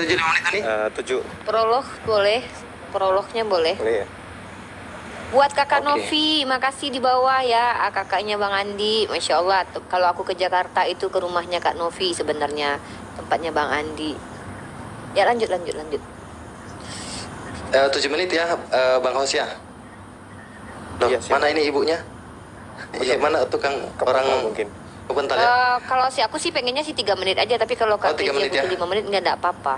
7 menit tadi? 7. Prolog boleh, prolognya boleh. Boleh ya? Buat kakak Oke. Novi, makasih di bawah ya, kakaknya Bang Andi. Masya Allah, kalau aku ke Jakarta itu ke rumahnya Kak Novi sebenarnya, tempatnya Bang Andi. Ya lanjut. 7 menit ya, Bang Hos ya. Loh, Iya, siap. mana ini ibunya? Mana tukang Kepental orang mungkin. kepental ya? Kalau si aku sih pengennya sih 3 menit aja, tapi kalau Kak 3 Kezia menit butuh ya? 5 menit nggak ada apa-apa.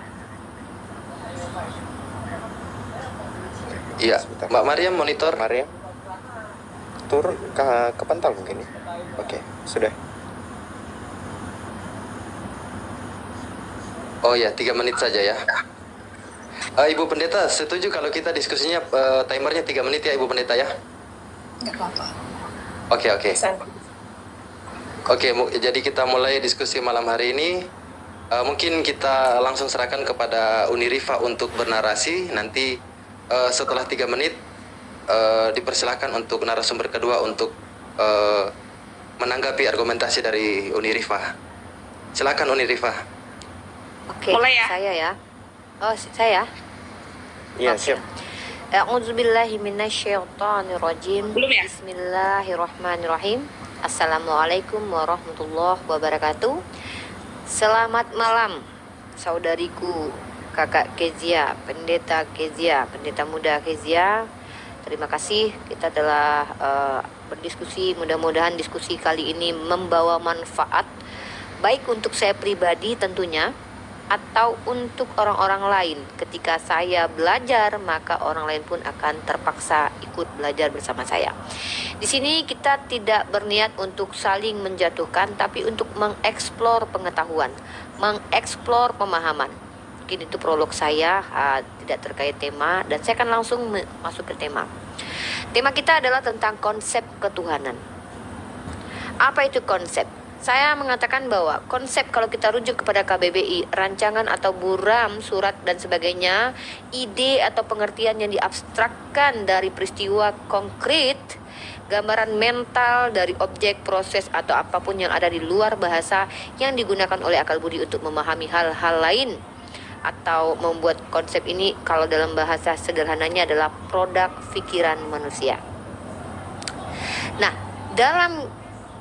Iya, Sebentar. Mbak Mariam monitor. Maria turun ke pental mungkin ya. Oke, sudah. Oh ya, 3 menit saja ya. Ibu Pendeta, setuju kalau kita diskusinya timernya 3 menit ya, Ibu Pendeta ya? Nggak apa-apa. Oke. Oke, jadi kita mulai diskusi malam hari ini. Mungkin kita langsung serahkan kepada Unirifa untuk bernarasi. Nanti setelah 3 menit dipersilahkan untuk narasumber kedua untuk menanggapi argumentasi dari Unirifa. Silakan Unirifa. Oke, Mulai ya? saya ya. Oh, saya. Iya, Oke. siap. A'udzubillahi minasyaitonirrajim. Belum ya? Bismillahirrahmanirrahim. Assalamualaikum warahmatullahi wabarakatuh. Selamat malam, saudariku, kakak Kezia, pendeta muda Kezia. Terima kasih kita telah berdiskusi. Mudah-mudahan diskusi kali ini membawa manfaat baik untuk saya pribadi tentunya, atau untuk orang-orang lain. Ketika saya belajar, maka orang lain pun akan terpaksa ikut belajar bersama saya. Di sini kita tidak berniat untuk saling menjatuhkan, tapi untuk mengeksplor pengetahuan, mengeksplor pemahaman. Mungkin itu prolog saya, tidak terkait tema, dan saya akan langsung masuk ke tema. Tema kita adalah tentang konsep ketuhanan. Apa itu konsep? Saya mengatakan bahwa konsep, kalau kita rujuk kepada KBBI, rancangan atau buram, surat dan sebagainya, ide atau pengertian yang diabstrakkan dari peristiwa konkret, gambaran mental dari objek, proses atau apapun yang ada di luar bahasa yang digunakan oleh akal budi untuk memahami hal-hal lain, atau membuat konsep ini, kalau dalam bahasa sederhananya, adalah produk pikiran manusia. Nah, dalam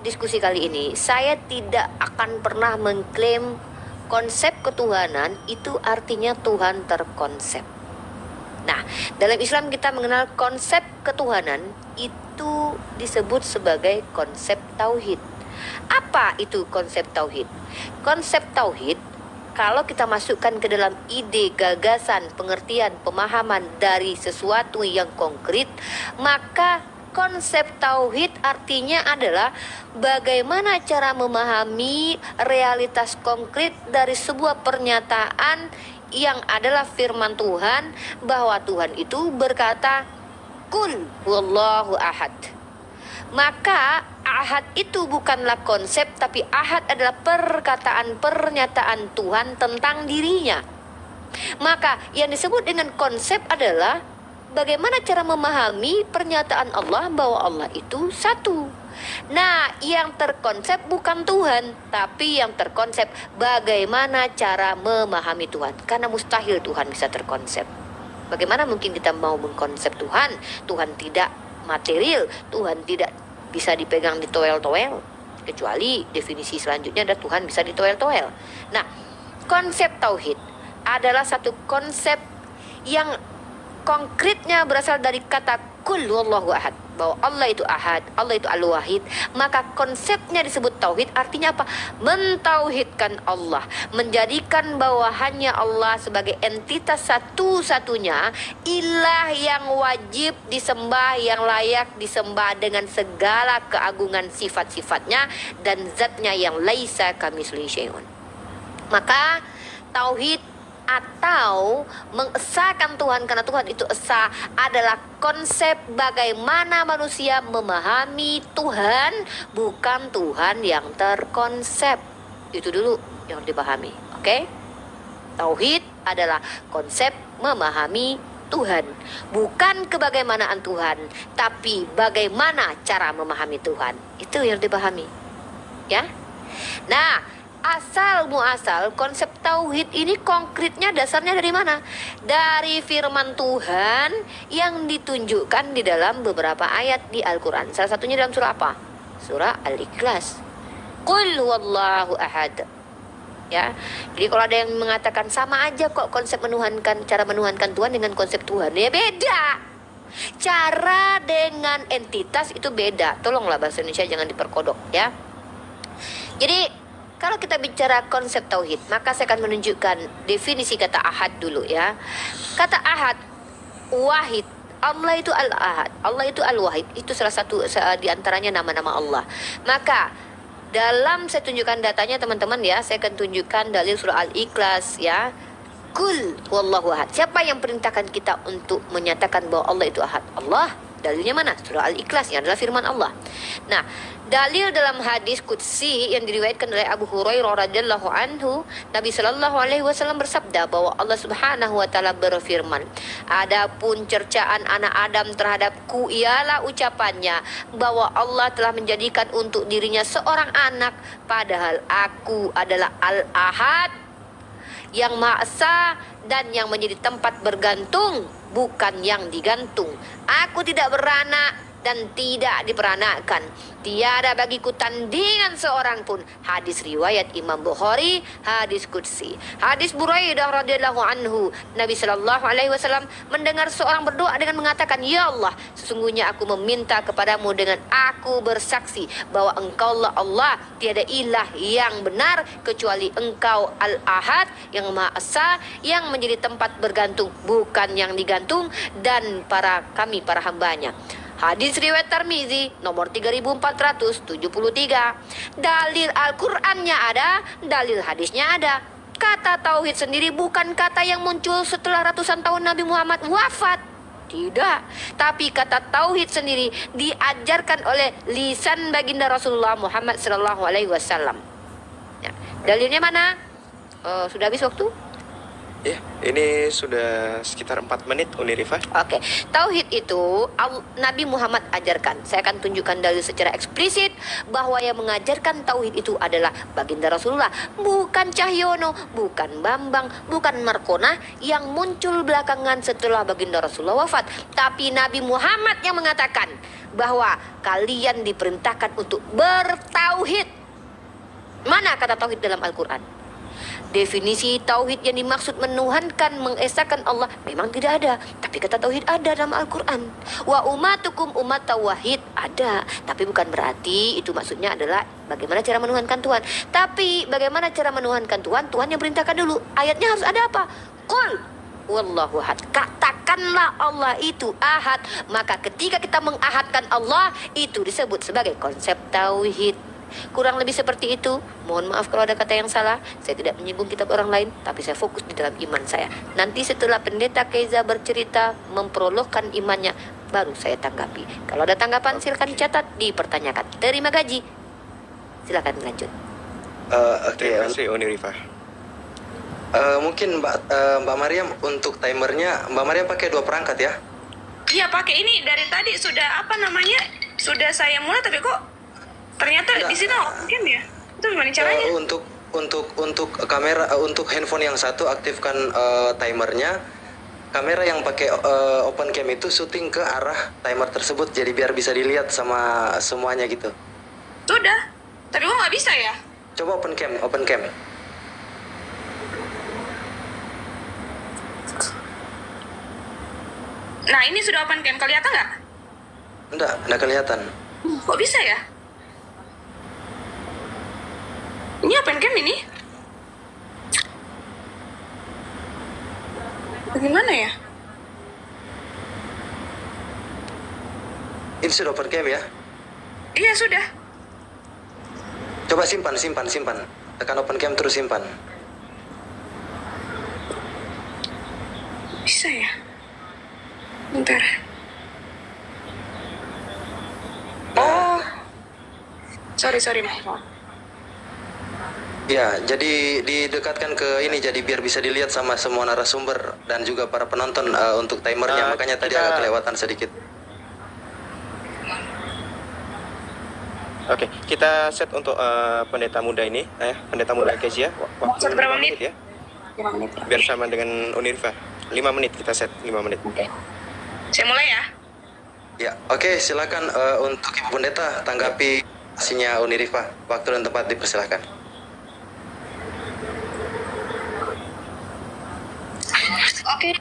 diskusi kali ini, saya tidak akan pernah mengklaim konsep ketuhanan itu artinya Tuhan terkonsep. Nah, dalam Islam kita mengenal konsep ketuhanan itu disebut sebagai konsep tauhid. Apa itu konsep tauhid? Konsep tauhid, kalau kita masukkan ke dalam ide, gagasan, pengertian, pemahaman dari sesuatu yang konkret, maka konsep tauhid artinya adalah bagaimana cara memahami realitas konkret dari sebuah pernyataan yang adalah firman Tuhan, bahwa Tuhan itu berkata, Qul huwallahu ahad. Maka ahad itu bukanlah konsep, tapi ahad adalah perkataan, pernyataan Tuhan tentang dirinya. Maka yang disebut dengan konsep adalah bagaimana cara memahami pernyataan Allah bahwa Allah itu satu. Nah, yang terkonsep bukan Tuhan, tapi yang terkonsep bagaimana cara memahami Tuhan. Karena mustahil Tuhan bisa terkonsep. Bagaimana mungkin kita mau mengkonsep Tuhan? Tuhan tidak material, Tuhan tidak bisa dipegang di toel-toel. Kecuali definisi selanjutnya adalah Tuhan bisa di toel-toel. Nah, konsep tauhid adalah satu konsep yang konkretnya berasal dari kata Qul huwallahu ahad, bahwa Allah itu ahad, Allah itu al-wahid. Maka konsepnya disebut tauhid, artinya apa? Mentauhidkan Allah, menjadikan bahwa hanya Allah sebagai entitas satu-satunya ilah yang wajib disembah, yang layak disembah dengan segala keagungan sifat-sifatnya dan zatnya yang laisa kamitslihi syai'un. Maka tauhid atau mengesahkan Tuhan, karena Tuhan itu esa, adalah konsep bagaimana manusia memahami Tuhan, bukan Tuhan yang terkonsep. Itu dulu yang dipahami, oke? Tauhid adalah konsep memahami Tuhan, bukan kebagaimanaan Tuhan, tapi bagaimana cara memahami Tuhan. Itu yang dipahami, ya. Nah, asal muasal konsep tauhid ini konkretnya dasarnya dari mana? Dari firman Tuhan yang ditunjukkan di dalam beberapa ayat di Al-Quran. Salah satunya dalam surah apa? Surah Al-Ikhlas. Qul huwallahu ahad. Ya, jadi kalau ada yang mengatakan sama aja kok konsep menuhankan, cara menuhankan Tuhan dengan konsep Tuhan, ya beda. Cara dengan entitas itu beda. Tolonglah bahasa Indonesia jangan diperkodok ya. Jadi kalau kita bicara konsep tauhid, maka saya akan menunjukkan definisi kata ahad dulu ya. Kata ahad, wahid. Allah itu al-ahad, Allah itu al-wahid. Itu salah satu di antaranya nama-nama Allah. Maka dalam saya tunjukkan datanya teman-teman ya, saya akan tunjukkan dalil surah Al-Ikhlas ya. Kul wallahu ahad. Siapa yang perintahkan kita untuk menyatakan bahwa Allah itu ahad? Allah. Dalilnya mana? Surah Al-Ikhlas yang adalah firman Allah. Nah, dalil dalam hadis qudsi yang diriwayatkan oleh Abu Hurairah radhiyallahu anhu, Nabi sallallahu alaihi wasallam bersabda bahwa Allah Subhanahu wa taala berfirman, "Adapun cercaan anak Adam terhadapku ialah ucapannya bahwa Allah telah menjadikan untuk dirinya seorang anak, padahal aku adalah Al-Ahad, yang Maha Esa dan yang menjadi tempat bergantung, bukan yang digantung. Aku tidak beranak dan tidak diperanakan. Tiada bagiku tandingan seorang pun." Hadis riwayat Imam Bukhari, hadis qudsi. Hadis Buraidah radhiyallahu anhu, Nabi sallallahu alaihi wasallam mendengar seorang berdoa dengan mengatakan, "Ya Allah, sesungguhnya aku meminta kepadamu dengan aku bersaksi bahwa Engkaulah Allah, tiada ilah yang benar kecuali Engkau Al-Ahad, yang Maha Esa, yang menjadi tempat bergantung, bukan yang digantung, dan para hambanya." Hadis riwayat Tirmizi nomor 3473. Dalil Al-Qur'annya ada, dalil hadisnya ada. Kata tauhid sendiri bukan kata yang muncul setelah ratusan tahun Nabi Muhammad wafat. Tidak, tapi kata tauhid sendiri diajarkan oleh lisan baginda Rasulullah Muhammad sallallahu alaihi wasallam. Ya, dalilnya mana? Sudah habis waktu? Ya, ini sudah sekitar 4 menit Uni Rifa. Oke, tauhid itu Nabi Muhammad ajarkan. Saya akan tunjukkan dalil secara eksplisit bahwa yang mengajarkan tauhid itu adalah baginda Rasulullah, bukan Cahyono, bukan Bambang, bukan Markona yang muncul belakangan setelah baginda Rasulullah wafat. Tapi Nabi Muhammad yang mengatakan bahwa kalian diperintahkan untuk bertauhid. Mana kata tauhid dalam Al-Quran? Definisi tauhid yang dimaksud menuhankan, mengesakan Allah memang tidak ada, tapi kata tauhid ada dalam Al-Quran. Wa ummatukum umat tauhid ada, tapi bukan berarti itu maksudnya adalah bagaimana cara menuhankan Tuhan. Tapi bagaimana cara menuhankan Tuhan? Tuhan yang perintahkan dulu. Ayatnya harus ada apa? Qul wallahu ahad. Katakanlah Allah itu ahad. Maka ketika kita mengahadkan Allah, itu disebut sebagai konsep tauhid. Kurang lebih seperti itu. Mohon maaf kalau ada kata yang salah. Saya tidak menyinggung kitab orang lain, tapi saya fokus di dalam iman saya. Nanti setelah pendeta Keiza bercerita, memprologkan imannya, baru saya tanggapi. Kalau ada tanggapan silakan dicatat, dipertanyakan. Terima gaji. Silakan lanjut. Terima kasih Uni Rifa. Mungkin Mbak Mariam untuk timernya, Mbak Mariam pakai 2 perangkat ya? Iya pakai ini dari tadi sudah sudah saya mulai tapi kok ternyata Enggak. di situ mungkin ya itu gimana caranya? Untuk kamera, untuk handphone yang satu aktifkan timernya. Kamera yang pakai open cam itu syuting ke arah timer tersebut, jadi biar bisa dilihat sama semuanya gitu. Sudah, tapi kok nggak bisa ya? Coba open cam. Nah ini sudah open cam, kelihatan nggak? Enggak kelihatan. Kok bisa ya? Ini open cam ini? Bagaimana ya? Ini sudah open cam ya? Iya sudah. Coba simpan. Tekan open cam terus simpan. Bisa ya? Bentar. Oh. Sorry, maaf. Ya, jadi didekatkan ke ini, jadi biar bisa dilihat sama semua narasumber dan juga para penonton untuk timernya. Makanya tadi agak kelewatan sedikit. Oke, kita set untuk pendeta muda ini, pendeta muda Kezia. Set berapa menit? Ya, 5 menit. biar sama dengan Unirva. 5 menit kita set, 5 menit. Oke. Saya mulai ya. Ya, oke, silakan untuk Ibu Pendeta tanggapi pastinya Unirifa. Waktu dan tempat dipersilakan. Oke.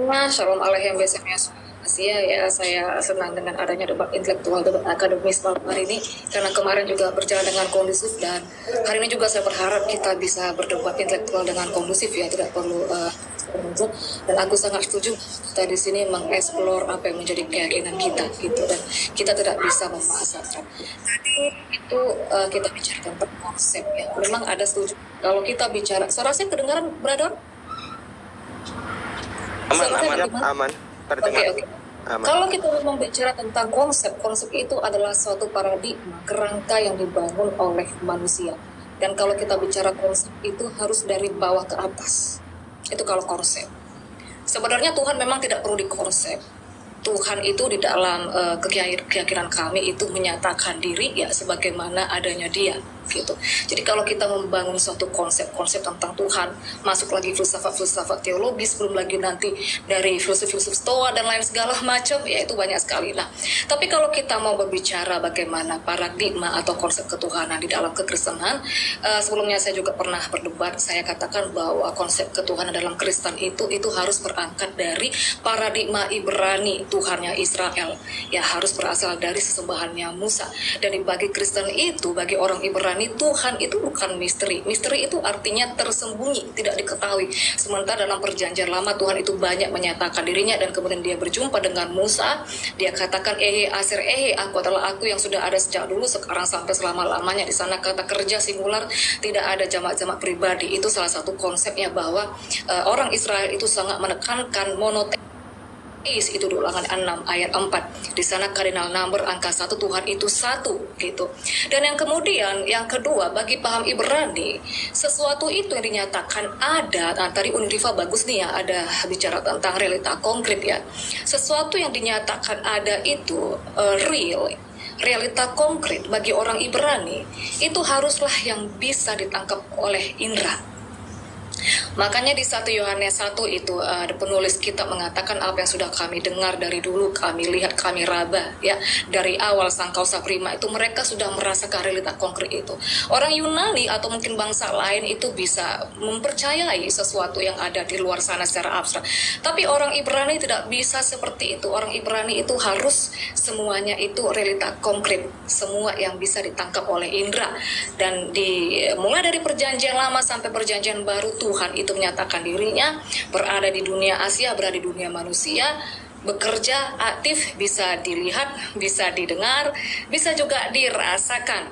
Nah, Shalom Aleichem BSMnya Asia ya, saya senang dengan adanya debat intelektual, debat akademis malam hari ini karena kemarin juga berjalan dengan kondusif dan hari ini juga saya berharap kita bisa berdebat intelektual dengan kondusif ya, tidak perlu dan aku sangat setuju kita di sini mengeksplor apa yang menjadi keyakinan kita gitu dan kita tidak bisa memaksakan. Tadi itu kita bicara tentang konsep ya, memang ada setuju kalau kita bicara, saya rasa kedengaran brother? Aman. Terdengar. Oke. Aman. Kalau kita memang bicara tentang konsep itu adalah suatu paradigma, kerangka yang dibangun oleh manusia. Dan kalau kita bicara konsep itu harus dari bawah ke atas. Itu kalau konsep. Sebenarnya Tuhan memang tidak perlu dikonsep. Tuhan itu di dalam keyakinan kami itu menyatakan diri ya sebagaimana adanya Dia gitu. Jadi kalau kita membangun suatu konsep tentang Tuhan, masuk lagi filsafat teologis, belum lagi nanti dari filsuf Stoa dan lain segala macam, ya itu banyak sekali. Nah, tapi kalau kita mau berbicara bagaimana paradigma atau konsep ketuhanan di dalam kekristenan, sebelumnya saya juga pernah berdebat, saya katakan bahwa konsep ketuhanan dalam Kristen itu harus berangkat dari paradigma Ibrani, Tuhannya Israel, ya harus berasal dari sesembahannya Musa. Dan bagi Kristen itu, bagi orang Ibrani, Tuhan itu bukan misteri. Misteri itu artinya tersembunyi, tidak diketahui. Sementara dalam perjanjian lama Tuhan itu banyak menyatakan dirinya dan kemudian dia berjumpa dengan Musa. Dia katakan Aser aku adalah aku yang sudah ada sejak dulu, sekarang sampai selama-lamanya. Di sana kata kerja singular, tidak ada jamak-jamak pribadi. Itu salah satu konsepnya bahwa orang Israel itu sangat menekankan monoteis. Itu di Ulangan 6 ayat 4. Di sana cardinal number angka 1, Tuhan itu satu gitu. Dan yang kemudian yang kedua, bagi paham Ibrani, sesuatu itu yang dinyatakan ada. Nah, tadi Unirifa bagus nih ya, ada bicara tentang realita konkret ya. Sesuatu yang dinyatakan ada itu real, realita konkret bagi orang Ibrani itu haruslah yang bisa ditangkap oleh indera. Makanya di 1 Yohanes 1 itu penulis kitab mengatakan apa yang sudah kami dengar dari dulu, kami lihat, kami raba ya, dari awal sang kausa prima itu mereka sudah merasakan realita konkret itu. Orang Yunani atau mungkin bangsa lain itu bisa mempercayai sesuatu yang ada di luar sana secara abstrak. Tapi orang Ibrani tidak bisa seperti itu. Orang Ibrani itu harus semuanya itu realita konkret, semua yang bisa ditangkap oleh indera. Dan mulai dari perjanjian lama sampai perjanjian baru, Tuhan itu menyatakan dirinya berada di dunia Asia, berada di dunia manusia, bekerja aktif, bisa dilihat, bisa didengar, bisa juga dirasakan.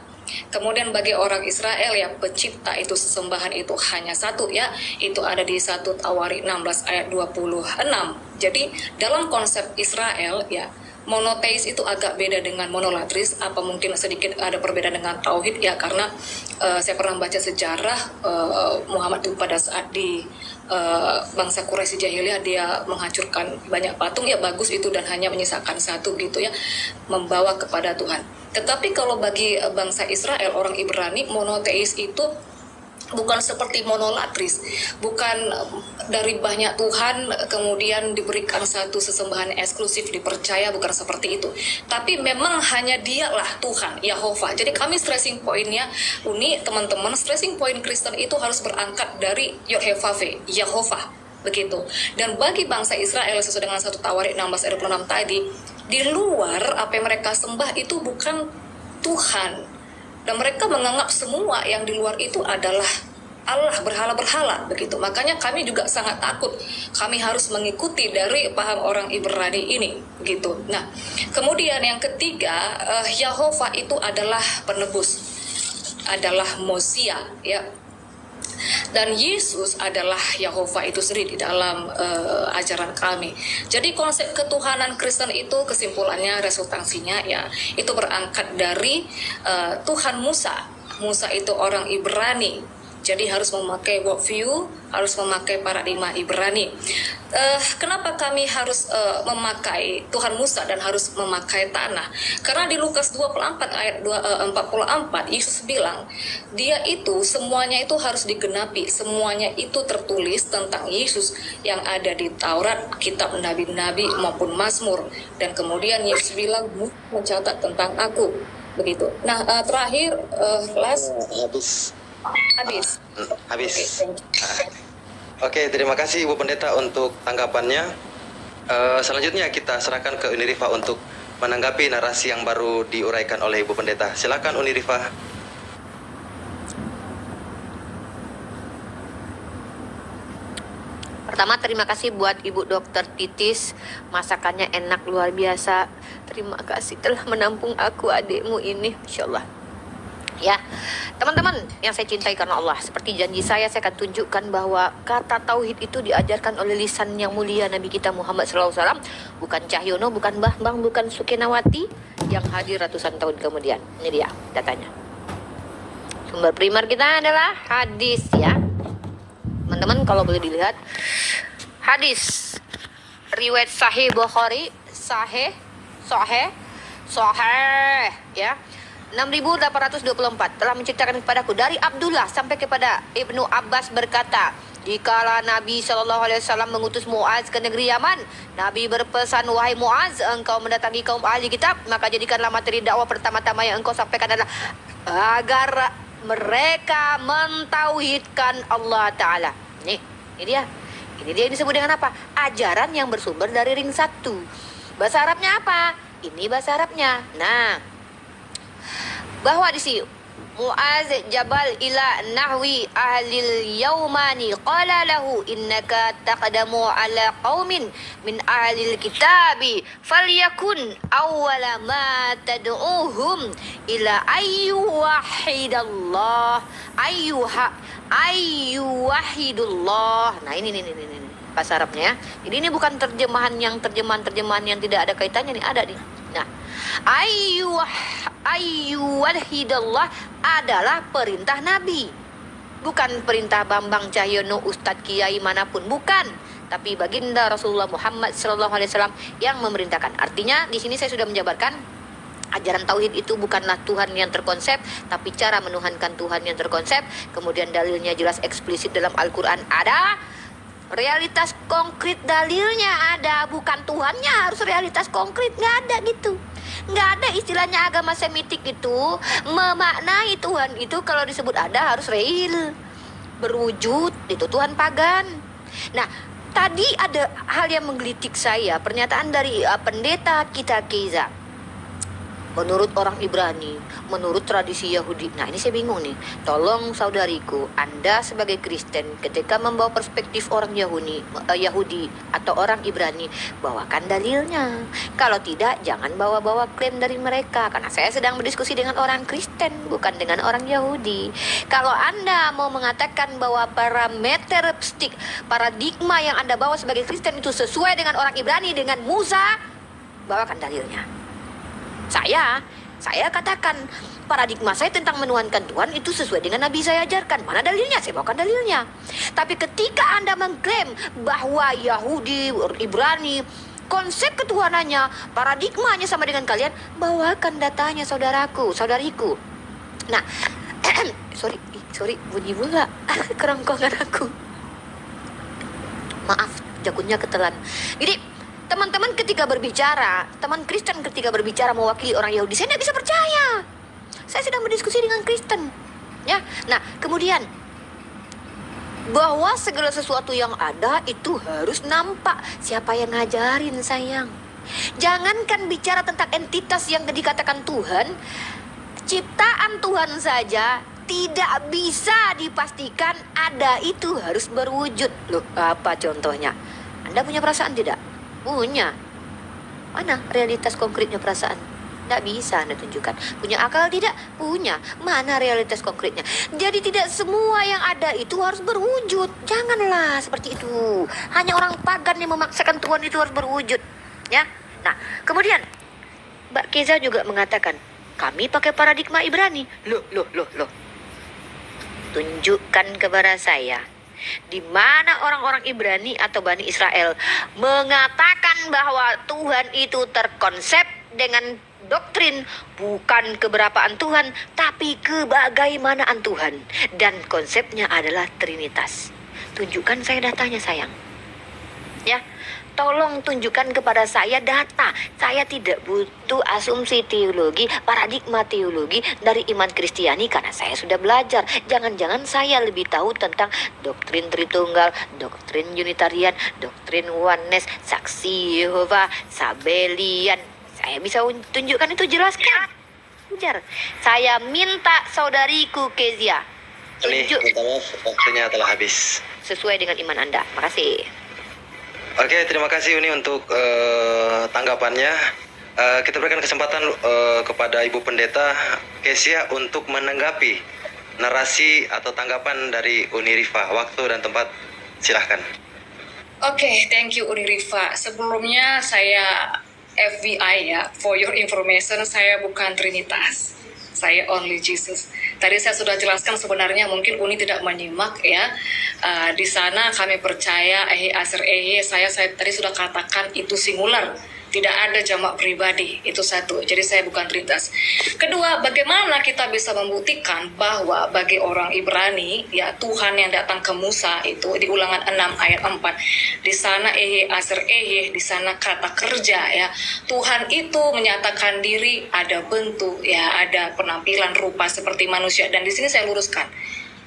Kemudian bagi orang Israel yang pencipta itu sesembahan itu hanya satu ya, itu ada di 1 Tawarik 16 ayat 26. Jadi dalam konsep Israel ya, monoteis itu agak beda dengan monolatris, apa mungkin sedikit ada perbedaan dengan tauhid ya, karena saya pernah baca sejarah Muhammad itu pada saat di bangsa Quraisy jahiliyah dia menghancurkan banyak patung ya, bagus itu, dan hanya menyisakan satu gitu ya, membawa kepada Tuhan. Tetapi kalau bagi bangsa Israel, orang Ibrani, monoteis itu bukan seperti monolatris, bukan dari banyak Tuhan kemudian diberikan satu sesembahan eksklusif dipercaya, bukan seperti itu. Tapi memang hanya Dialah Tuhan, Yahova. Jadi kami stressing pointnya, teman-teman, stressing point Kristen itu harus berangkat dari Yod-Heh-Vav-He, Yahova, begitu. Dan bagi bangsa Israel sesuai dengan 1 Tawarik 16 ayat 26 tadi, di luar apa yang mereka sembah itu bukan Tuhan. Dan mereka menganggap semua yang di luar itu adalah Allah, berhala-berhala begitu. Makanya kami juga sangat takut. Kami harus mengikuti dari paham orang Ibrani ini begitu. Nah, kemudian yang ketiga, Yahova itu adalah penebus, adalah Mosia ya. Dan Yesus adalah Yahova itu sendiri di dalam ajaran kami. Jadi konsep ketuhanan Kristen itu kesimpulannya, resultansinya ya, itu berangkat dari Tuhan Musa. Musa itu orang Ibrani. Jadi harus memakai worldview, harus memakai paradigma Ibrani. Kenapa kami harus memakai Tuhan Musa dan harus memakai tanah? Karena di Lukas 24 ayat 44 Yesus bilang, dia itu semuanya itu harus digenapi, semuanya itu tertulis tentang Yesus yang ada di Taurat, kitab nabi-nabi maupun Mazmur. Dan kemudian Yesus bilang, mencatat tentang aku. Begitu. Nah, terakhir habis. Habis. Oke, thank you. Oke, terima kasih Ibu Pendeta untuk tanggapannya. Selanjutnya kita serahkan ke Uni Rifa untuk menanggapi narasi yang baru diuraikan oleh Ibu Pendeta. Silakan Uni Rifa. Pertama, terima kasih buat Ibu Dokter Titis, masakannya enak luar biasa. Terima kasih telah menampung aku, adikmu ini, Masya Allah. Ya, teman-teman yang saya cintai karena Allah, seperti janji saya akan tunjukkan bahwa kata tauhid itu diajarkan oleh lisan yang mulia Nabi kita Muhammad SAW, bukan Cahyono, bukan Bambang, bukan Sukenawati yang hadir ratusan tahun kemudian. Ini dia datanya. Sumber primer kita adalah hadis, ya. Teman-teman kalau boleh dilihat, hadis riwayat Sahih Bukhari, Sahih, ya. 6824 telah menceritakan kepadaku dari Abdullah sampai kepada Ibnu Abbas berkata, dikala Nabi SAW mengutus Muaz ke negeri Yaman, Nabi berpesan, wahai Muaz, engkau mendatangi kaum ahli kitab, maka jadikanlah materi dakwah pertama-tama yang engkau sampaikan adalah agar mereka mentauhidkan Allah Ta'ala. Ini dia. Ini dia yang disebut dengan apa? Ajaran yang bersumber dari ring 1. Bahasa Arabnya apa? Ini bahasa Arabnya. Nah, bahwa di sini Muaz jabal ila nahwi ahlil yaumani qala lahu innaka taqdamu ala qaumin min ahlil kitabi falyakun awwala ma tad'uhum ila ayyuwahidallah ayyuwahidullah. Nah ini bahasa Arabnya ya. Jadi ini bukan terjemahan yang tidak ada kaitannya nih, ada nih. Nah, ayyuwahidallah adalah perintah Nabi, bukan perintah Bambang Cahyono, Ustadz Kiai manapun, bukan, tapi baginda Rasulullah Muhammad SAW yang memerintahkan. Artinya di sini saya sudah menjabarkan ajaran tauhid itu bukanlah Tuhan yang terkonsep, tapi cara menuhankan Tuhan yang terkonsep. Kemudian dalilnya jelas eksplisit dalam Al-Quran ada, realitas konkret dalilnya ada, bukan Tuhannya harus realitas konkret, nggak ada gitu. Nggak ada istilahnya agama Semitik itu memaknai Tuhan itu kalau disebut ada harus real, berwujud, itu Tuhan pagan. Nah, tadi ada hal yang menggelitik saya, pernyataan dari pendeta kita Keiza. Menurut orang Ibrani, menurut tradisi Yahudi. Nah ini saya bingung nih. Tolong saudariku, Anda sebagai Kristen ketika membawa perspektif orang Yahudi atau orang Ibrani, bawakan dalilnya. Kalau tidak, jangan bawa-bawa klaim dari mereka. Karena saya sedang berdiskusi dengan orang Kristen, bukan dengan orang Yahudi. Kalau Anda mau mengatakan bahwa paradigma yang Anda bawa sebagai Kristen itu sesuai dengan orang Ibrani, dengan Musa, bawakan dalilnya. Saya katakan paradigma saya tentang menuhankan Tuhan itu sesuai dengan Nabi saya ajarkan. Mana dalilnya? Saya bawakan dalilnya. Tapi ketika Anda mengklaim bahwa Yahudi, Ibrani, konsep ketuhanannya, paradigmanya sama dengan kalian, bawakan datanya saudariku. Nah, sorry, bunyi pula kerongkongan aku. Maaf, jakutnya ketelan. Jadi teman-teman ketika berbicara, teman Kristen ketika berbicara mewakili orang Yahudi, saya tidak bisa percaya. Saya sedang berdiskusi dengan Kristen, ya. Nah, kemudian bahwa segala sesuatu yang ada itu harus nampak. Siapa yang ngajarin, sayang? Jangankan bicara tentang entitas yang dikatakan Tuhan, ciptaan Tuhan saja tidak bisa dipastikan ada itu harus berwujud. Loh, apa contohnya? Anda punya perasaan tidak? Punya. Mana realitas konkretnya perasaan? Tidak bisa Anda tunjukkan. Punya akal tidak? Punya. Mana realitas konkretnya? Jadi tidak semua yang ada itu harus berwujud. Janganlah seperti itu. Hanya orang pagan yang memaksakan Tuhan itu harus berwujud, ya. Nah, kemudian Mbak Keza juga mengatakan, kami pakai paradigma Ibrani. Loh. tunjukkan kepada saya di mana orang-orang Ibrani atau Bani Israel mengatakan bahwa Tuhan itu terkonsep dengan doktrin bukan keberapaan Tuhan, tapi kebagaimanaan Tuhan. Dan konsepnya adalah Trinitas. Tunjukkan saya datanya, sayang. Ya, tolong tunjukkan kepada saya data. Saya tidak butuh asumsi teologi, paradigma teologi dari iman Kristiani karena saya sudah belajar. Jangan-jangan saya lebih tahu tentang doktrin Tritunggal, doktrin Unitarian, doktrin Oneness, Saksi Yehova, Sabelian. Saya bisa tunjukkan itu, jelaskan. Ujar. Saya minta saudariku Kezia. Ini minta maaf, waktunya telah habis. Sesuai dengan iman Anda. Makasih. Oke, terima kasih Uni untuk tanggapannya. Kita berikan kesempatan kepada Ibu Pendeta Kezia untuk menanggapi narasi atau tanggapan dari Uni Rifa. Waktu dan tempat, silahkan. Oke, thank you Uni Rifa. Sebelumnya saya FBI ya, for your information, saya bukan Trinitas. Saya only Jesus. Tadi saya sudah jelaskan, sebenarnya mungkin Uni tidak menyimak ya. Di sana kami percaya ehe aser ehe, saya tadi sudah katakan itu singular. Tidak ada jamak pribadi, itu satu. Jadi saya bukan Trinitas. Kedua, bagaimana kita bisa membuktikan bahwa bagi orang Ibrani, ya Tuhan yang datang ke Musa itu di Ulangan 6 ayat 4. Di sana ehe aser ehe, di sana kata kerja ya. Tuhan itu menyatakan diri, ada bentuk ya, ada penampilan rupa seperti manusia. Dan di sini saya luruskan,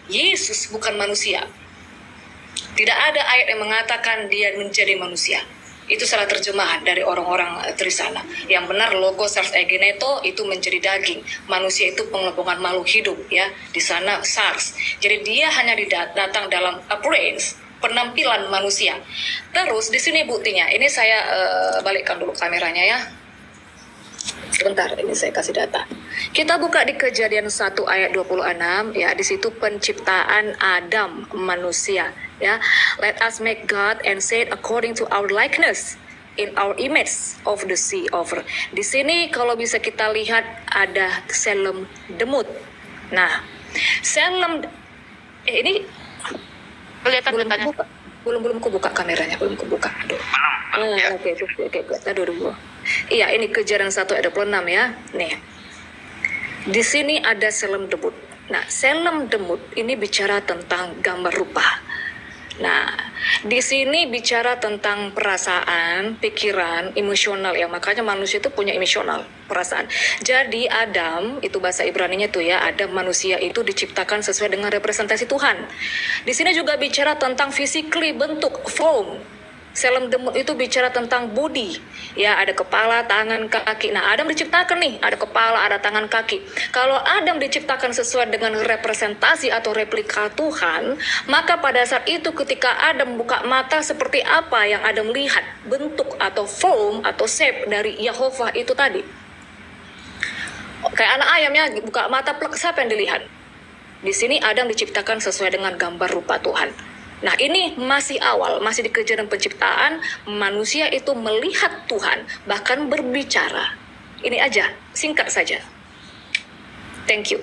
Yesus bukan manusia. Tidak ada ayat yang mengatakan dia menjadi manusia. Itu salah terjemahan dari orang-orang Trisana. Yang benar logos sars egeneto itu menjadi daging. Manusia itu pengelompokan makhluk hidup ya. Di sana sars. Jadi dia hanya datang dalam appearance, penampilan manusia. Terus di sini buktinya. Ini saya balikkan dulu kameranya ya. Sebentar, ini saya kasih data. Kita buka di Kejadian 1 ayat 26 ya, di situ penciptaan Adam manusia ya. Let us make God and say according to our likeness in our image of the sea over. Di sini kalau bisa kita lihat ada Selem Demut. Nah, Selem ini Kelihatan belum datanya. kebuka. Belum kubuka kameranya, belum kubuka. Aduh. Oke. Aduh. Iya, ini Kejadian 1 ayat 26 ya. Nih. Di sini ada Selem Demut. Nah, Selem Demut ini bicara tentang gambar rupa. Nah, di sini bicara tentang perasaan, pikiran, emosional ya. Makanya manusia itu punya emosional, perasaan. Jadi Adam, itu bahasa Ibraninya tuh ya, Adam manusia itu diciptakan sesuai dengan representasi Tuhan. Di sini juga bicara tentang physically, bentuk, form. Selem Demut itu bicara tentang body, ya ada kepala, tangan, kaki. Nah Adam diciptakan nih, ada kepala, ada tangan, kaki. Kalau Adam diciptakan sesuai dengan representasi atau replika Tuhan, maka pada saat itu ketika Adam buka mata seperti apa yang Adam lihat, bentuk atau form atau shape dari Yehova itu tadi. Kayak anak ayam ya, buka mata plek, siapa yang dilihat? Di sini Adam diciptakan sesuai dengan gambar rupa Tuhan. Nah ini masih awal, masih di Kejadian penciptaan, manusia itu melihat Tuhan, bahkan berbicara. Ini aja, singkat saja. Thank you.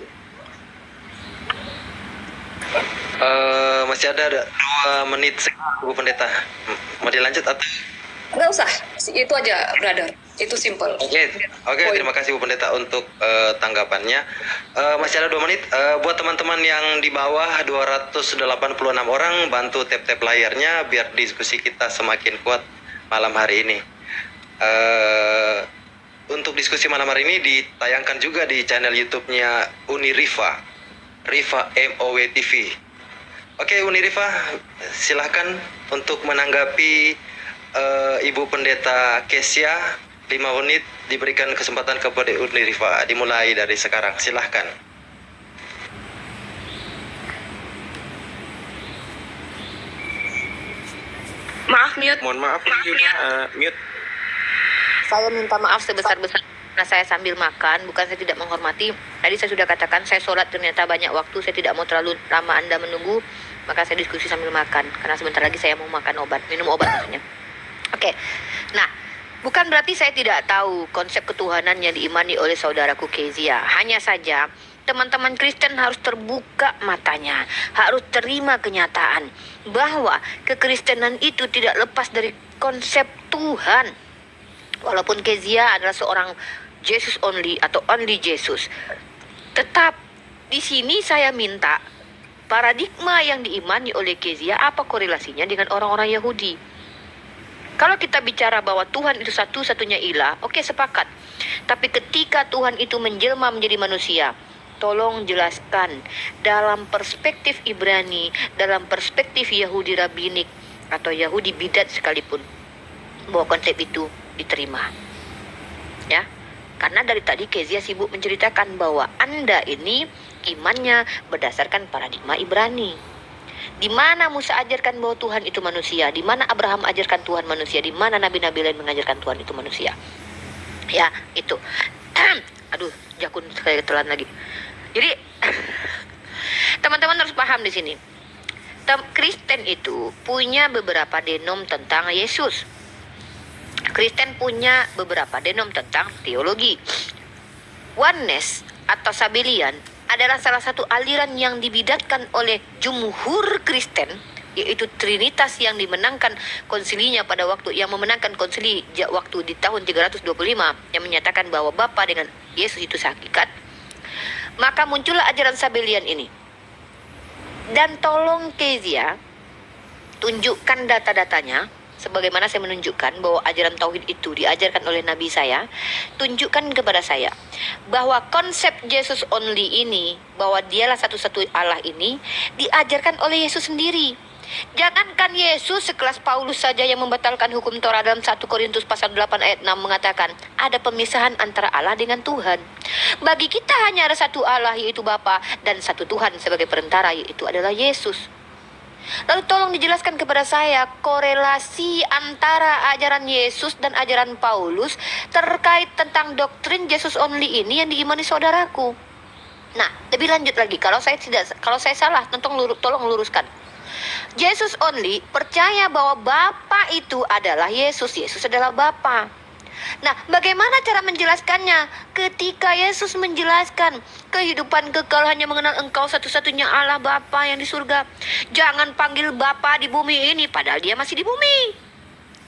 Masih ada 2 menit, Bu Pendeta. Mau dilanjut atau? Nggak usah, itu aja brother, itu simple. Oke, terima kasih Bu Pendeta untuk tanggapannya. Masih ada 2 menit. Buat teman-teman yang di bawah 286 orang, bantu tap-tap layarnya biar diskusi kita semakin kuat malam hari ini. Untuk diskusi malam hari ini ditayangkan juga di channel YouTube-nya Uni Rifa, Rifa MOW TV. Oke, Uni Rifa, silahkan untuk menanggapi Ibu Pendeta Kezia. 5 menit diberikan kesempatan kepada Uni Rifa. Dimulai dari sekarang, silahkan. Maaf, mute. Mohon maaf, mute. Saya minta maaf sebesar-besar karena saya sambil makan, bukan saya tidak menghormati. Tadi saya sudah katakan saya sholat ternyata banyak waktu, saya tidak mau terlalu lama Anda menunggu, maka saya diskusi sambil makan. Karena sebentar lagi saya mau makan obat, minum obat maksudnya. Oke, nah bukan berarti saya tidak tahu konsep ketuhanan yang diimani oleh saudaraku Kezia. Hanya saja teman-teman Kristen harus terbuka matanya, harus terima kenyataan bahwa kekristenan itu tidak lepas dari konsep Tuhan. Walaupun Kezia adalah seorang Jesus only atau only Jesus, tetap di sini saya minta paradigma yang diimani oleh Kezia apa korelasinya dengan orang-orang Yahudi. Kalau kita bicara bahwa Tuhan itu satu-satunya ilah, oke, sepakat. Tapi ketika Tuhan itu menjelma menjadi manusia, tolong jelaskan dalam perspektif Ibrani, dalam perspektif Yahudi Rabbinik atau Yahudi Bidat sekalipun, bahwa konsep itu diterima. Ya, karena dari tadi Kezia sibuk menceritakan bahwa Anda ini imannya berdasarkan paradigma Ibrani. Di mana Musa ajarkan bahwa Tuhan itu manusia, di mana Abraham ajarkan Tuhan manusia, di mana nabi-nabi lain mengajarkan Tuhan itu manusia. Ya, itu. Aduh, jakun saya ketelan lagi. Jadi teman-teman harus paham di sini. Kristen itu punya beberapa denom tentang Yesus. Kristen punya beberapa denom tentang teologi. Oneness atau Sabellian adalah salah satu aliran yang dibidatkan oleh jumhur Kristen, yaitu Trinitas yang dimenangkan konsilinya pada waktu yang memenangkan konsili waktu di tahun 325 yang menyatakan bahwa Bapa dengan Yesus itu sehakikat. Maka muncullah ajaran Sabellian ini. Dan tolong Kezia tunjukkan data-datanya. Sebagaimana saya menunjukkan bahwa ajaran tauhid itu diajarkan oleh nabi saya, tunjukkan kepada saya bahwa konsep Jesus only ini, bahwa dialah satu-satu Allah ini, diajarkan oleh Yesus sendiri. Jangankan Yesus, sekelas Paulus saja yang membatalkan hukum Torah dalam 1 Korintus pasal 8 ayat 6 mengatakan ada pemisahan antara Allah dengan Tuhan. Bagi kita hanya ada satu Allah, yaitu Bapa, dan satu Tuhan sebagai perantara, yaitu adalah Yesus. Lalu tolong dijelaskan kepada saya korelasi antara ajaran Yesus dan ajaran Paulus terkait tentang doktrin Jesus only ini yang diimani saudaraku. Nah, lebih lanjut lagi, kalau saya salah, tolong luruskan. Jesus only percaya bahwa Bapa itu adalah Yesus, Yesus adalah Bapa. Nah, bagaimana cara menjelaskannya? Ketika Yesus menjelaskan kehidupan kekal hanya mengenal Engkau satu-satunya Allah Bapa yang di surga. Jangan panggil Bapa di bumi ini padahal dia masih di bumi.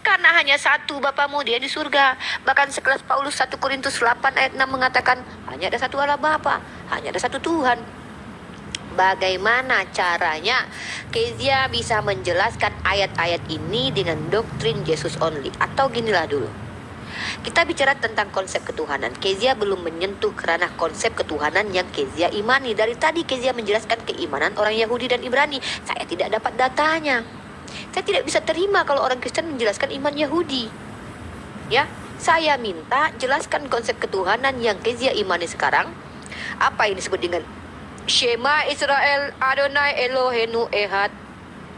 Karena hanya satu Bapamu, dia di surga. Bahkan sekelas Paulus 1 Korintus 8 ayat 6 mengatakan hanya ada satu Allah Bapa, hanya ada satu Tuhan. Bagaimana caranya Kezia bisa menjelaskan ayat-ayat ini dengan doktrin Jesus only? Atau ginilah dulu. Kita bicara tentang konsep ketuhanan. Kezia belum menyentuh kerana konsep ketuhanan yang Kezia imani. Dari tadi Kezia menjelaskan keimanan orang Yahudi dan Ibrani. Saya tidak dapat datanya. Saya tidak bisa terima kalau orang Kristen menjelaskan iman Yahudi. Ya, saya minta jelaskan konsep ketuhanan yang Kezia imani sekarang. Apa yang disebut dengan Shema Israel Adonai Eloheinu Ehad?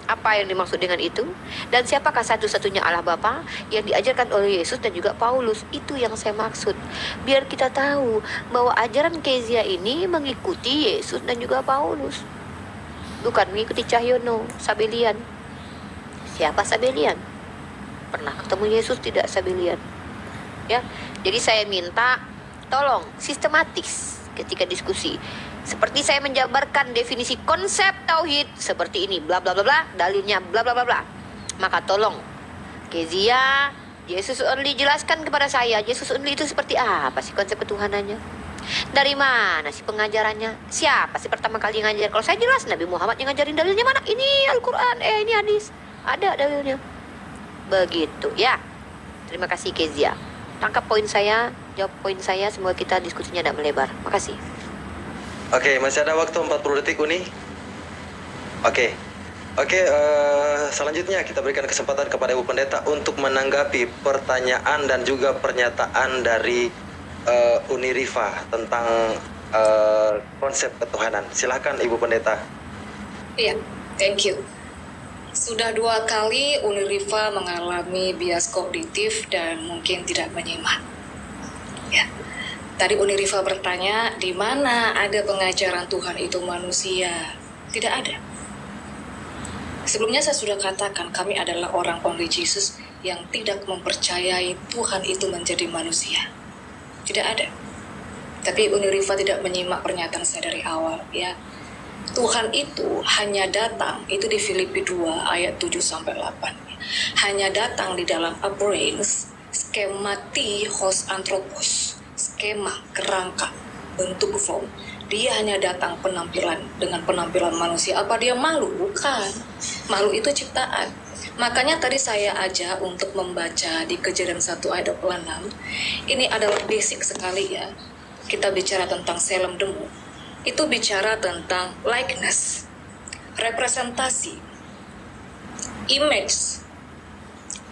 Apa yang dimaksud dengan itu? Dan siapakah satu-satunya Allah Bapa yang diajarkan oleh Yesus dan juga Paulus? Itu yang saya maksud. Biar kita tahu bahwa ajaran Kezia ini mengikuti Yesus dan juga Paulus, bukan mengikuti Cahyono, Sabellian. Siapa Sabellian? Pernah ketemu Yesus tidak Sabellian? Ya, jadi saya minta tolong sistematis ketika diskusi. Seperti saya menjabarkan definisi konsep tauhid seperti ini, bla bla bla bla, dalilnya bla bla bla bla. Maka tolong Kezia, Yesus only jelaskan kepada saya, Yesus only itu seperti apa sih konsep ketuhanannya? Dari mana sih pengajarannya? Siapa sih pertama kali ngajar? Kalau saya jelas Nabi Muhammad yang ngajarin, dalilnya mana? Ini Al-Quran, ini hadis. Ada dalilnya. Begitu ya. Terima kasih Kezia. Tangkap poin saya, jawab poin saya, semoga kita diskusinya tidak melebar. Makasih. Oke, masih ada waktu 40 detik Uni. Oke, selanjutnya kita berikan kesempatan kepada Ibu Pendeta untuk menanggapi pertanyaan dan juga pernyataan dari Uni Rifa tentang konsep ketuhanan. Silakan Ibu Pendeta. Iya, thank you. Sudah 2 kali Uni Rifa mengalami bias kognitif dan mungkin tidak menyimak. Ya. Tadi Uni Rifa bertanya, di mana ada pengajaran Tuhan itu manusia? Tidak ada. Sebelumnya saya sudah katakan, kami adalah orang only Jesus yang tidak mempercayai Tuhan itu menjadi manusia. Tidak ada. Tapi Unirifa tidak menyimak pernyataan saya dari awal ya. Tuhan itu hanya datang, itu di Filipi 2 ayat 7-8. Hanya datang di dalam a brains, skemati hos anthropos, skema, kerangka, bentuk form. Dia hanya datang dengan penampilan manusia. Apa dia malu? Bukan. Malu itu ciptaan. Makanya tadi saya ajak untuk membaca di Kejadian 1 ayat 26. Ini adalah basic sekali ya. Kita bicara tentang selem demu. Itu bicara tentang likeness, representasi, image.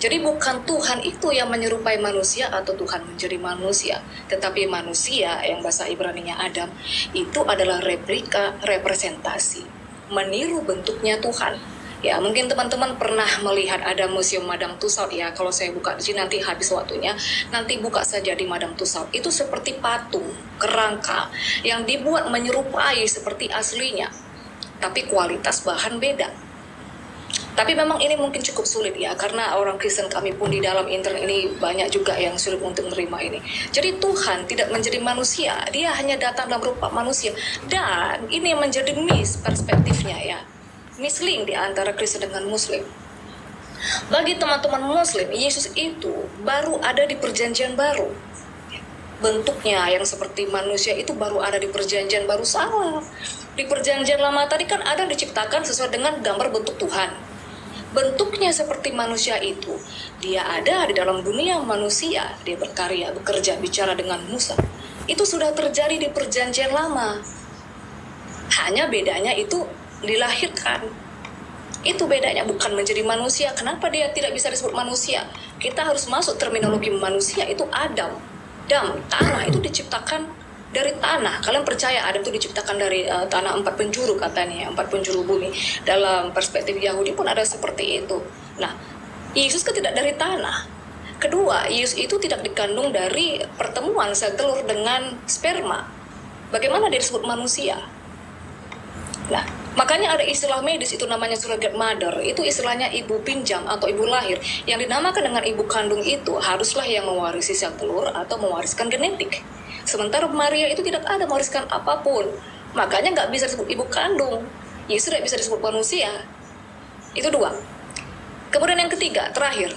Jadi bukan Tuhan itu yang menyerupai manusia atau Tuhan menjadi manusia, tetapi manusia yang bahasa Ibraninya Adam itu adalah replika, representasi, meniru bentuknya Tuhan. Ya, mungkin teman-teman pernah melihat ada museum Madam Tussauds ya. Kalau saya buka di sini nanti habis waktunya, nanti buka saja di Madam Tussauds. Itu seperti patung, kerangka yang dibuat menyerupai seperti aslinya, tapi kualitas bahan beda. Tapi memang ini mungkin cukup sulit ya, karena orang Kristen kami pun di dalam internet ini banyak juga yang sulit untuk menerima ini. Jadi Tuhan tidak menjadi manusia, dia hanya datang dalam rupa manusia. Dan ini yang menjadi miss perspektifnya ya. Misling di antara Kristen dengan Muslim. Bagi teman-teman Muslim, Yesus itu baru ada di perjanjian baru. Bentuknya yang seperti manusia itu baru ada di perjanjian baru. Salah. Di perjanjian lama tadi kan Adam diciptakan sesuai dengan gambar bentuk Tuhan. Bentuknya seperti manusia itu, dia ada di dalam dunia manusia. Dia berkarya, bekerja, bicara dengan Musa. Itu sudah terjadi di perjanjian lama. Hanya bedanya itu dilahirkan. Itu bedanya, bukan menjadi manusia. Kenapa dia tidak bisa disebut manusia? Kita harus masuk terminologi manusia, itu Adam. Tanah itu diciptakan dari tanah. Kalian percaya Adam itu diciptakan dari tanah 4 penjuru katanya, 4 penjuru bumi. Dalam perspektif Yahudi pun ada seperti itu. Nah, Yesus kan tidak dari tanah. Kedua, Yesus itu tidak dikandung dari pertemuan sel telur dengan sperma. Bagaimana dia disebut manusia? Nah, makanya ada istilah medis itu namanya surrogate mother. Itu istilahnya ibu pinjam atau ibu lahir. Yang dinamakan dengan ibu kandung itu haruslah yang mewarisi sel telur atau mewariskan genetik. Sementara Maria itu tidak ada mewariskan apapun. Makanya nggak bisa disebut ibu kandung. Yesus tidak bisa disebut manusia. Itu 2. Kemudian yang ketiga, terakhir.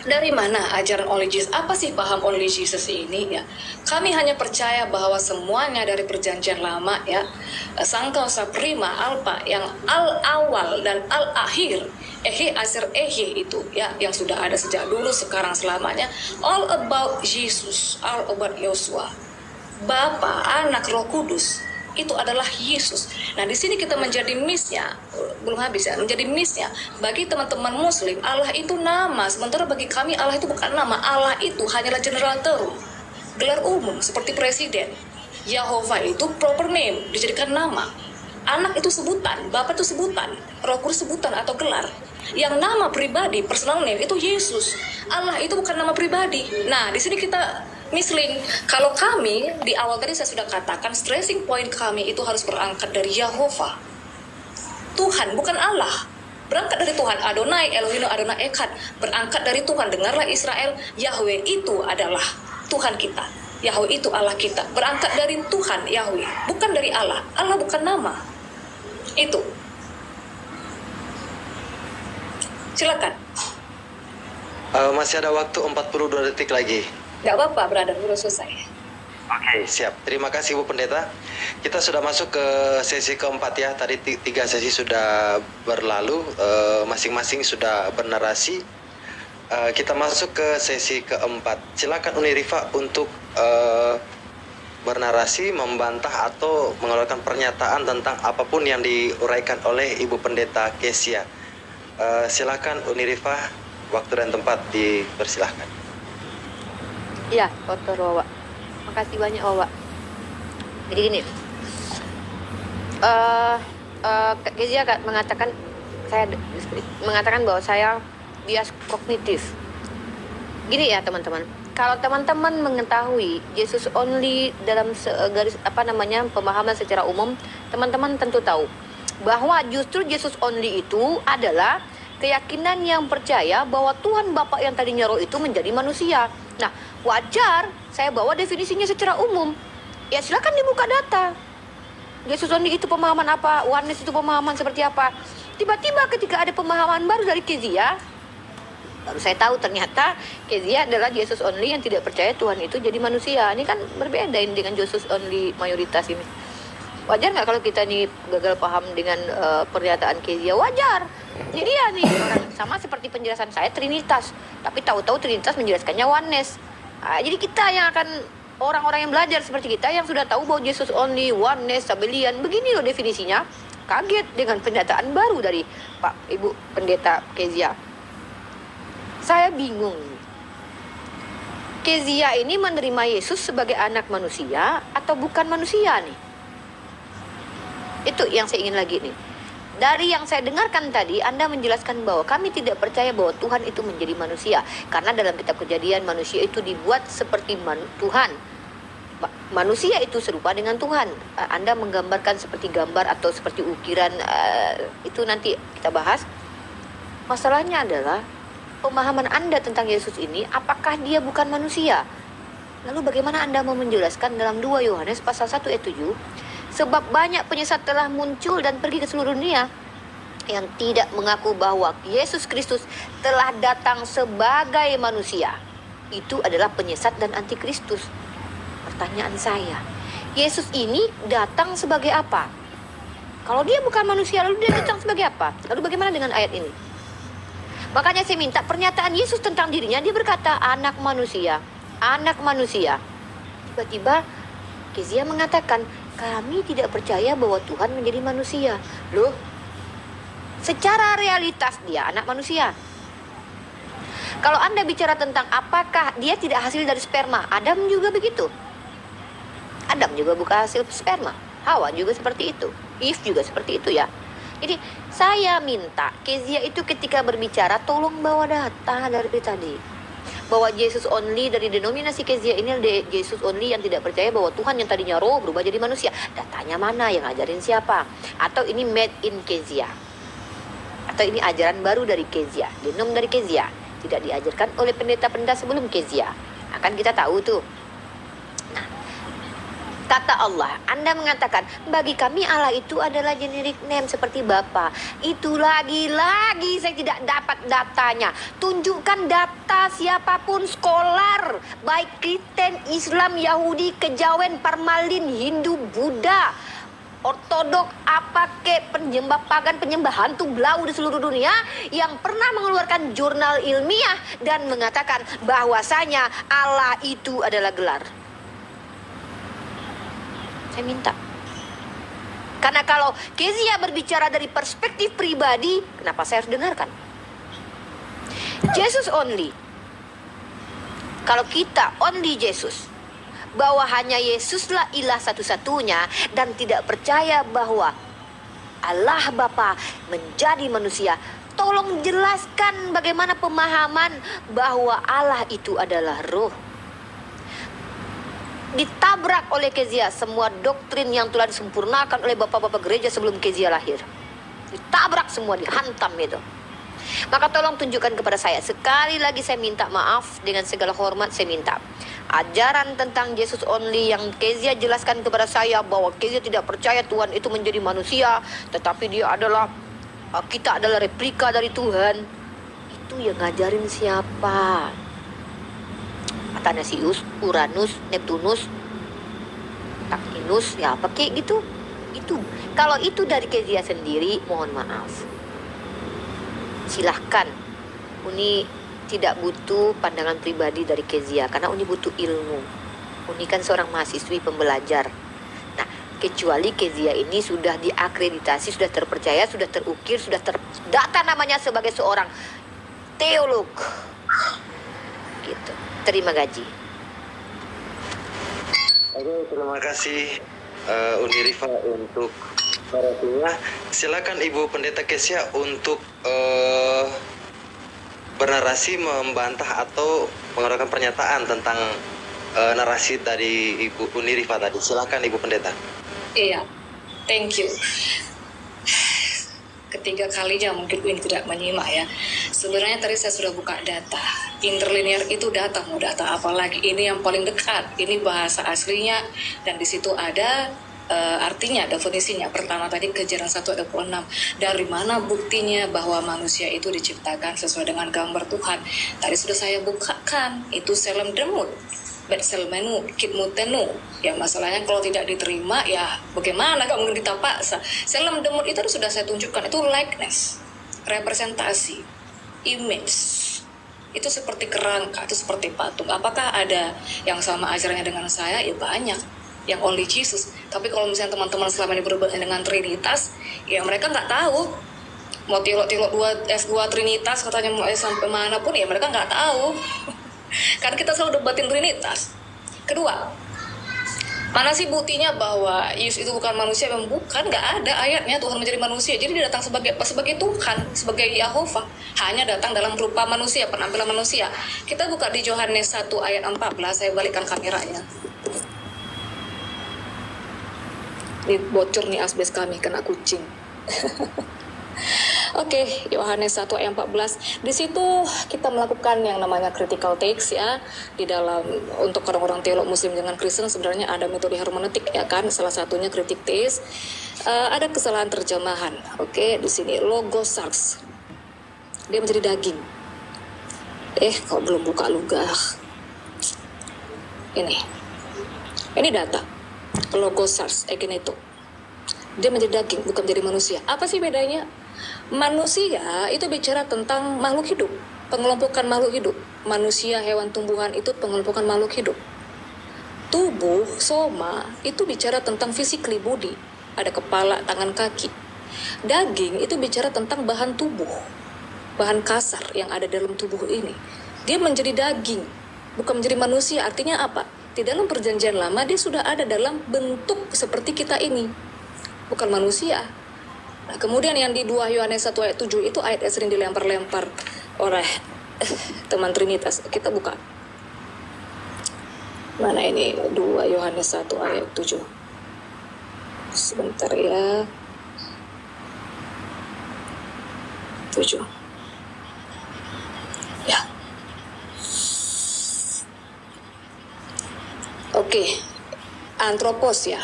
Dari mana ajaran only Jesus? Apa sih paham only Jesus ini ya? Kami hanya percaya bahwa semuanya dari perjanjian lama ya. Sang kausa prima alpha yang al-awal dan al-akhir. Ehe asir ehe itu ya, yang sudah ada sejak dulu, sekarang, selamanya. All about Jesus, all about Yosua. Bapa, Anak, Roh Kudus. Itu adalah Yesus. Nah, di sini kita menjadi miss-nya, belum habis ya, menjadi miss-nya. Bagi teman-teman Muslim, Allah itu nama. Sementara bagi kami Allah itu bukan nama. Allah itu hanyalah general term, gelar umum seperti presiden. Yahova itu proper name, dijadikan nama. Anak itu sebutan, Bapa itu sebutan, Roh Kudus sebutan atau gelar. Yang nama pribadi, personal name itu Yesus. Allah itu bukan nama pribadi. Nah, di sini kita misling. Kalau kami di awal tadi saya sudah katakan, stressing point kami itu harus berangkat dari Yahova, Tuhan, bukan Allah. Berangkat dari Tuhan, Adonai, Elohim, Adonai Echad. Berangkat dari Tuhan. Dengarlah Israel, Yahweh itu adalah Tuhan kita. Yahweh itu Allah kita. Berangkat dari Tuhan, Yahweh, bukan dari Allah. Allah bukan nama. Itu. Silakan. Masih ada waktu 42 detik lagi. Gak apa-apa, brother, udah selesai. Oke, siap. Terima kasih Bu Pendeta. Kita sudah masuk ke sesi keempat ya. Tadi 3 sesi sudah berlalu, masing-masing sudah bernarasi. Kita masuk ke sesi keempat. Silakan Unirifa untuk bernarasi, membantah atau mengeluarkan pernyataan tentang apapun yang diuraikan oleh Ibu Pendeta Kezia. Silakan Unirifa, waktu dan tempat dipersilahkan. Ya, kotor Wawa. Makasih banyak Wawa. Jadi gini, Kak Kezia mengatakan bahwa saya bias kognitif. Gini ya teman-teman, kalau teman-teman mengetahui Yesus only dalam garis pemahaman secara umum, teman-teman tentu tahu bahwa justru Yesus only itu adalah keyakinan yang percaya bahwa Tuhan Bapa yang tadinya roh itu menjadi manusia. Nah, wajar saya bawa definisinya secara umum. Ya silakan dibuka data. Jesus only itu pemahaman apa? Oneness itu pemahaman seperti apa? Tiba-tiba ketika ada pemahaman baru dari Kezia, baru saya tahu ternyata Kezia adalah Jesus only yang tidak percaya Tuhan itu jadi manusia. Ini kan berbeda ini dengan Jesus only mayoritas ini. Wajar nggak kalau kita nih gagal paham dengan pernyataan Kezia? Wajar. Ini dia nih orang sama seperti penjelasan saya Trinitas, tapi tahu-tahu Trinitas menjelaskannya oneness. Jadi kita yang akan orang-orang yang belajar seperti kita yang sudah tahu bahwa Jesus only, oneness, sabelian, begini loh definisinya. Kaget dengan pernyataan baru dari Pak Ibu Pendeta Kezia. Saya bingung. Kezia ini menerima Yesus sebagai anak manusia atau bukan manusia nih? Itu yang saya ingin lagi nih. Dari yang saya dengarkan tadi, Anda menjelaskan bahwa kami tidak percaya bahwa Tuhan itu menjadi manusia. Karena dalam kitab Kejadian, manusia itu dibuat seperti Tuhan. Manusia itu serupa dengan Tuhan. Anda menggambarkan seperti gambar atau seperti ukiran, itu nanti kita bahas. Masalahnya adalah, pemahaman Anda tentang Yesus ini, apakah dia bukan manusia? Lalu bagaimana Anda mau menjelaskan dalam 2 Yohanes pasal 1 ayat 7, sebab banyak penyesat telah muncul dan pergi ke seluruh dunia yang tidak mengaku bahwa Yesus Kristus telah datang sebagai manusia. Itu adalah penyesat dan antikristus. Pertanyaan saya, Yesus ini datang sebagai apa? Kalau dia bukan manusia, lalu dia datang sebagai apa? Lalu bagaimana dengan ayat ini? Makanya saya minta pernyataan Yesus tentang dirinya. Dia berkata, anak manusia, anak manusia. Tiba-tiba Kezia mengatakan, kami tidak percaya bahwa Tuhan menjadi manusia. Loh, secara realitas dia anak manusia. Kalau Anda bicara tentang apakah dia tidak hasil dari sperma, Adam juga begitu. Adam juga bukan hasil sperma. Hawa juga seperti itu. Eve juga seperti itu ya. Jadi saya minta Kezia itu ketika berbicara tolong bawa data dari tadi. Bahwa Jesus only dari denominasi Kezia ini adalah Jesus only yang tidak percaya bahwa Tuhan yang tadinya roh berubah jadi manusia. Datanya mana? Yang ngajarin siapa? Atau ini made in Kezia? Atau ini ajaran baru dari Kezia? Genom dari Kezia? Tidak diajarkan oleh pendeta-pendeta sebelum Kezia. Akan kita tahu tuh. Nah, kata Allah, Anda mengatakan, bagi kami Allah itu adalah generic name seperti Bapa. Itu lagi-lagi saya tidak dapat datanya. Tunjukkan data siapapun skolar, baik Kristen, Islam, Yahudi, Kejawen, Parmalin, Hindu, Buddha, Ortodok, apa ke penyembah pagan, penyembah hantu belau di seluruh dunia yang pernah mengeluarkan jurnal ilmiah dan mengatakan bahwasanya Allah itu adalah gelar. Saya minta. Karena kalau Kezia berbicara dari perspektif pribadi, kenapa saya harus dengarkan? Jesus only. Kalau kita only Jesus, bahwa hanya Yesuslah ilah satu-satunya dan tidak percaya bahwa Allah Bapa menjadi manusia, tolong jelaskan bagaimana pemahaman bahwa Allah itu adalah roh. Ditabrak oleh Kezia semua doktrin yang telah disempurnakan oleh bapak-bapak gereja sebelum Kezia lahir. Ditabrak semua, dihantam itu. Maka tolong tunjukkan kepada saya. Sekali lagi saya minta maaf, dengan segala hormat saya minta. Ajaran tentang Jesus only yang Kezia jelaskan kepada saya bahwa Kezia tidak percaya Tuhan itu menjadi manusia, tetapi dia adalah, kita adalah replika dari Tuhan. Itu yang ngajarin siapa? Athanasius, Uranus, Neptunus, Takinus, ya apa kayak gitu. Itu kalau itu dari Kezia sendiri, mohon maaf. Silahkan. Uni tidak butuh pandangan pribadi dari Kezia karena Uni butuh ilmu. Uni kan seorang mahasiswi pembelajar. Nah, kecuali Kezia ini sudah diakreditasi, sudah terpercaya, sudah terukir, sudah terdata namanya sebagai seorang teolog. Gitu. Terima gaji. Oke, terima kasih Unirifa untuk narasinya. Silakan Ibu Pendeta Kezia untuk bernarasi, membantah atau mengeluarkan pernyataan tentang narasi dari Ibu Unirifa tadi. Silakan Ibu Pendeta. Iya, thank you. ketiga kalinya mungkin ini tidak menyimak ya. Sebenarnya tadi saya sudah buka data. Interlinear itu data, mau data apa lagi? Ini yang paling dekat. Ini bahasa aslinya dan di situ ada artinya, definisinya. Pertama tadi Kejadian 1:26. Dari mana buktinya bahwa manusia itu diciptakan sesuai dengan gambar Tuhan? Tadi sudah saya bukakan. Itu selem demut. Betselmenu, kitmutenu. Ya masalahnya kalau tidak diterima, ya bagaimana, gak mungkin kita paksa. Selem demut itu sudah saya tunjukkan, itu likeness, representasi, image. Itu seperti kerangka, itu seperti patung. Apakah ada yang sama ajarannya dengan saya? Ya banyak, yang only Jesus. Tapi kalau misalnya teman-teman selama ini berhubungan dengan Trinitas, ya mereka nggak tahu. Mau tilok-tilok F2 Trinitas, katanya mau sampai mana pun, ya mereka nggak tahu. Karena kita selalu debatin Trinitas. Kedua, mana sih buktinya bahwa Yesus itu bukan manusia? Memang bukan, nggak ada ayatnya Tuhan menjadi manusia. Jadi dia datang sebagai Tuhan, sebagai Yahova. Hanya datang dalam rupa manusia, penampilan manusia. Kita buka di Yohanes 1 ayat 14, saya balikkan kameranya. Ini bocor nih asbes kami, kena kucing. Oke, Yohanes 1 ayat 14. Di situ kita melakukan yang namanya critical takes ya. Di dalam untuk orang-orang teolog muslim dengan Kristen sebenarnya ada metode hermeneutik ya kan. Salah satunya critic takes. Ada kesalahan terjemahan. Oke, di sini logosarx. Dia menjadi daging. Kalau belum buka lugah. Ini data. Logosarx egeneto. Dia menjadi daging, bukan menjadi manusia. Apa sih bedanya? Manusia itu bicara tentang makhluk hidup, pengelompokan makhluk hidup. Manusia, hewan, tumbuhan itu pengelompokan makhluk hidup. Tubuh, soma, itu bicara tentang physically body. Ada kepala, tangan, kaki. Daging itu bicara tentang bahan tubuh, bahan kasar yang ada dalam tubuh ini. Dia menjadi daging, bukan menjadi manusia. Artinya apa? Di dalam perjanjian lama dia sudah ada dalam bentuk seperti kita ini, bukan manusia. Nah, kemudian yang di 2 Yohanes 1 ayat 7 itu ayat yang sering dilempar-lempar oleh teman Trinitas. Kita buka. Mana ini 2 Yohanes 1 ayat 7. Sebentar ya. 7. Ya. Oke. Antropos ya.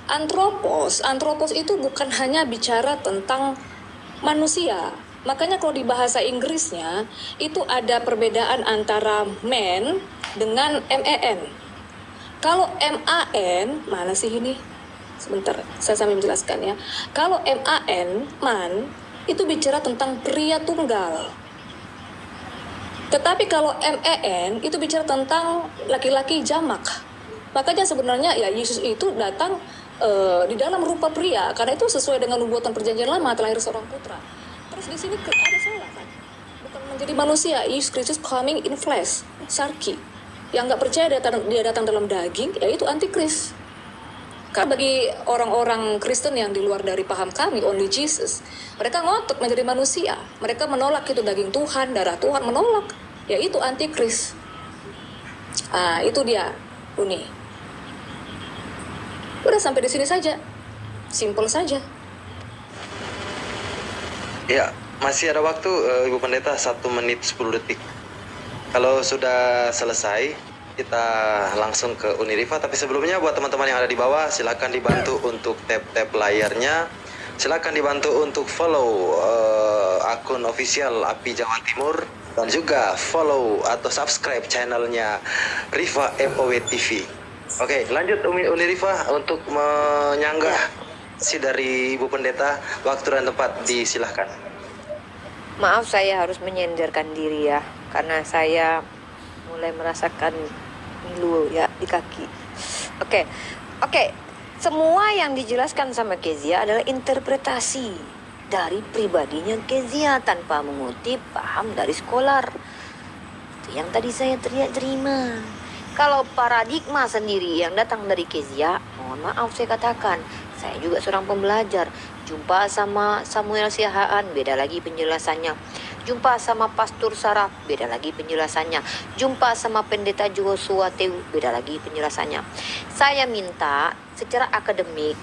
Antropos itu bukan hanya bicara tentang manusia. Makanya kalau di bahasa Inggrisnya itu ada perbedaan antara man dengan man. Kalau man, mana sih ini? Sebentar, saya sambil menjelaskan ya. Kalau man, itu bicara tentang pria tunggal. Tetapi kalau man, itu bicara tentang laki-laki jamak. Makanya sebenarnya ya Yesus itu datang di dalam rupa pria, karena itu sesuai dengan nubuatan perjanjian lama, terlahir seorang putra. Terus di sini ada salah kan? Bukan menjadi manusia, Yesus Kristus coming in flesh, sarki. Yang nggak percaya dia datang dalam daging, yaitu antikris. Karena bagi orang-orang Kristen yang di luar dari paham kami, only Jesus, mereka ngotot menjadi manusia. Mereka menolak itu daging Tuhan, darah Tuhan, menolak, yaitu antikris. Itu dia, Uni. Udah sampai di sini saja, simple saja. Ya, masih ada waktu Ibu Pendeta 1 menit 10 detik. Kalau sudah selesai, kita langsung ke Uniriva. Tapi sebelumnya buat teman-teman yang ada di bawah, silakan dibantu untuk tap-tap layarnya. Silakan dibantu untuk follow akun official API Jawa Timur. Dan juga follow atau subscribe channelnya Riva MOW TV. Oke, lanjut Uniriva untuk menyanggah si dari Ibu Pendeta. Waktu dan tempat disilahkan. Maaf saya harus menyenderkan diri ya, karena saya mulai merasakan ngilu ya di kaki. Oke. Semua yang dijelaskan sama Kezia adalah interpretasi dari pribadinya Kezia tanpa mengutip paham dari skolar. Itu yang tadi saya terima. Kalau paradigma sendiri yang datang dari Kezia, mohon maaf saya katakan, saya juga seorang pembelajar. Jumpa sama Samuel Siahaan, beda lagi penjelasannya. Jumpa sama Pastor Saraf, beda lagi penjelasannya. Jumpa sama Pendeta Joshua Teu, beda lagi penjelasannya. Saya minta secara akademik,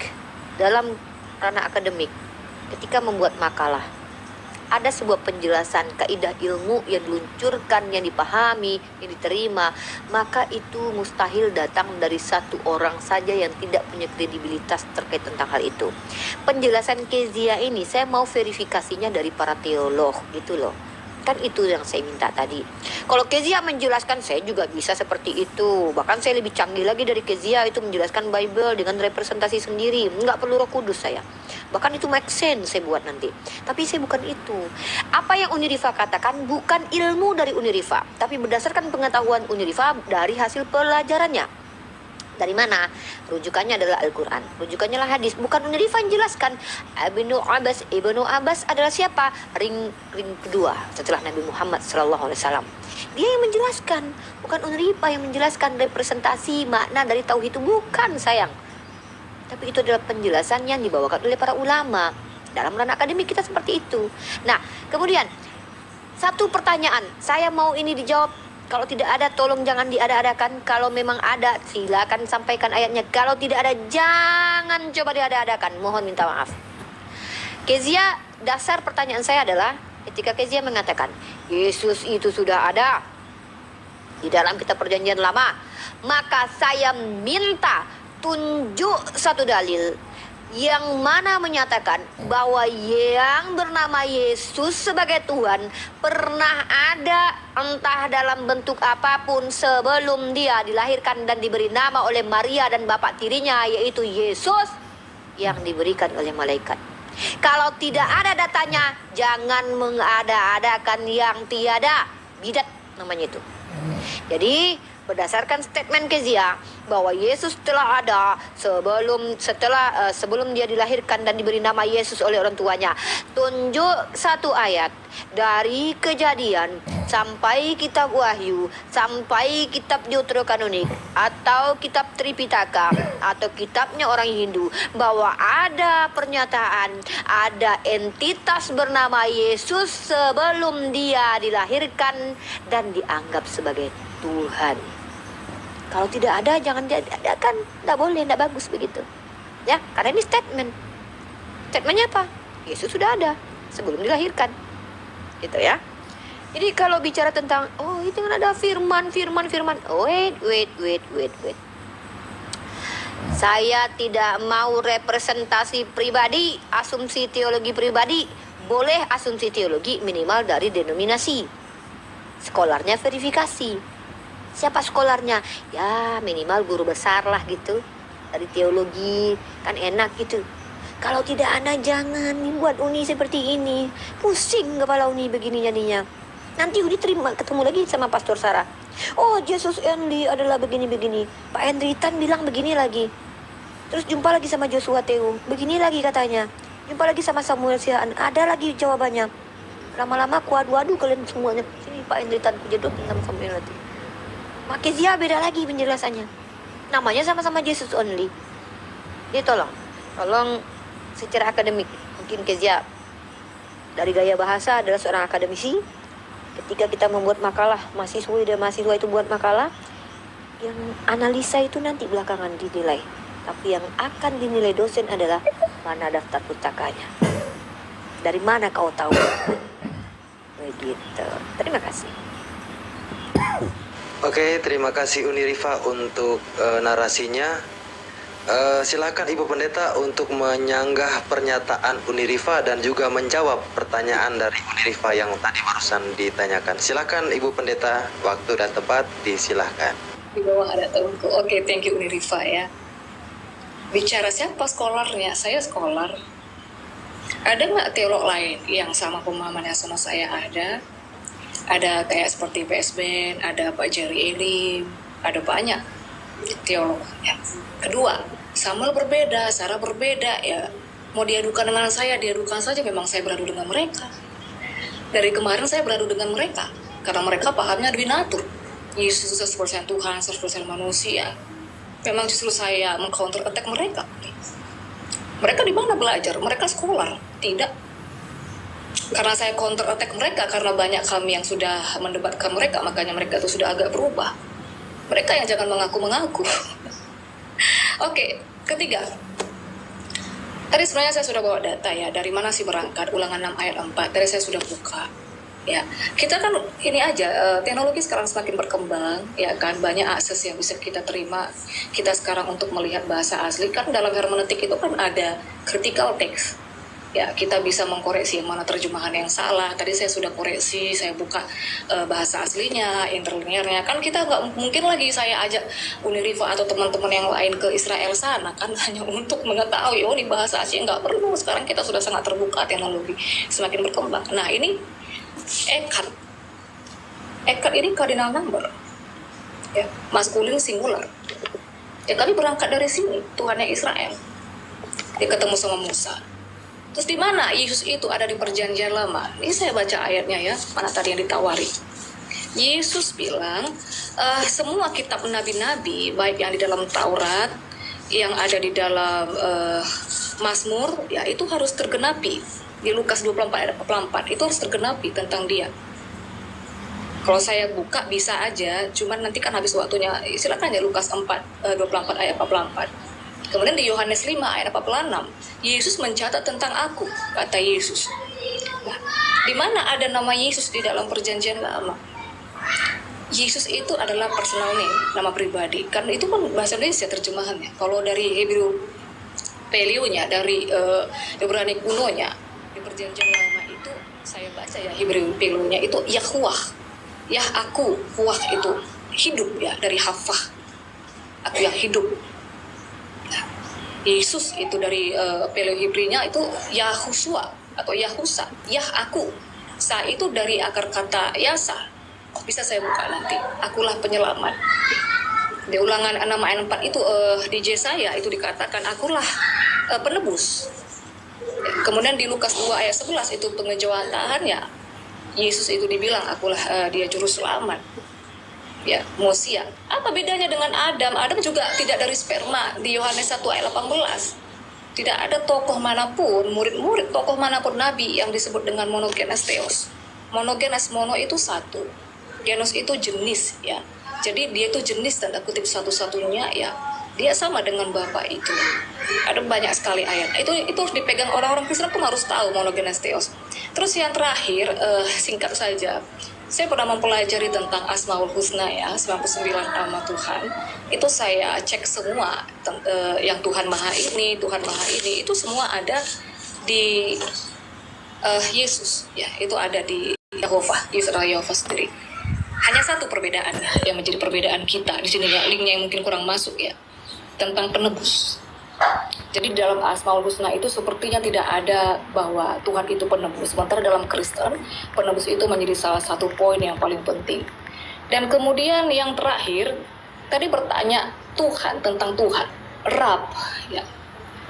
dalam ranah akademik, ketika membuat makalah, ada sebuah penjelasan kaidah ilmu yang diluncurkan, yang dipahami, yang diterima, maka itu mustahil datang dari satu orang saja yang tidak punya kredibilitas terkait tentang hal itu. Penjelasan Kezia ini saya mau verifikasinya dari para teolog gitu loh. Kan itu yang saya minta tadi. Kalau Kezia menjelaskan, saya juga bisa seperti itu. Bahkan saya lebih canggih lagi dari Kezia, itu menjelaskan Bible dengan representasi sendiri. Nggak perlu Roh Kudus saya. Bahkan itu make sense saya buat nanti. Tapi saya bukan itu. Apa yang Unirifa katakan bukan ilmu dari Unirifa, tapi berdasarkan pengetahuan Unirifa dari hasil pelajarannya. Dari mana? Rujukannya adalah Al-Quran. Rujukannya adalah hadis. Bukan Unirifa yang jelaskan. Ibnu Abbas adalah siapa? Ring kedua setelah Nabi Muhammad SAW. Dia yang menjelaskan. Bukan Unirifa yang menjelaskan representasi makna dari tauhid itu. Bukan, sayang. Tapi itu adalah penjelasan yang dibawakan oleh para ulama. Dalam ranah akademik kita seperti itu. Nah, kemudian satu pertanyaan. Saya mau ini dijawab. Kalau tidak ada, tolong jangan diada-adakan. Kalau memang ada, silakan sampaikan ayatnya. Kalau tidak ada, jangan coba diada-adakan. Mohon minta maaf. Kezia, dasar pertanyaan saya adalah ketika Kezia mengatakan Yesus itu sudah ada di dalam kitab perjanjian lama, maka saya minta tunjuk satu dalil yang mana menyatakan bahwa yang bernama Yesus sebagai Tuhan pernah ada entah dalam bentuk apapun sebelum dia dilahirkan dan diberi nama oleh Maria dan bapak tirinya, yaitu Yesus yang diberikan oleh malaikat. Kalau tidak ada datanya, jangan mengada-adakan yang tiada. Bidat namanya itu. Jadi berdasarkan statement Kezia bahwa Yesus telah ada sebelum dia dilahirkan dan diberi nama Yesus oleh orang tuanya. Tunjuk satu ayat dari Kejadian sampai kitab Wahyu sampai kitab Deuterokanonik atau kitab Tripitaka atau kitabnya orang Hindu bahwa ada pernyataan ada entitas bernama Yesus sebelum dia dilahirkan dan dianggap sebagai Tuhan. Kalau tidak ada, jangan diadakan. Tidak boleh, tidak bagus begitu. Ya, karena ini statement. Statementnya apa? Yesus sudah ada sebelum dilahirkan. Gitu ya. Jadi kalau bicara tentang, oh itu kan ada firman. Wait. Saya tidak mau representasi pribadi, asumsi teologi pribadi. Boleh asumsi teologi minimal dari denominasi. Skolarnya verifikasi. Siapa skolarnya? Ya minimal guru besar lah gitu. Dari teologi, kan enak gitu. Kalau tidak ada, jangan buat Uni seperti ini. Pusing kepala Uni begini jadinya. Nanti Uni ketemu lagi sama Pastor Sarah. Oh, Jesus only adalah begini-begini. Pak Henry Tan bilang begini lagi. Terus jumpa lagi sama Joshua Teo. Begini lagi katanya. Jumpa lagi sama Samuel Siaan. Ada lagi jawabannya. Lama-lama kuadu-adu kalian semuanya. Sini Pak Henry Tan kujedot sama Samuel nanti. Kezia beda lagi penjelasannya. Namanya sama-sama Jesus only. Jadi tolong secara akademik. Mungkin Kezia dari gaya bahasa adalah seorang akademisi. Ketika kita membuat makalah, mahasiswa itu buat makalah, yang analisa itu nanti belakangan dinilai. Tapi yang akan dinilai dosen adalah mana daftar pustakanya. Dari mana kau tahu? Begitu. Terima kasih. Oke, terima kasih Unirifa untuk narasinya. Silakan Ibu Pendeta untuk menyanggah pernyataan Unirifa dan juga menjawab pertanyaan dari Unirifa yang tadi barusan ditanyakan. Silakan Ibu Pendeta, waktu dan tempat disilahkan. Di bawah ada tahunku. Oke, thank you Unirifa ya. Bicara siapa skolarnya? Saya skolar. Ada nggak teolog lain yang sama pemahamannya sama saya? Ada kayak seperti PSBN, ada Pak Jerry Elim, ada banyak teolog ya. Kedua, Samuel berbeda, Sarah berbeda ya. Mau diadukan dengan saya, diadukan saja, memang saya beradu dengan mereka. Dari kemarin saya beradu dengan mereka karena mereka pahamnya binatur. Yesus 100% Tuhan, 100% manusia. Memang justru saya meng-counter attack mereka. Mereka di mana belajar? Mereka sekolah, tidak. Karena saya counter attack mereka, karena banyak kami yang sudah mendebatkan mereka, makanya mereka itu sudah agak berubah. Mereka yang jangan mengaku-mengaku. Oke, ketiga. Tadi sebenarnya saya sudah bawa data ya, dari mana sih berangkat, Ulangan 6 ayat 4, tadi saya sudah buka. Ya, kita kan ini aja, teknologi sekarang semakin berkembang, ya kan, banyak akses yang bisa kita terima. Kita sekarang untuk melihat bahasa asli, kan dalam hermeneutik itu kan ada critical text. Ya, kita bisa mengkoreksi mana terjemahan yang salah. Tadi saya sudah koreksi, saya buka bahasa aslinya, interlinearnya. Kan kita nggak mungkin lagi saya ajak Uniriva atau teman-teman yang lain ke Israel sana, kan hanya untuk mengetahui, oh ini bahasa asli, nggak perlu. Sekarang kita sudah sangat terbuka, teknologi semakin berkembang. Nah ini Echad. Echad ini cardinal number, ya, maskulin singular. Ya kami berangkat dari sini, Tuhannya Israel. Dia ketemu sama Musa. Terus di mana Yesus itu ada di perjanjian lama? Ini saya baca ayatnya ya, mana tadi yang ditawari. Yesus bilang, semua kitab nabi-nabi, baik yang di dalam Taurat, yang ada di dalam Mazmur, ya itu harus tergenapi. Di Lukas 24 ayat 44, itu harus tergenapi tentang dia. Kalau saya buka bisa aja, cuman nanti kan habis waktunya. Silakan ya Lukas 24 ayat 44. Kemudian di Yohanes 5 ayat 46, Yesus mencatat tentang aku, kata Yesus. Nah, di mana ada nama Yesus di dalam perjanjian lama? Yesus itu adalah personal name, nama pribadi. Karena itu kan bahasa Indonesia terjemahannya. Kalau dari Hebrew Paleo-nya, dari Ibrani kunonya, di perjanjian lama itu saya baca ya Hebrew Paleo-nya itu Yahuwah. Yah aku, Huwah itu hidup ya, dari Hafah. Aku yang hidup. Yesus itu dari Paleo Hebrewnya itu Yahusua atau Yahusa, Yah aku. Sa itu dari akar kata Yasa. Bisa saya buka nanti. Akulah penyelamat. Di Ulangan 6 ayat 4 itu di Yesaya itu dikatakan akulah penebus. Kemudian di Lukas 2 ayat 11 itu pengejawatannya. Yesus itu dibilang akulah dia juru selamat. Ya, Mosia. Apa bedanya dengan Adam? Adam juga tidak dari sperma di Yohanes 1 ayat 18. Tidak ada tokoh manapun, murid-murid tokoh manapun nabi yang disebut dengan monogenes theos. Monogenes, mono itu satu. Genos itu jenis ya. Jadi dia itu jenis tanda kutip satu-satunya ya. Dia sama dengan Bapa itu. Ada banyak sekali ayat. Itu harus dipegang orang-orang Kristen pun harus tahu monogenes theos. Terus yang terakhir singkat saja. Saya pernah mempelajari tentang Asmaul Husna ya, 99 nama Tuhan. Itu saya cek semua yang Tuhan Maha ini, itu semua ada di Yesus ya, itu ada di Yehovah, Yisrael Yehovah sendiri. Hanya satu perbedaannya yang menjadi perbedaan kita di sini ya, linknya yang mungkin kurang masuk ya, tentang penebus. Jadi dalam Asmaul Husna itu sepertinya tidak ada bahwa Tuhan itu penebus. Sementara dalam Kristen, penebus itu menjadi salah satu poin yang paling penting. Dan kemudian yang terakhir, tadi bertanya Tuhan tentang Tuhan. Rab, ya.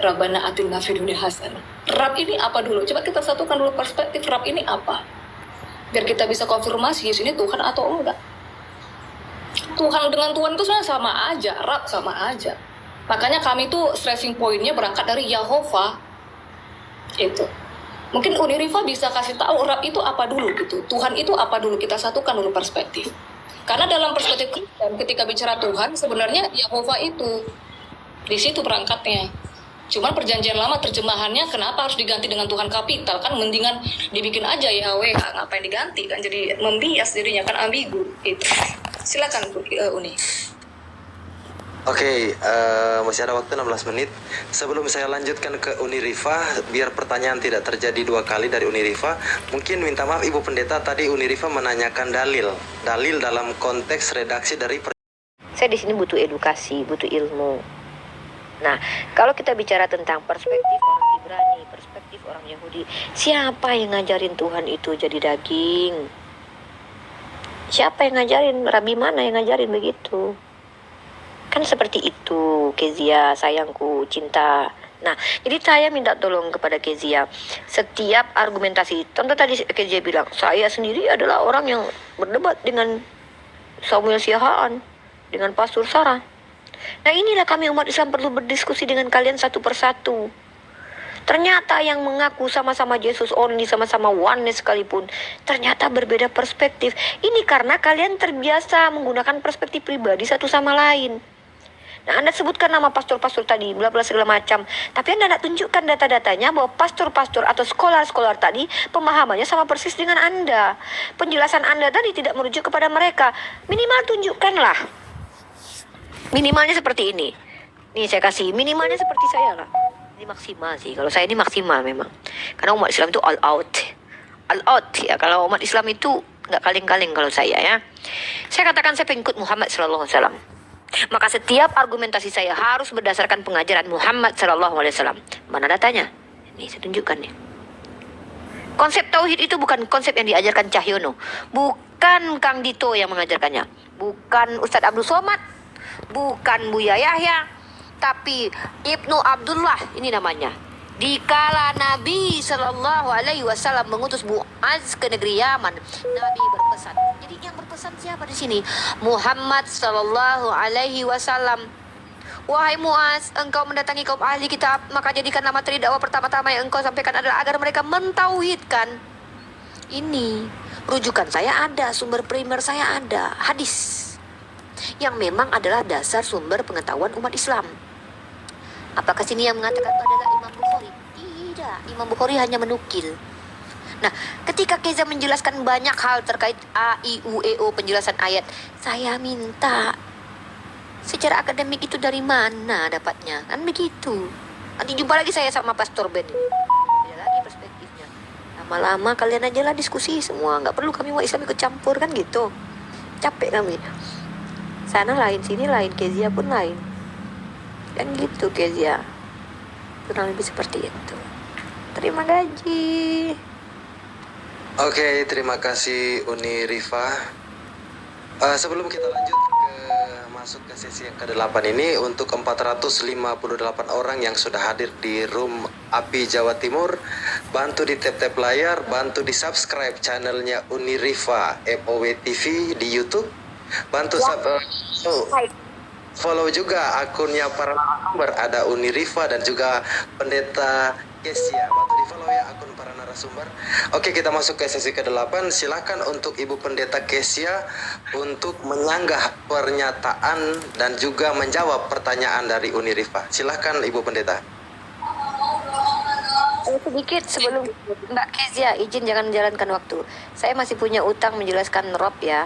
Rabbana atina fid dunya hasanah. Rab ini apa dulu? Coba kita satukan dulu perspektif Rab ini apa. Biar kita bisa konfirmasi Yesus ini Tuhan atau enggak. Tuhan dengan Tuhan itu sebenarnya sama aja, Rab sama aja. Makanya kami tuh stressing pointnya berangkat dari Yahovah. Itu. Mungkin Uniriva bisa kasih tahu Rab itu apa dulu gitu. Tuhan itu apa dulu, kita satukan dulu perspektif. Karena dalam perspektif Kristen ketika bicara Tuhan sebenarnya Yahovah itu. Di situ berangkatnya. Cuman perjanjian lama terjemahannya kenapa harus diganti dengan Tuhan kapital? Kan mendingan dibikin aja YHWH, ngapain diganti kan, jadi membias dirinya kan, ambigu itu. Silakan Uni. Oke, masih ada waktu 16 menit. Sebelum saya lanjutkan ke Uniriva, biar pertanyaan tidak terjadi dua kali dari Uniriva, mungkin minta maaf Ibu Pendeta, tadi Uniriva menanyakan dalil dalam konteks redaksi dari Saya di sini butuh edukasi, butuh ilmu. Nah, kalau kita bicara tentang perspektif orang Ibrani, perspektif orang Yahudi, siapa yang ngajarin Tuhan itu jadi daging? Siapa yang ngajarin? Rabi mana yang ngajarin begitu? Kan seperti itu, Kezia, sayangku, cinta. Nah, jadi saya minta tolong kepada Kezia. Setiap argumentasi, contoh tadi Kezia bilang, saya sendiri adalah orang yang berdebat dengan Samuel Siahaan, dengan Pastor Sarah. Nah, inilah kami umat Islam perlu berdiskusi dengan kalian satu persatu. Ternyata yang mengaku sama-sama Yesus only, sama-sama oneness sekalipun, ternyata berbeda perspektif. Ini karena kalian terbiasa menggunakan perspektif pribadi satu sama lain. Nah, Anda sebutkan nama pastor-pastor tadi, bla bla segala macam. Tapi Anda tidak tunjukkan data-datanya bahwa pastor-pastor atau scholar-scholar tadi pemahamannya sama persis dengan Anda. Penjelasan Anda tadi tidak merujuk kepada mereka. Minimal tunjukkanlah. Minimalnya seperti ini. Nih saya kasih minimalnya seperti saya lah. Ini maksimal sih. Kalau saya ini maksimal memang. Karena umat Islam itu all out. All out ya. Kalau umat Islam itu nggak kaleng-kaleng kalau saya ya. Saya katakan saya pengikut Muhammad sallallahu alaihi wasallam. Maka setiap argumentasi saya harus berdasarkan pengajaran Muhammad sallallahu alaihi wasallam. Mana datanya? Ini saya tunjukkan nih. Konsep tauhid itu bukan konsep yang diajarkan Cahyono, bukan Kang Dito yang mengajarkannya, bukan Ustadz Abdul Somad, bukan Buya Yahya, tapi Ibnu Abdullah ini namanya. Dikala Nabi Shallallahu Alaihi Wasallam mengutus Muaz ke negeri Yaman, Nabi berpesan. Jadi yang berpesan siapa di sini? Muhammad Shallallahu Alaihi Wasallam. Wahai Muaz, engkau mendatangi kaum ahli kitab, maka jadikanlah materi dakwah pertama-tama yang engkau sampaikan adalah agar mereka mentauhidkan. Ini rujukan saya ada, sumber primer saya ada, hadis yang memang adalah dasar sumber pengetahuan umat Islam. Apakah sini yang mengatakan itu adalah Imam Bukhari? Tidak, Imam Bukhari hanya menukil. Nah, ketika Keza menjelaskan banyak hal terkait A, I, U, E, O, penjelasan ayat, saya minta secara akademik itu dari mana dapatnya? Kan begitu. Nanti jumpa lagi saya sama Pastor Ben. Beda lagi perspektifnya. Lama-lama kalian aja lah diskusi semua. Nggak perlu kami umat Islam ikut campur kan gitu. Capek kami. Sana lain, sini lain, Kezia pun lain. Kan gitu Kezia. Kurang lebih seperti itu. Terima gaji. Oke, terima kasih Uni Rifa. Sebelum kita lanjut masuk ke sesi yang ke-8 ini, untuk 458 orang yang sudah hadir di Room Api Jawa Timur, bantu di tap-tap layar, bantu di subscribe channelnya Uni Rifa MOW TV di YouTube, bantu follow juga akunnya para narasumber, ada Uni Rifa dan juga Pendeta Kesia. Bantu di follow ya akun para narasumber. Oke, kita masuk ke sesi ke-8. Silakan untuk Ibu Pendeta Kesia untuk menyanggah pernyataan dan juga menjawab pertanyaan dari Uni Rifa. Silakan Ibu Pendeta. Sedikit sebelum Mbak Kezia, izin jangan menjalankan waktu. Saya masih punya utang menjelaskan Rob ya.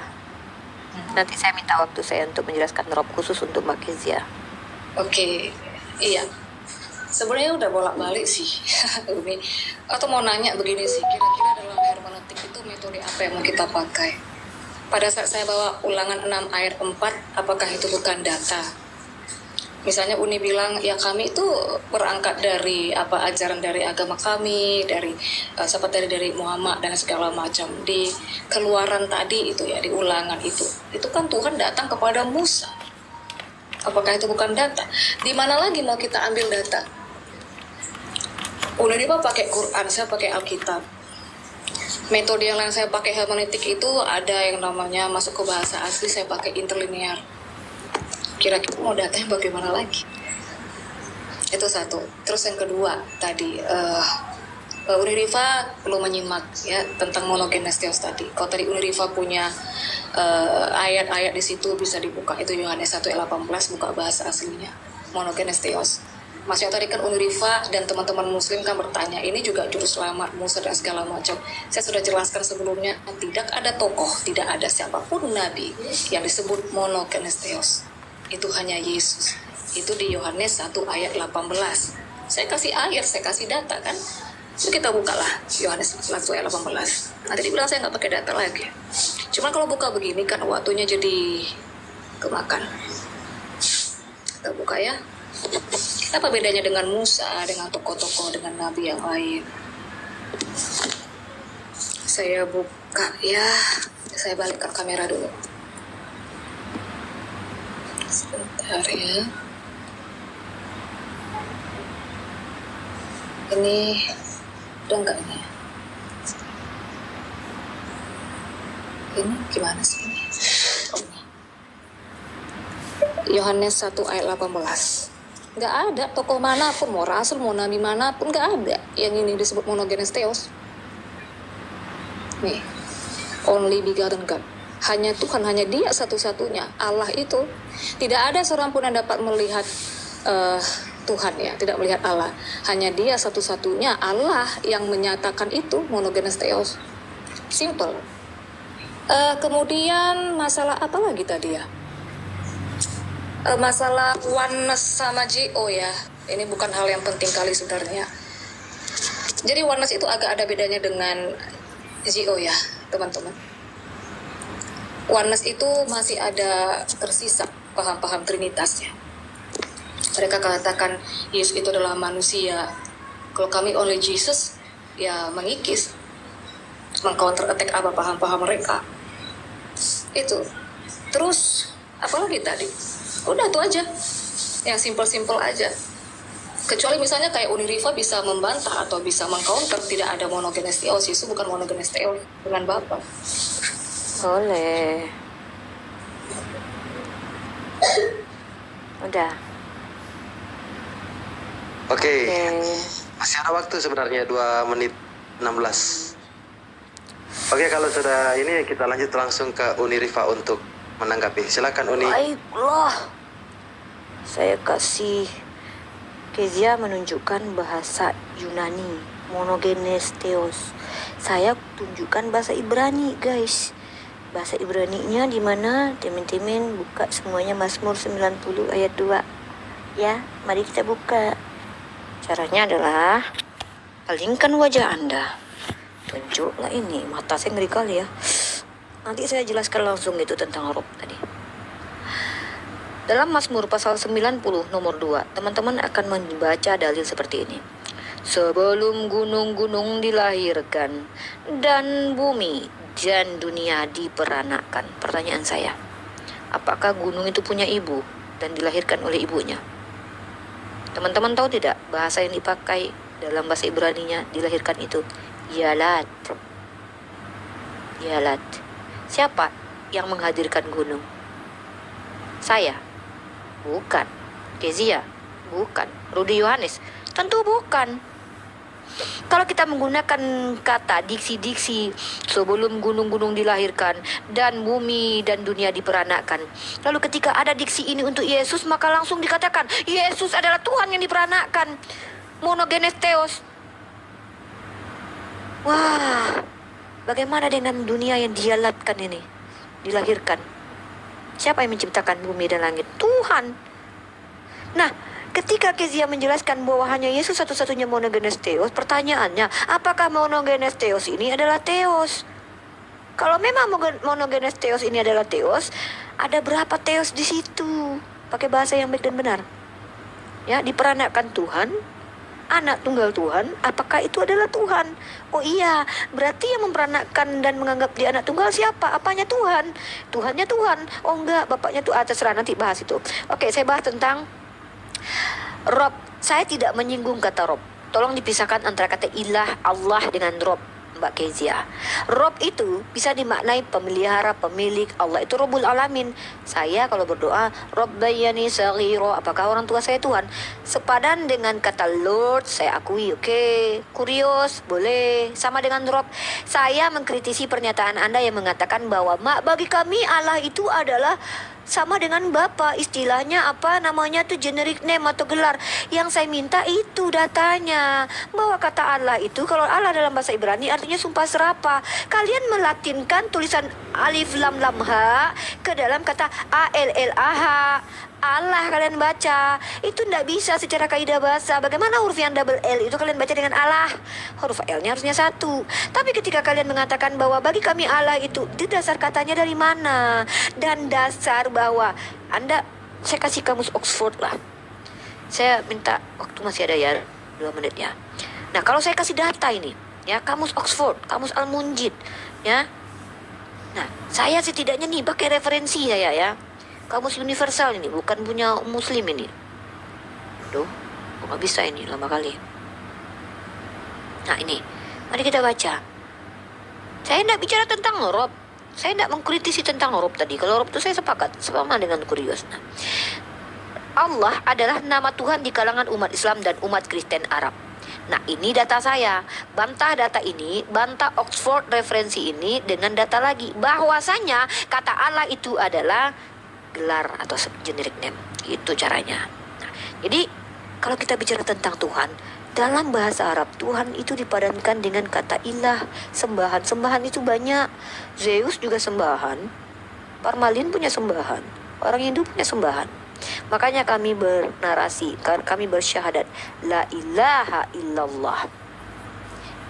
Nanti saya minta waktu saya untuk menjelaskan Rob khusus untuk Mbak Kezia. Oke, iya. Sebenarnya udah bolak-balik sih, Umi. Atau mau nanya begini sih, kira-kira dalam hermeneutik itu metode apa yang mau kita pakai? Pada saat saya bawa ulangan 6 ayat 4, apakah itu bukan data? Misalnya Uni bilang, ya kami itu berangkat dari apa ajaran dari agama kami, dari seperti dari Muhammad dan segala macam. Di keluaran tadi itu ya, di ulangan itu kan Tuhan datang kepada Musa. Apakah itu bukan data? Di mana lagi mau kita ambil data? Uni Rifa pakai Quran, saya pakai Alkitab. Metode yang lain saya pakai hermeneutik itu ada yang namanya masuk ke bahasa asli, saya pakai interlinear. Kira-kira mau datanya bagaimana lagi? Itu satu. Terus yang kedua tadi Uni Rifa perlu menyimak ya tentang monogenes theos tadi. Kalau tadi Uni Rifa punya ayat-ayat di situ bisa dibuka, itu Yohanes 1 ayat 18, buka bahasa aslinya monogenes theos. Maksudnya tadi kan Uni Rifa dan teman-teman muslim kan bertanya, ini juga juru selamat Musa dan segala macam. Saya sudah jelaskan sebelumnya, tidak ada tokoh, tidak ada siapapun nabi yang disebut monogenes theos. Itu hanya Yesus. Itu di Yohanes 1 ayat 18. Saya kasih ayat, saya kasih data kan. Itu kita bukalah Yohanes 1 ayat 18. Nanti dibilang saya nggak pakai data lagi. Cuma kalau buka begini kan waktunya jadi kemakan. Kita buka ya. Apa bedanya dengan Musa, dengan tokoh-tokoh, dengan nabi yang lain? Saya buka ya. Saya balikkan kamera dulu. Sebentar ya. Ini udah enggak ini? Ini gimana sih ini? Oh, ini. Yohanes 1 ayat 18. Nggak ada tokoh manapun, mau rasul, mau nabi manapun, nggak ada yang ini disebut monogenes theos. Nih, only begotten God. hanya Tuhan, hanya Dia satu-satunya Allah itu. Tidak ada seorang pun yang dapat melihat Tuhan, ya, tidak melihat Allah. Hanya Dia satu-satunya Allah yang menyatakan itu monogenes theos. Simple. Kemudian masalah apa lagi tadi ya? Masalah oneness sama GO ya. Ini bukan hal yang penting kali sebenarnya. Jadi oneness itu agak ada bedanya dengan GO ya, teman-teman. Oneness itu masih ada tersisa paham-paham trinitasnya. Mereka katakan Yesus itu adalah manusia. Kalau kami oleh Jesus, ya mengikis, meng-counter attack apa paham-paham mereka. Itu. Terus, apa lagi tadi? Udah itu aja. Yang simple-simple aja. Kecuali misalnya kayak Uniriva bisa membantah atau bisa meng-counter tidak ada monogenes theos. Yesus bukan monogenes theos dengan Bapa. Boleh. Udah. Oke. Masih ada waktu sebenarnya 2 menit 16. Oke, kalau sudah ini kita lanjut langsung ke Uni Rifa untuk menanggapi. Silakan Uni. Baiklah. Saya kasih Kezia menunjukkan bahasa Yunani, monogenes theos. Saya tunjukkan bahasa Ibrani, guys. Bahasa Ibraninya di mana? Teman-teman buka semuanya Mazmur 90 ayat 2. Ya, mari kita buka. Caranya adalah palingkan wajah Anda. Tunjuklah ini, mata saya ngeri kali ya. Nanti saya jelaskan langsung itu tentang rob tadi. Dalam Mazmur pasal 90 nomor 2, teman-teman akan membaca dalil seperti ini. Sebelum gunung-gunung dilahirkan dan bumi dan dunia diperanakan. Pertanyaan saya, apakah gunung itu punya ibu dan dilahirkan oleh ibunya? Teman-teman tahu tidak bahasa yang dipakai dalam bahasa Ibraninya dilahirkan itu? Yalat. Yalat. Siapa yang menghadirkan gunung? Saya? Bukan. Kezia? Bukan. Rudi Yohanes? Tentu bukan. Kalau kita menggunakan kata diksi-diksi sebelum gunung-gunung dilahirkan dan bumi dan dunia diperanakan, lalu ketika ada diksi ini untuk Yesus, maka langsung dikatakan Yesus adalah Tuhan yang diperanakan, monogenes theos. Wah, bagaimana dengan dunia yang dialatkan ini, dilahirkan? Siapa yang menciptakan bumi dan langit? Tuhan. Nah, ketika Kezia menjelaskan bahwa hanya Yesus satu-satunya monogenes theos, pertanyaannya, apakah monogenes theos ini adalah theos? Kalau memang monogenes theos ini adalah theos, ada berapa theos di situ? Pakai bahasa yang baik dan benar. Ya, diperanakkan Tuhan, anak tunggal Tuhan, apakah itu adalah Tuhan? Oh iya, berarti yang memperanakkan dan menganggap dia anak tunggal siapa? Apanya Tuhan? Tuhannya Tuhan. Oh enggak, bapaknya tuh terserah, nanti bahas itu. Oke, saya bahas tentang Rob. Saya tidak menyinggung kata Rob. Tolong dipisahkan antara kata ilah, Allah dengan Rob, Mbak Kezia. Rob itu bisa dimaknai pemelihara, pemilik. Allah itu Rabbul Alamin. Saya kalau berdoa, Rabbayani saghiro, apakah orang tua saya Tuhan? Sepadan dengan kata Lord, saya akui, oke. Kurios, boleh. Sama dengan Rob. Saya mengkritisi pernyataan Anda yang mengatakan bahwa bagi kami Allah itu adalah sama dengan Bapa, istilahnya apa namanya tuh generic name atau gelar. Yang saya minta itu datanya, bahwa kata Allah itu, kalau Allah dalam bahasa Ibrani artinya sumpah serapah. Kalian melatinkan tulisan alif lam lam ha ke dalam kata ALLAH. Allah kalian baca, itu tidak bisa secara kaidah bahasa. Bagaimana huruf yang double L itu kalian baca dengan Allah? Huruf L-nya harusnya 1. Tapi ketika kalian mengatakan bahwa bagi kami Allah itu dasar katanya dari mana? Dan dasar bahwa Anda, saya kasih kamus Oxford lah. Saya minta waktu masih ada ya, 2 menit ya. Nah, kalau saya kasih data ini, ya, kamus Oxford, kamus Al-Munjid, ya. Nah, saya setidaknya nih pakai referensi ya. Kamus universal ini, bukan punya muslim ini. Aduh, kok gak bisa ini, lama kali. Nah ini, mari kita baca. Saya tidak bicara tentang Rob. Saya tidak mengkritisi tentang Rob tadi. Kalau Rob itu saya sepakat, sama dengan Kurios. Nah, Allah adalah nama Tuhan di kalangan umat Islam dan umat Kristen Arab. Nah, ini data saya. Bantah data ini, bantah Oxford referensi ini dengan data lagi. Bahwasanya kata Allah itu adalah gelar atau generic name. Itu caranya. Nah, jadi kalau kita bicara tentang Tuhan, dalam bahasa Arab, Tuhan itu dipadankan dengan kata ilah, sembahan. Sembahan itu banyak. Zeus juga sembahan. Parmalin punya sembahan. Orang Hindu punya sembahan. Makanya kami bernarasi, kami bersyahadat, la ilaha illallah.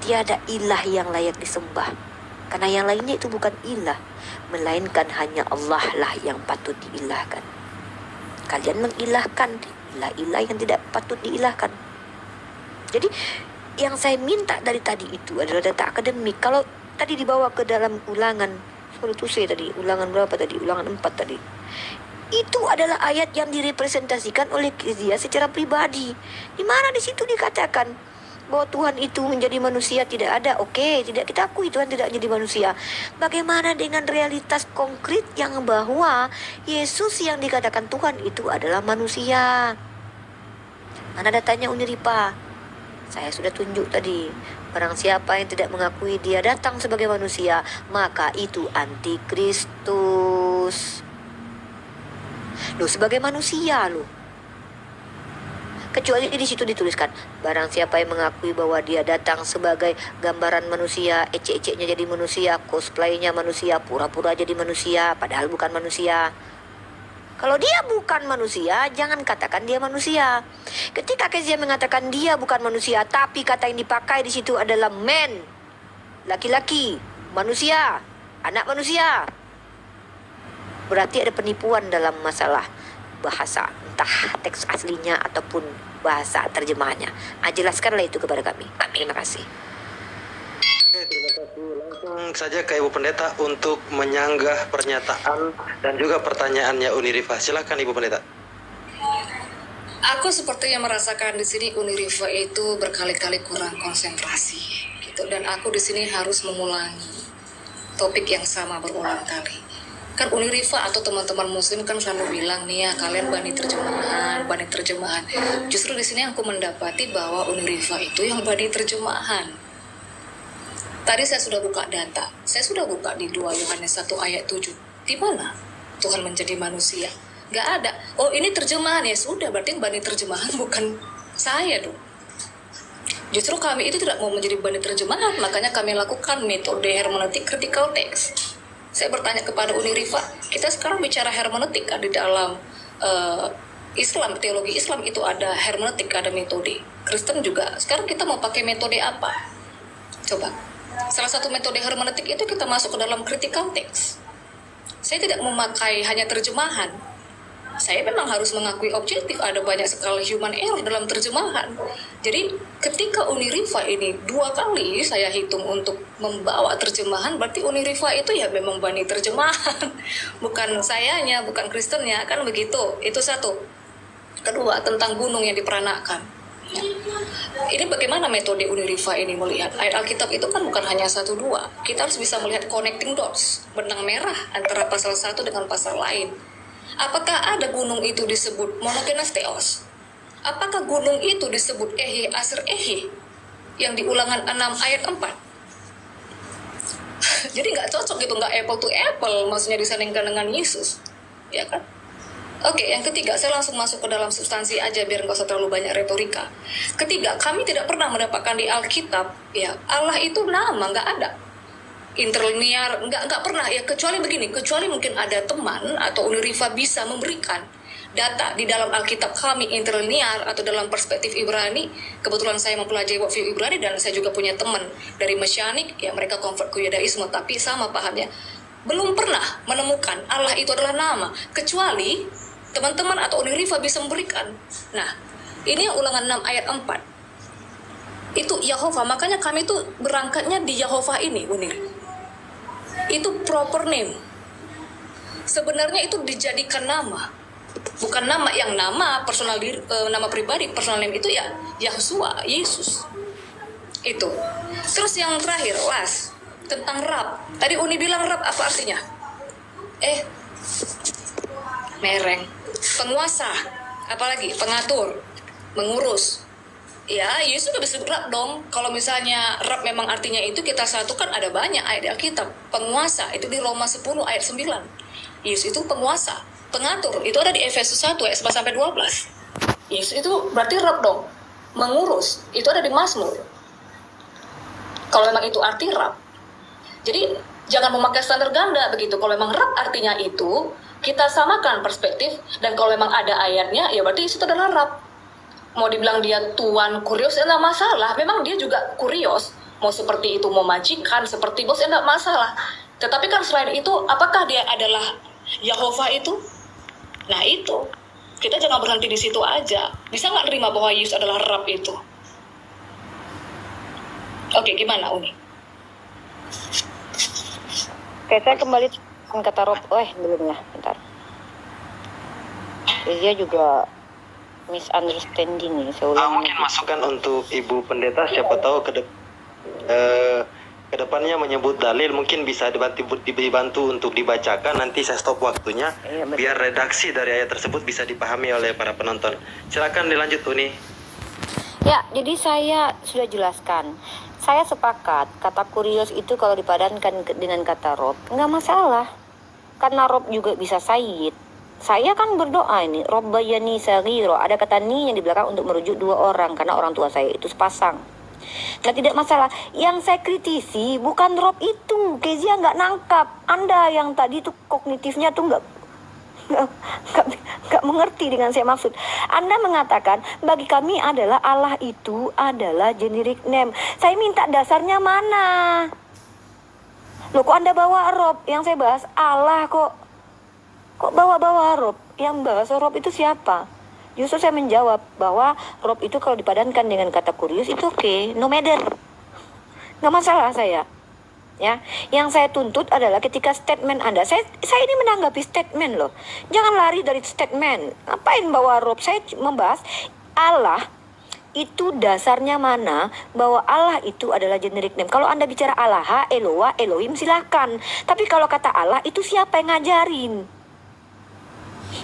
Tiada ilah yang layak disembah. Karena yang lainnya itu bukan ilah, melainkan hanya Allah lah yang patut diilahkan. Kalian mengilahkan ilah-ilah yang tidak patut diilahkan. Jadi yang saya minta dari tadi itu adalah data akademik. Kalau tadi dibawa ke dalam ulangan, ulangan berapa tadi? Ulangan 4 tadi. Itu adalah ayat yang direpresentasikan oleh Kezia secara pribadi. Di mana di situ dikatakan bahwa Tuhan itu menjadi manusia tidak ada. Oke, tidak kita akui Tuhan tidak menjadi manusia. Bagaimana dengan realitas konkret yang bahwa Yesus yang dikatakan Tuhan itu adalah manusia? Mana datanya Uniripa? Saya sudah tunjuk tadi. Barang siapa yang tidak mengakui dia datang sebagai manusia, maka itu antikristus. Loh, sebagai manusia loh. Kecuali di situ dituliskan, barang siapa yang mengakui bahwa dia datang sebagai gambaran manusia, ecek-eceknya jadi manusia, cosplaynya manusia, pura-pura jadi manusia, padahal bukan manusia. Kalau dia bukan manusia, jangan katakan dia manusia. Ketika Kezia mengatakan dia bukan manusia, tapi kata yang dipakai di situ adalah man, laki-laki, manusia, anak manusia, berarti ada penipuan dalam masalah bahasa, entah teks aslinya ataupun bahasa terjemahannya. Jelaskanlah itu kepada kami. Terima kasih. Oke, terima kasih. Langsung saja ke Ibu Pendeta untuk menyanggah pernyataan dan juga pertanyaannya Unirifa. Silakan Ibu Pendeta. Aku sepertinya merasakan di sini Unirifa itu berkali-kali kurang konsentrasi, gitu. Dan aku di sini harus mengulangi topik yang sama berulang kali. Kan Unirifa atau teman-teman muslim kan selalu bilang nih ya, kalian bani terjemahan. Justru di sini aku mendapati bahwa Unirifa itu yang bani terjemahan. Tadi saya sudah buka data, saya sudah buka di 2 Yohanes 1 ayat 7. Di mana Tuhan menjadi manusia? Gak ada. Oh, ini terjemahan, ya sudah, berarti bani terjemahan bukan saya dong. Justru kami itu tidak mau menjadi bani terjemahan, makanya kami lakukan metode hermeneutik critical text. Saya bertanya kepada Unirifa, kita sekarang bicara hermeneutik kan di dalam Islam, teologi Islam itu ada hermeneutik, ada metode. Kristen juga. Sekarang kita mau pakai metode apa? Coba. Salah satu metode hermeneutik itu kita masuk ke dalam critical text. Saya tidak memakai hanya terjemahan. Saya memang harus mengakui objektif, ada banyak sekali human error dalam terjemahan. Jadi ketika Unirifa ini 2 kali saya hitung untuk membawa terjemahan, berarti Unirifa itu ya memang bani terjemahan. Bukan sayanya, bukan Kristennya, kan begitu. Itu satu. Kedua, tentang gunung yang diperanakan. Ya. Ini bagaimana metode Unirifa ini melihat ayat Alkitab itu kan bukan hanya 1-2. Kita harus bisa melihat connecting dots, benang merah antara pasal 1 dengan pasal lain. Apakah ada gunung itu disebut monogenes theos? Apakah gunung itu disebut Ehi Asir Ehi yang di Ulangan 6 ayat 4? Jadi nggak cocok gitu, nggak apple to apple, maksudnya disandingkan dengan Yesus, ya kan? Oke, yang ketiga, saya langsung masuk ke dalam substansi aja biar nggak usah terlalu banyak retorika. Ketiga, kami tidak pernah mendapatkan di Alkitab, ya Allah itu nama, nggak ada. Interlinear, nggak pernah, ya kecuali begini, kecuali mungkin ada teman atau Unirifa bisa memberikan data di dalam Alkitab kami interlinear atau dalam perspektif Ibrani. Kebetulan saya mempelajari worldview Ibrani dan saya juga punya teman dari Mesianik, ya mereka convert ke Yudaisme, tapi sama pahamnya. Belum pernah menemukan Allah itu adalah nama, kecuali teman-teman atau Unirifa bisa memberikan. Nah, ini yang Ulangan 6 ayat 4. Itu Yahova, makanya kami tuh berangkatnya di Yahova ini, Unir. Itu proper name. Sebenarnya itu dijadikan nama. Bukan nama yang nama personal diri, nama pribadi, personal name itu ya Yahshua, Yesus. Itu. Terus yang terakhir, last, tentang Rab. Tadi Uni bilang Rab apa artinya? Mereng. Penguasa, apalagi pengatur, mengurus. Ya, Yesus udah disebut Rab dong. Kalau misalnya Rab memang artinya itu, kita satukan ada banyak ayat di Alkitab. Penguasa, itu di Roma 10 ayat 9. Yesus itu penguasa, pengatur. Itu ada di Efesus 1 ayat 11 sampai 12. Yesus itu berarti Rab dong. Mengurus, itu ada di Mazmur. Kalau memang itu arti Rab. Jadi jangan memakai standar ganda begitu. Kalau memang Rab artinya itu, kita samakan perspektif. Dan kalau memang ada ayatnya, ya berarti itu adalah Rab. Mau dibilang dia tuan kurios, enggak masalah. Memang dia juga kurios. Mau seperti itu, mau majikan, seperti bos, enggak masalah. Tetapi kan selain itu, apakah dia adalah Yahova itu? Nah itu, kita jangan berhenti di situ aja. Bisa nggak terima bahwa Yesus adalah Rab itu? Oke, gimana Uni? Oke, saya kembali ke kata rob. Belum ya, bentar. Dia juga misunderstanding nih, saya ulangi. Mungkin masukan untuk Ibu Pendeta, siapa tahu ke depannya menyebut dalil, mungkin bisa dibantu untuk dibacakan. Nanti saya stop waktunya, Iya, betul. biar redaksi dari ayat tersebut bisa dipahami oleh para penonton. Silakan dilanjut Uni. Ya, jadi saya sudah jelaskan. Saya sepakat kata kurios itu kalau dipadankan dengan kata rob nggak masalah, karena rob juga bisa sayyid. Saya kan berdoa ini, Robbayani Saghiro, ada kata ni yang di belakang untuk merujuk dua orang, karena orang tua saya itu sepasang. Nah, tidak masalah. Yang saya kritisi bukan rob itu. Kezia nggak nangkap. Anda yang tadi tuh kognitifnya tuh nggak mengerti dengan saya maksud. Anda mengatakan bagi kami adalah Allah itu adalah generic name. Saya minta dasarnya mana? Loh, kok Anda bawa rob? Yang saya bahas Allah kok. Kok bawa-bawa rob? Yang bahas rob itu siapa? Justru saya menjawab bahwa rob itu kalau dipadankan dengan kata kurios itu oke, no matter. Nggak masalah saya. Ya, yang saya tuntut adalah ketika statement Anda, saya ini menanggapi statement loh. Jangan lari dari statement. Ngapain bawa rob? Saya membahas Allah itu dasarnya mana, bahwa Allah itu adalah generic name. Kalau Anda bicara Allah, Eloah, Elohim silakan. Tapi kalau kata Allah itu siapa yang ngajarin?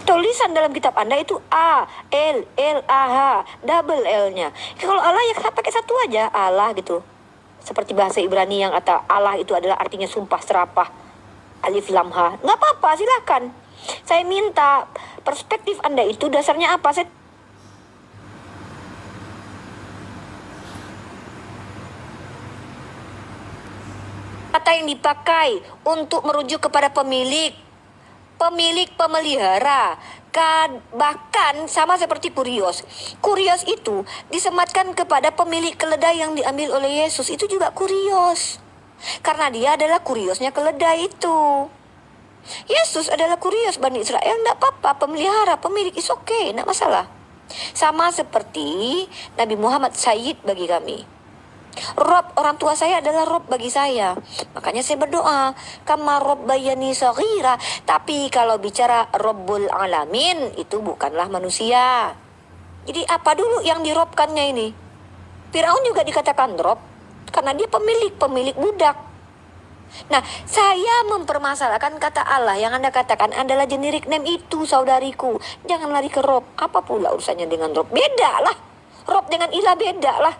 Tulisan dalam kitab Anda itu A, L, A, H, double L-nya. Kalau Allah ya pakai satu aja, Allah gitu. Seperti bahasa Ibrani yang kata Allah itu adalah artinya sumpah serapah, alif lam ha. Nggak apa-apa, silakan. Saya minta perspektif Anda itu dasarnya apa? Kata yang dipakai untuk merujuk kepada pemilik pemelihara, bahkan sama seperti kurios. Kurios itu disematkan kepada pemilik keledai yang diambil oleh Yesus, itu juga kurios. Karena dia adalah kuriosnya keledai itu. Yesus adalah kurios Bani Israel, enggak apa-apa, pemelihara, pemilik, is okay, enggak masalah. Sama seperti Nabi Muhammad Sayyid bagi kami. Rob, orang tua saya adalah Rob bagi saya. Makanya saya berdoa, kama Robbayani Saghira. Tapi kalau bicara Rabbul Alamin, itu bukanlah manusia. Jadi apa dulu yang dirobkannya ini? Firaun juga dikatakan Rob, karena dia pemilik budak. Nah, saya mempermasalahkan kata Allah yang Anda katakan adalah generic name itu, saudariku. Jangan lari ke Rob. Apa pula urusannya dengan Rob? Beda lah. Rob dengan ilah beda lah.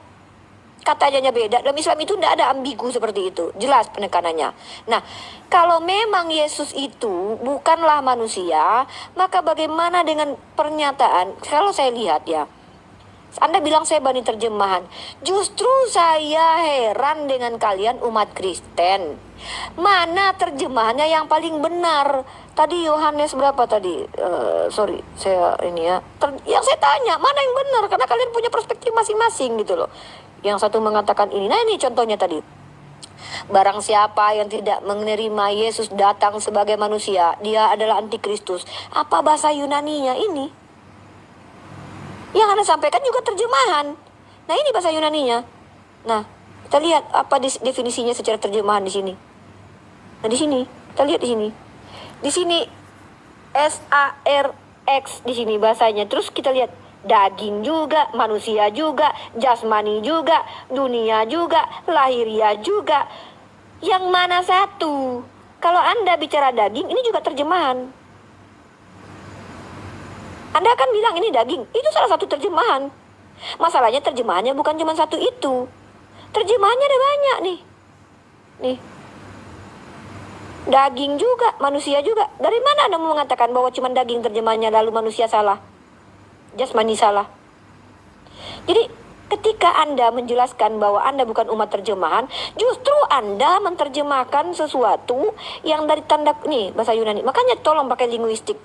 Katanya beda. Dalam Islam itu tidak ada ambigu seperti itu. Jelas penekanannya. Nah, kalau memang Yesus itu bukanlah manusia, maka bagaimana dengan pernyataan? Kalau saya lihat ya, Anda bilang saya bani terjemahan. Justru saya heran dengan kalian umat Kristen. Mana terjemahannya yang paling benar? Tadi Yohanes berapa tadi? Yang saya tanya, mana yang benar? Karena kalian punya perspektif masing-masing gitu loh. Yang satu mengatakan ini. Nah, ini contohnya tadi. Barang siapa yang tidak menerima Yesus datang sebagai manusia, dia adalah antikristus. Apa bahasa Yunaninya ini? Yang Anda sampaikan juga terjemahan. Nah, ini bahasa Yunaninya. Nah, kita lihat apa definisinya secara terjemahan di sini. Nah, di sini. Kita lihat di sini. Di sini SARX di sini bahasanya. Terus kita lihat daging juga, manusia juga, jasmani juga, dunia juga, lahiria juga. Yang mana satu? Kalau Anda bicara daging, ini juga terjemahan. Anda kan bilang ini daging, itu salah satu terjemahan. Masalahnya terjemahannya bukan cuma satu itu. Terjemahannya ada banyak nih. Nih. Daging juga, manusia juga. Dari mana Anda mau mengatakan bahwa cuma daging terjemahannya lalu manusia salah? Jasmani salah. Jadi ketika Anda menjelaskan bahwa Anda bukan umat terjemahan, justru Anda menerjemahkan sesuatu yang dari tanda nih bahasa Yunani. Makanya tolong pakai linguistik.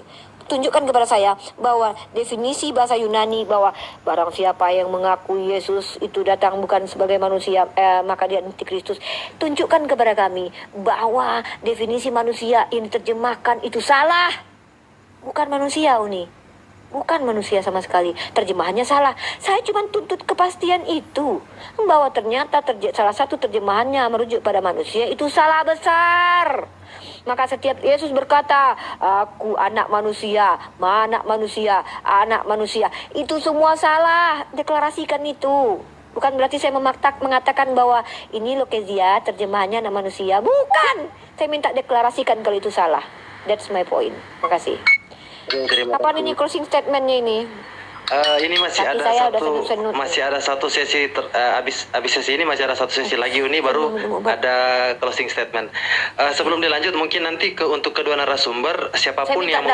Tunjukkan kepada saya bahwa definisi bahasa Yunani bahwa barang siapa yang mengaku Yesus itu datang bukan sebagai manusia, maka dia antikristus. Tunjukkan kepada kami bahwa definisi manusia yang diterjemahkan itu salah. Bukan manusia, Uni. Bukan manusia sama sekali. Terjemahannya salah. Saya cuma tuntut kepastian itu. Bahwa ternyata salah satu terjemahannya merujuk pada manusia itu salah besar. Maka setiap Yesus berkata, aku anak manusia, anak manusia. Itu semua salah. Deklarasikan itu. Bukan berarti saya mengatakan bahwa ini Lokezia, terjemahannya anak manusia. Bukan. Saya minta deklarasikan kalau itu salah. That's my point. Terima kasih. Kapan ini closing statementnya ini? Ini masih Kaki ada saya udah satu senut-senut. masih ada satu sesi habis sesi ini masih ada satu sesi lagi Uni baru ada closing statement. Sebelum dilanjut mungkin nanti untuk kedua narasumber siapapun Saya minta yang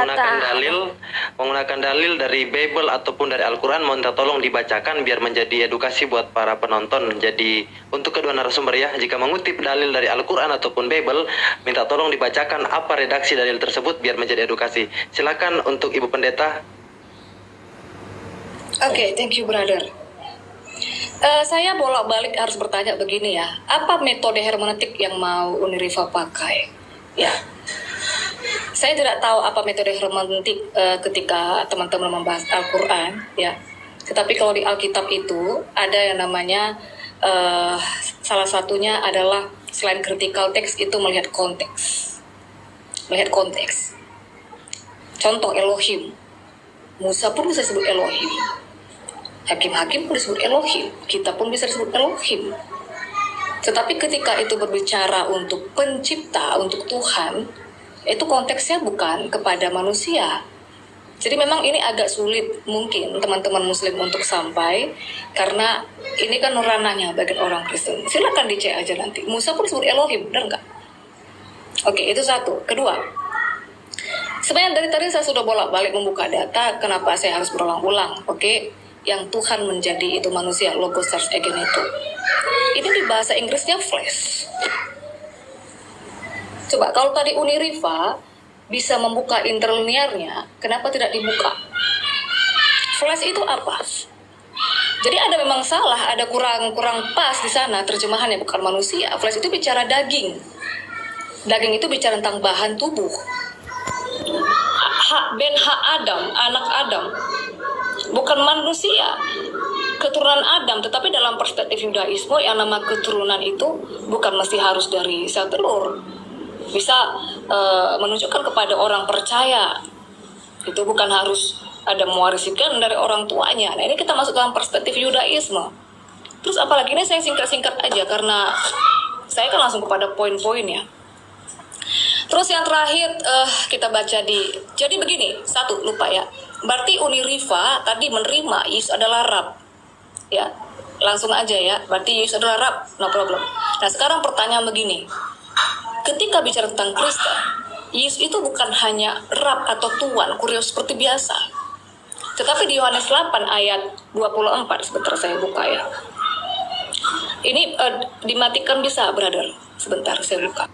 menggunakan data. dalil dari Bible ataupun dari Al-Qur'an minta tolong dibacakan biar menjadi edukasi buat para penonton. Jadi untuk kedua narasumber ya, jika mengutip dalil dari Al-Qur'an ataupun Bible, minta tolong dibacakan apa redaksi dalil tersebut biar menjadi edukasi. Silakan untuk Ibu Pendeta. Oke, thank you brother. Saya bolak-balik harus bertanya begini ya, apa metode hermeneutik yang mau Uniriva pakai? Ya, saya tidak tahu apa metode hermeneutik ketika teman-teman membahas Al-Quran, ya. Tetapi kalau di Alkitab itu ada yang namanya salah satunya adalah selain critical text itu melihat konteks, Contoh Elohim, Musa pun bisa disebut Elohim. Hakim-hakim pun disebut Elohim, kita pun bisa disebut Elohim. Tetapi ketika itu berbicara untuk pencipta, untuk Tuhan, itu konteksnya bukan kepada manusia. Jadi memang ini agak sulit mungkin teman-teman muslim untuk sampai, karena ini kan ranahnya bagian orang Kristen. Silakan dicek aja nanti. Musa pun disebut Elohim, benar nggak? Oke, itu satu. Kedua, sebenarnya dari tadi saya sudah bolak-balik membuka data, kenapa saya harus berulang-ulang, oke? Yang Tuhan menjadi itu manusia, logos stars again itu. Ini di bahasa Inggrisnya flesh. Coba kalau tadi Uniriva bisa membuka interlinearnya, kenapa tidak dibuka? Flesh itu apa? Jadi ada memang salah, ada kurang pas di sana terjemahannya, bukan manusia. Flesh itu bicara daging. Daging itu bicara tentang bahan tubuh. Adam, anak Adam, bukan manusia, keturunan Adam. Tetapi dalam perspektif Yudaisme yang nama keturunan itu bukan mesti harus dari sel telur, bisa menunjukkan kepada orang percaya. Itu bukan harus ada mewariskan dari orang tuanya. Nah ini kita masuk dalam perspektif Yudaisme. Terus apalagi ini saya singkat-singkat aja karena saya kan langsung kepada poin-poinnya. Terus yang terakhir kita baca jadi begini, satu lupa ya. Berarti Uniriva tadi menerima Yesus adalah Rab. Ya, langsung aja ya. Berarti Yesus adalah Rab, no problem. Nah, sekarang pertanyaan begini. Ketika bicara tentang Kristen, Yesus itu bukan hanya Rab atau Tuan, kurios seperti biasa. Tetapi di Yohanes 8 ayat 24, sebentar saya buka ya. Ini dimatikan bisa, brother? Sebentar saya buka.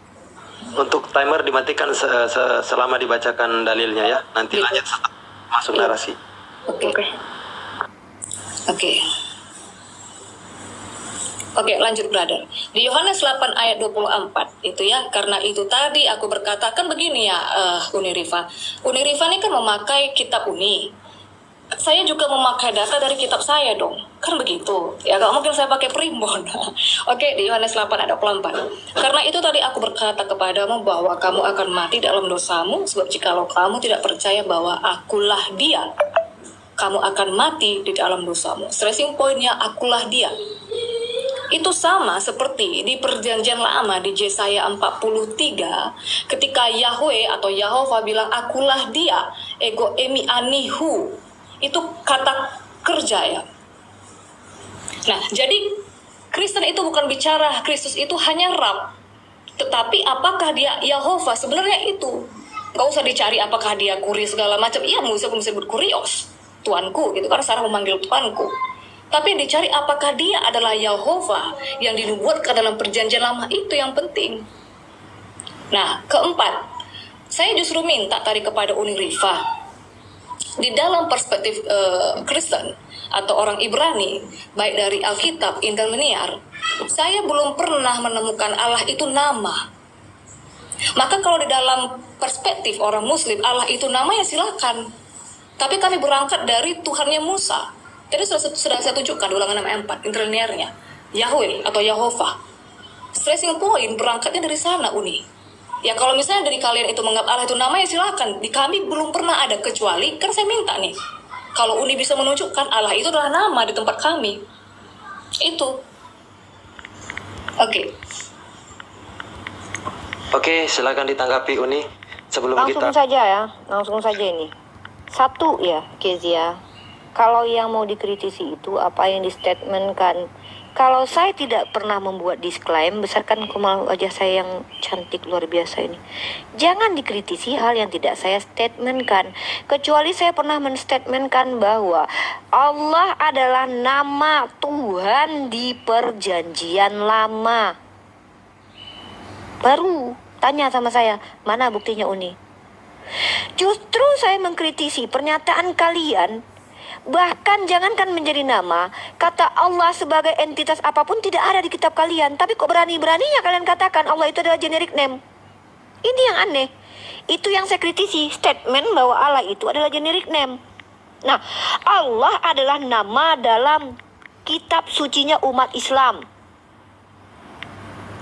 Untuk timer dimatikan selama dibacakan dalilnya ya. Nanti lanjut setelah masuk narasi. Oke, lanjut brother. Di Yohanes 8 ayat 24 itu ya, karena itu tadi aku berkata kan begini ya, Uniriva. Uniriva ini kan memakai kitab Uni. Saya juga memakai data dari kitab saya dong. Kan begitu. Ya kalau mungkin saya pakai primbon. Oke, di Yohanes 8 ayat 24. Karena itu tadi aku berkata kepadamu bahwa kamu akan mati dalam dosamu, sebab jikalau kamu tidak percaya bahwa akulah dia, kamu akan mati di dalam dosamu. Stressing pointnya akulah dia. Itu sama seperti di perjanjian lama di Yesaya 43 ketika Yahweh atau Yahova bilang akulah dia, ego emi anihu. Itu kata kerja ya. Nah, jadi Kristen itu bukan bicara Kristus itu hanya Rab, tetapi apakah dia Yahova? Sebenarnya itu nggak usah dicari apakah dia kuri segala macam. Iya, Musa disebut kurios, Tuanku gitu, karena Sarah memanggil Tuanku. Tapi yang dicari apakah dia adalah Yahova yang dinubuatkan dalam perjanjian lama, itu yang penting. Nah, keempat, saya justru minta tadi kepada Uni Rifa, di dalam perspektif Kristen atau orang Ibrani, baik dari Alkitab, interlinear, saya belum pernah menemukan Allah itu nama. Maka kalau di dalam perspektif orang Muslim, Allah itu nama, ya silakan. Tapi kami berangkat dari Tuhannya Musa. Tadi sudah saya tunjukkan di Ulangan 6 ayat 4, interlinearnya, Yahweh atau Yahova. Stressing point berangkatnya dari sana, Uni. Ya kalau misalnya dari kalian itu menganggap Allah itu nama, ya silakan. Di kami belum pernah ada, kecuali kan saya minta nih, kalau Uni bisa menunjukkan Allah itu adalah nama di tempat kami. Itu. Oke. Oke, silakan ditanggapi Uni sebelum Langsung saja ya, langsung saja ini. Satu ya, Kezia. Kalau yang mau dikritisi itu apa yang distatementkan. Kalau saya tidak pernah membuat disclaim, besarkan kemalu wajah saya yang cantik luar biasa ini. Jangan dikritisi hal yang tidak saya statementkan. Kecuali saya pernah menstatementkan bahwa Allah adalah nama Tuhan di perjanjian lama. Baru tanya sama saya, mana buktinya Uni? Justru saya mengkritisi pernyataan kalian. Bahkan jangankan menjadi nama, kata Allah sebagai entitas apapun tidak ada di kitab kalian. Tapi kok berani-beraninya kalian katakan Allah itu adalah generic name. Ini yang aneh. Itu yang saya kritisi, statement bahwa Allah itu adalah generic name. Nah, Allah adalah nama dalam kitab sucinya umat Islam.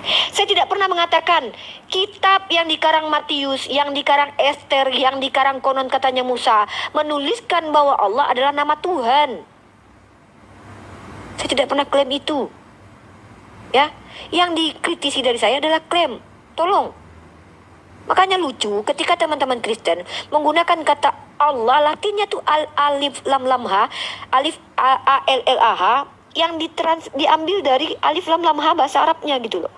Saya tidak pernah mengatakan kitab yang dikarang Matius, yang dikarang Esther, yang dikarang konon katanya Musa menuliskan bahwa Allah adalah nama Tuhan. Saya tidak pernah klaim itu. Ya, yang dikritisi dari saya adalah klaim. Tolong. Makanya lucu ketika teman-teman Kristen menggunakan kata Allah, Latinnya tuh alif lam lam ha, alif a l l a h, yang diambil dari alif lam lam ha bahasa Arabnya gitu loh.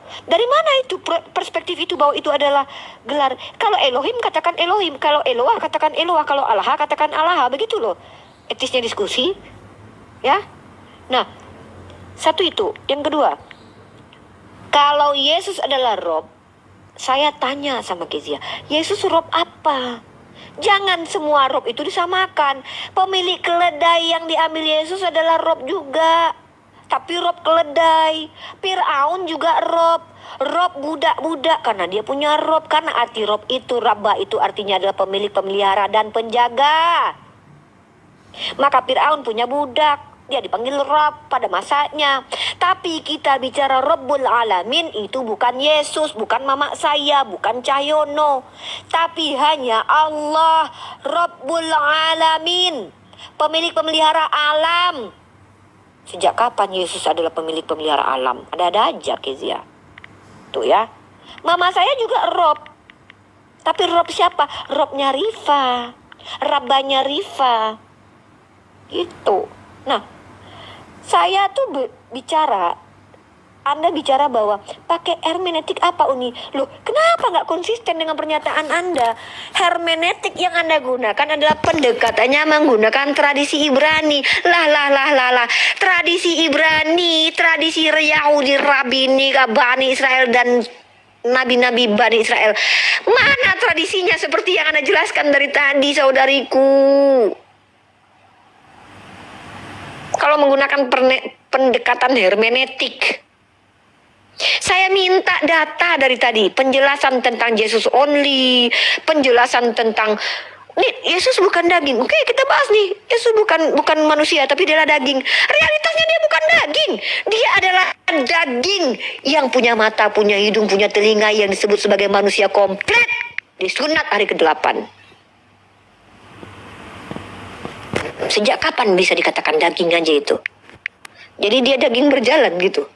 Dari mana itu perspektif itu bahwa itu adalah gelar? Kalau Elohim katakan Elohim, kalau Eloah katakan Eloah, kalau Allah katakan Allah, begitu loh etisnya diskusi. Ya. Nah, satu itu. Yang kedua, kalau Yesus adalah Rob, saya tanya sama Kezia, Yesus Rob apa? Jangan semua Rob itu disamakan. Pemilik keledai yang diambil Yesus adalah Rob juga. Tapi Rob keledai. Fir'aun juga Rob. Rob budak-budak karena dia punya Rob. Karena arti Rob itu, Rabba itu artinya adalah pemilik, pemelihara, dan penjaga. Maka Fir'aun punya budak. Dia dipanggil Rob pada masanya. Tapi kita bicara Rabbul Alamin, itu bukan Yesus, bukan mama saya, bukan Cahyono. Tapi hanya Allah, Rabbul Alamin, pemilik pemelihara alam. Sejak kapan Yesus adalah pemilik pemelihara alam? Ada-ada aja, Kezia. Tuh ya. Mama saya juga Rob. Tapi Rob siapa? Robnya Rifa. Rabbanya Rifa. Gitu. Nah, saya tuh bicara, Anda bicara bahwa pakai hermeneutik apa Uni? Loh, kenapa nggak konsisten dengan pernyataan Anda? Hermeneutik yang Anda gunakan adalah pendekatannya menggunakan tradisi Ibrani. Lah. Tradisi Ibrani, tradisi Yahudi, Rabini, Bani Israel, dan nabi-nabi Bani Israel. Mana tradisinya seperti yang Anda jelaskan dari tadi, saudariku? Kalau menggunakan pendekatan hermeneutik, saya minta data dari tadi, penjelasan tentang Jesus only, penjelasan tentang nih, Yesus bukan daging. Oke, kita bahas nih. Yesus bukan manusia, tapi dia adalah daging. Realitasnya dia bukan daging. Dia adalah daging yang punya mata, punya hidung, punya telinga, yang disebut sebagai manusia komplit. Disunat hari ke-8. Sejak kapan bisa dikatakan daging aja itu? Jadi dia daging berjalan gitu.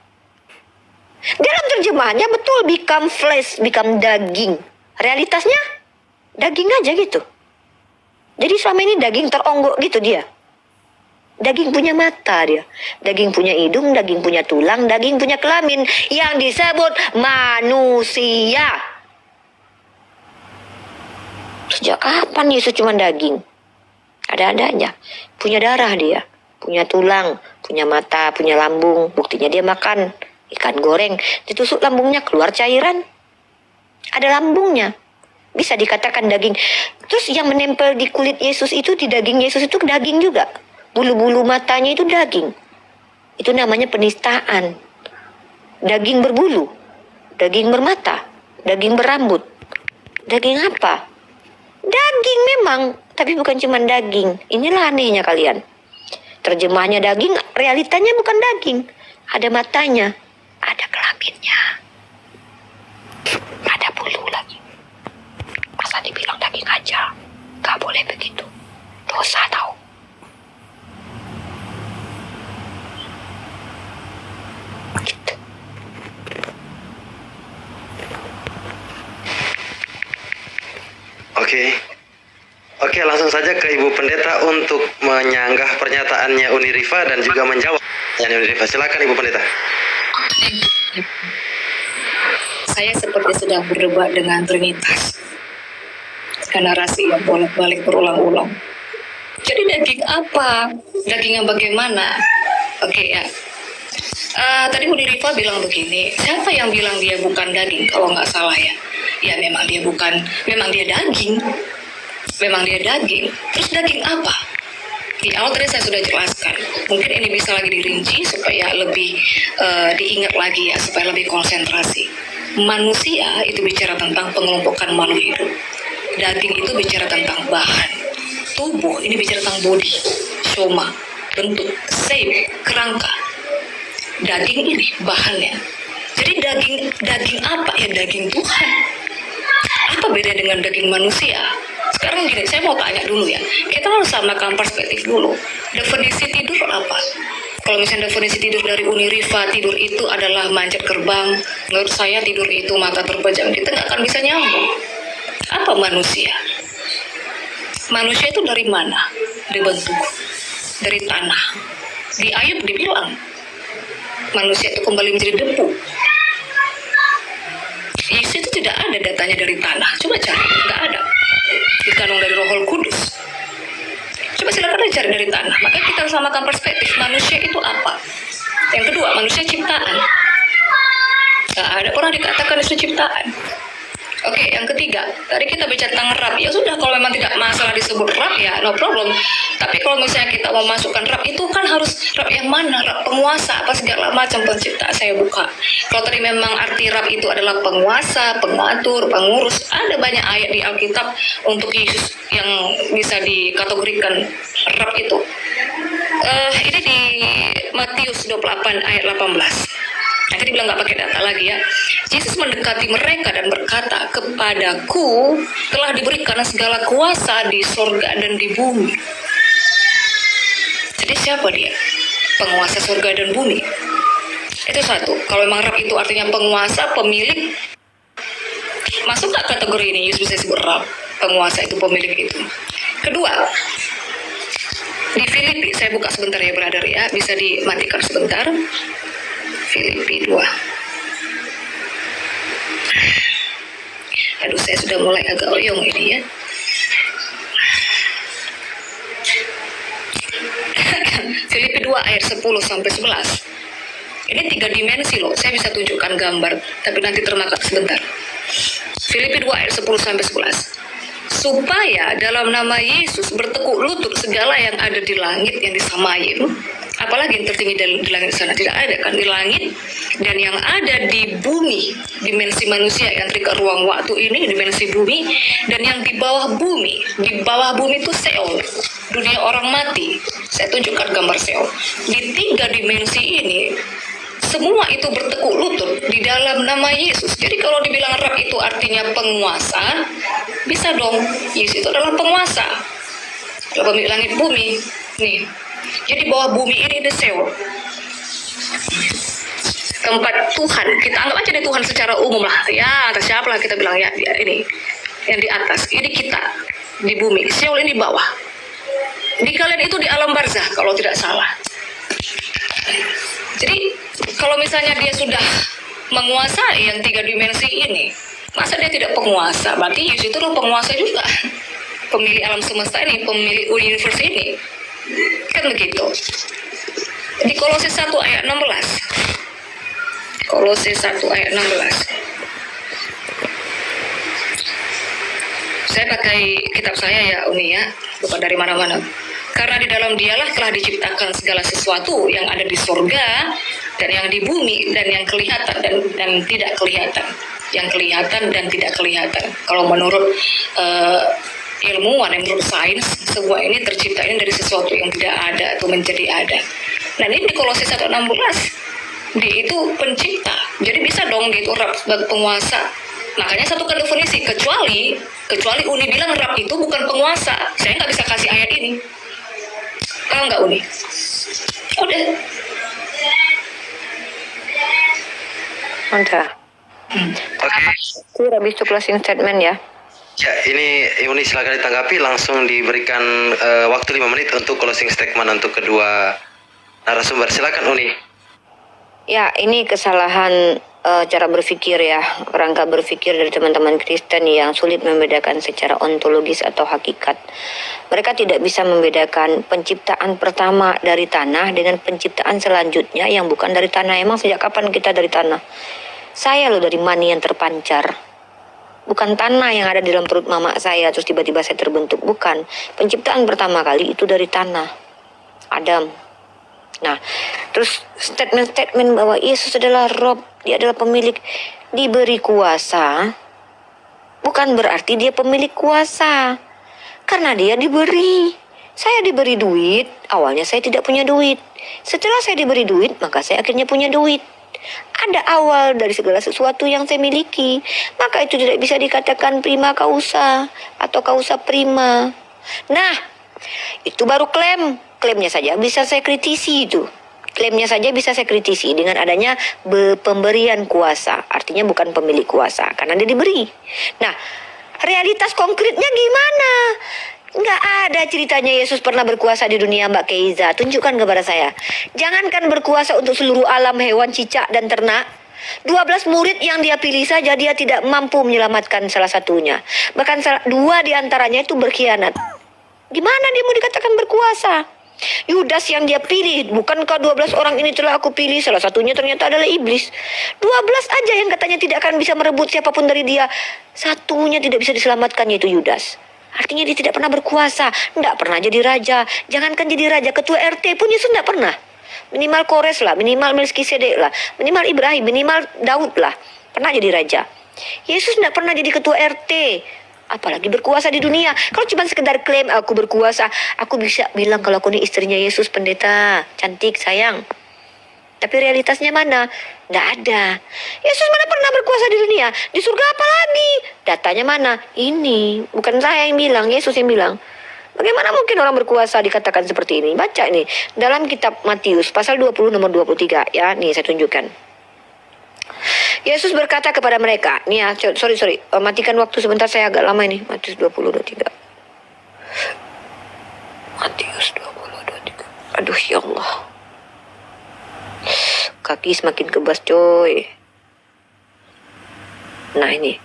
Dalam terjemahannya betul, become flesh, become daging. Realitasnya daging aja gitu. Jadi selama ini daging teronggok gitu dia. Daging punya mata dia, daging punya hidung, daging punya tulang, daging punya kelamin yang disebut manusia. Sejak kapan Yesus cuma daging? Ada-ada aja. Punya darah dia, punya tulang, punya mata, punya lambung. Buktinya dia makan ikan goreng, ditusuk lambungnya keluar cairan. Ada lambungnya. Bisa dikatakan daging. Terus yang menempel di kulit Yesus itu, di daging Yesus itu daging juga. Bulu-bulu matanya itu daging. Itu namanya penistaan. Daging berbulu, daging bermata, daging berambut. Daging apa? Daging memang, tapi bukan cuma daging. Inilah anehnya kalian. Terjemahnya daging, realitanya bukan daging. Ada matanya, ada kelaminnya, ada bulu lagi. Masa dibilang daging aja? Gak boleh begitu. Dosa tahu. Gitu. Oke, langsung saja ke Ibu Pendeta untuk menyanggah pernyataannya Uni Rifa dan juga menjawab pertanyaan Uni Rifa. Silakan Ibu Pendeta. Saya seperti sedang berdebat dengan Trinitas. Narasi yang bolak-balik berulang-ulang. Jadi daging apa? Daging yang bagaimana? Oke ya. Tadi Uni Rifa bilang begini, siapa yang bilang dia bukan daging kalau nggak salah ya? Ya memang dia bukan, memang dia daging. Memang dia daging. Terus daging apa? Di awal tadi saya sudah jelaskan. Mungkin ini bisa lagi dirinci supaya lebih diingat lagi ya, supaya lebih konsentrasi. Manusia itu bicara tentang pengelompokan makhluk hidup. Daging itu bicara tentang bahan. Tubuh ini bicara tentang body, soma, bentuk, shape, kerangka. Daging ini bahannya. Jadi daging apa ya? Daging Tuhan. Apa beda dengan daging manusia? Sekarang gini, saya mau tanya dulu ya. Kita harus samakan perspektif dulu. Definisi tidur apa? Kalau misalnya definisi tidur dari Uni Rifa, tidur itu adalah manjat gerbang. Menurut saya tidur itu mata terpejam. Kita nggak akan bisa nyambung. Apa manusia? Manusia itu dari mana dibentuk? Dari tanah. Di Ayub dibilang manusia itu kembali menjadi debu. Yesus itu tidak ada datanya dari tanah. Coba cari, nggak ada. Dikandung dari Roh Kudus. Coba silakan cari dari tanah. Maka kita harus samakan perspektif. Manusia itu apa? Yang kedua, manusia ciptaan. Nggak ada pernah dikatakan itu ciptaan. Oke, yang ketiga, tadi kita bicara tentang rab. Ya sudah, kalau memang tidak masalah disebut rab ya no problem. Tapi kalau misalnya kita mau masukkan rab, itu kan harus rab yang mana? Rab penguasa, apa segala macam pencipta. Saya buka. Kalau tadi memang arti rab itu adalah penguasa, pengatur, pengurus, ada banyak ayat di Alkitab untuk Yesus yang bisa dikategorikan rab itu. Ini di Matius 28 ayat 18. Nah, tadi bilang nggak pakai data lagi ya. Yesus mendekati mereka dan berkata, kepadaku telah diberikan segala kuasa di sorga dan di bumi. Jadi siapa dia? Penguasa sorga dan bumi. Itu satu. Kalau memang rab itu artinya penguasa, pemilik, masuk nggak kategori ini? Yesus bisa disebut rab. Penguasa itu pemilik itu. Kedua, di Filipi, saya buka sebentar ya brother ya, bisa dimatikan sebentar. Filipi 2. Aduh, saya sudah mulai agak oyong ini ya. Filipi 2 ayat 10 sampai 11. Ini 3 dimensi loh. Saya bisa tunjukkan gambar, tapi nanti termakan sebentar. Filipi 2 ayat 10 sampai 11. Supaya dalam nama Yesus bertekuk lutut segala yang ada di langit yang disamai. Apalagi yang tertinggi di langit sana, tidak ada kan di langit, dan yang ada di bumi, dimensi manusia yang terikat ruang waktu ini, dimensi bumi, dan yang di bawah bumi. Di bawah bumi itu Seol, dunia orang mati. Saya tunjukkan gambar Seol. Di 3 dimensi ini semua itu bertekuk lutut di dalam nama Yesus. Jadi kalau dibilang rab itu artinya penguasa, bisa dong. Yesus itu adalah penguasa, adalah pemilik langit bumi. Nih. Jadi bawah bumi ini ada Seol, tempat Tuhan. Kita anggap aja deh Tuhan secara umum lah. Ya, atas siapa lah kita bilang ya, ini yang di atas. Ini kita di bumi. Seol ini bawah. Di kalian itu di alam barzah kalau tidak salah. Jadi kalau misalnya dia sudah menguasai yang 3 dimensi ini, masa dia tidak penguasa? Berarti Yesus itu adalah penguasa juga. Pemilik alam semesta ini, pemilik universe ini. Kan begitu. Di Kolose 1 ayat 16. Kolose 1 ayat 16. Saya pakai kitab saya ya Uni ya, bukan dari mana-mana. Karena di dalam dialah telah diciptakan segala sesuatu yang ada di surga dan yang di bumi dan yang kelihatan dan tidak kelihatan. Yang kelihatan dan tidak kelihatan. Kalau menurut ilmuwan, menurut sains, semua ini tercipta ini dari sesuatu yang tidak ada atau menjadi ada. Nah ini di Kolose 1:16, dia itu pencipta. Jadi bisa dong dia itu Rab sebagai penguasa. Makanya satukan definisi, kecuali Uni bilang Rab itu bukan penguasa. Saya nggak bisa kasih ayat ini. Paham nggak Uni? Udah. Udah. Oke. Habis itu closing statement ya. Ya, ini Uni silakan ditanggapi, langsung diberikan waktu 5 menit untuk closing statement untuk kedua narasumber. Silakan Uni. Ya, ini kesalahan cara berpikir ya, rangka berpikir dari teman-teman Kristen yang sulit membedakan secara ontologis atau hakikat. Mereka tidak bisa membedakan penciptaan pertama dari tanah dengan penciptaan selanjutnya yang bukan dari tanah. Emang sejak kapan kita dari tanah? Saya loh dari mani yang terpancar. Bukan tanah yang ada di dalam perut mama saya terus tiba-tiba saya terbentuk. Bukan. Penciptaan pertama kali itu dari tanah. Adam. Nah, terus statement-statement bahwa Yesus adalah Rob, dia adalah pemilik, diberi kuasa, bukan berarti dia pemilik kuasa. Karena dia diberi. Saya diberi duit, awalnya saya tidak punya duit. Setelah saya diberi duit, maka saya akhirnya punya duit. Ada awal dari segala sesuatu yang saya miliki. Maka itu tidak bisa dikatakan prima causa atau causa prima. Nah, itu baru klaim. Klaimnya saja bisa saya kritisi itu. Klaimnya saja bisa saya kritisi dengan adanya pemberian kuasa. Artinya bukan pemilik kuasa, karena dia diberi. Nah, realitas konkretnya gimana? Nggak ada ceritanya Yesus pernah berkuasa di dunia, Mbak Keiza. Tunjukkan kepada saya. Jangankan berkuasa untuk seluruh alam hewan, cicak, dan ternak. 12 murid yang dia pilih saja dia tidak mampu menyelamatkan salah satunya. Bahkan 2 diantaranya itu berkhianat. Gimana dia mau dikatakan berkuasa? Yudas yang dia pilih, bukankah 12 orang ini telah aku pilih? Salah satunya ternyata adalah iblis. 12 aja yang katanya tidak akan bisa merebut siapapun dari dia. Satunya tidak bisa diselamatkan, yaitu Yudas. Artinya dia tidak pernah berkuasa, tidak pernah jadi raja. Jangankan jadi raja, ketua RT pun Yesus tidak pernah. Minimal Kores lah, minimal Melkisedek lah, minimal Ibrahim, minimal Daud lah. Pernah jadi raja. Yesus tidak pernah jadi ketua RT. Apalagi berkuasa di dunia. Kalau cuma sekedar klaim aku berkuasa, aku bisa bilang kalau aku ini istrinya Yesus, pendeta, cantik, sayang. Tapi realitasnya mana? Tidak ada. Yesus mana pernah berkuasa di dunia? Di surga apa lagi? Datanya mana? Ini. Bukan saya yang bilang, Yesus yang bilang. Bagaimana mungkin orang berkuasa dikatakan seperti ini? Baca nih. Dalam kitab Matius, pasal 20 nomor 23. Ya, nih saya tunjukkan. Yesus berkata kepada mereka, nih ya, sorry, matikan waktu sebentar, saya agak lama ini. Matius 20:23. Matius 20:23. Aduh ya Allah. Kaki semakin kebas coy. Nah ini.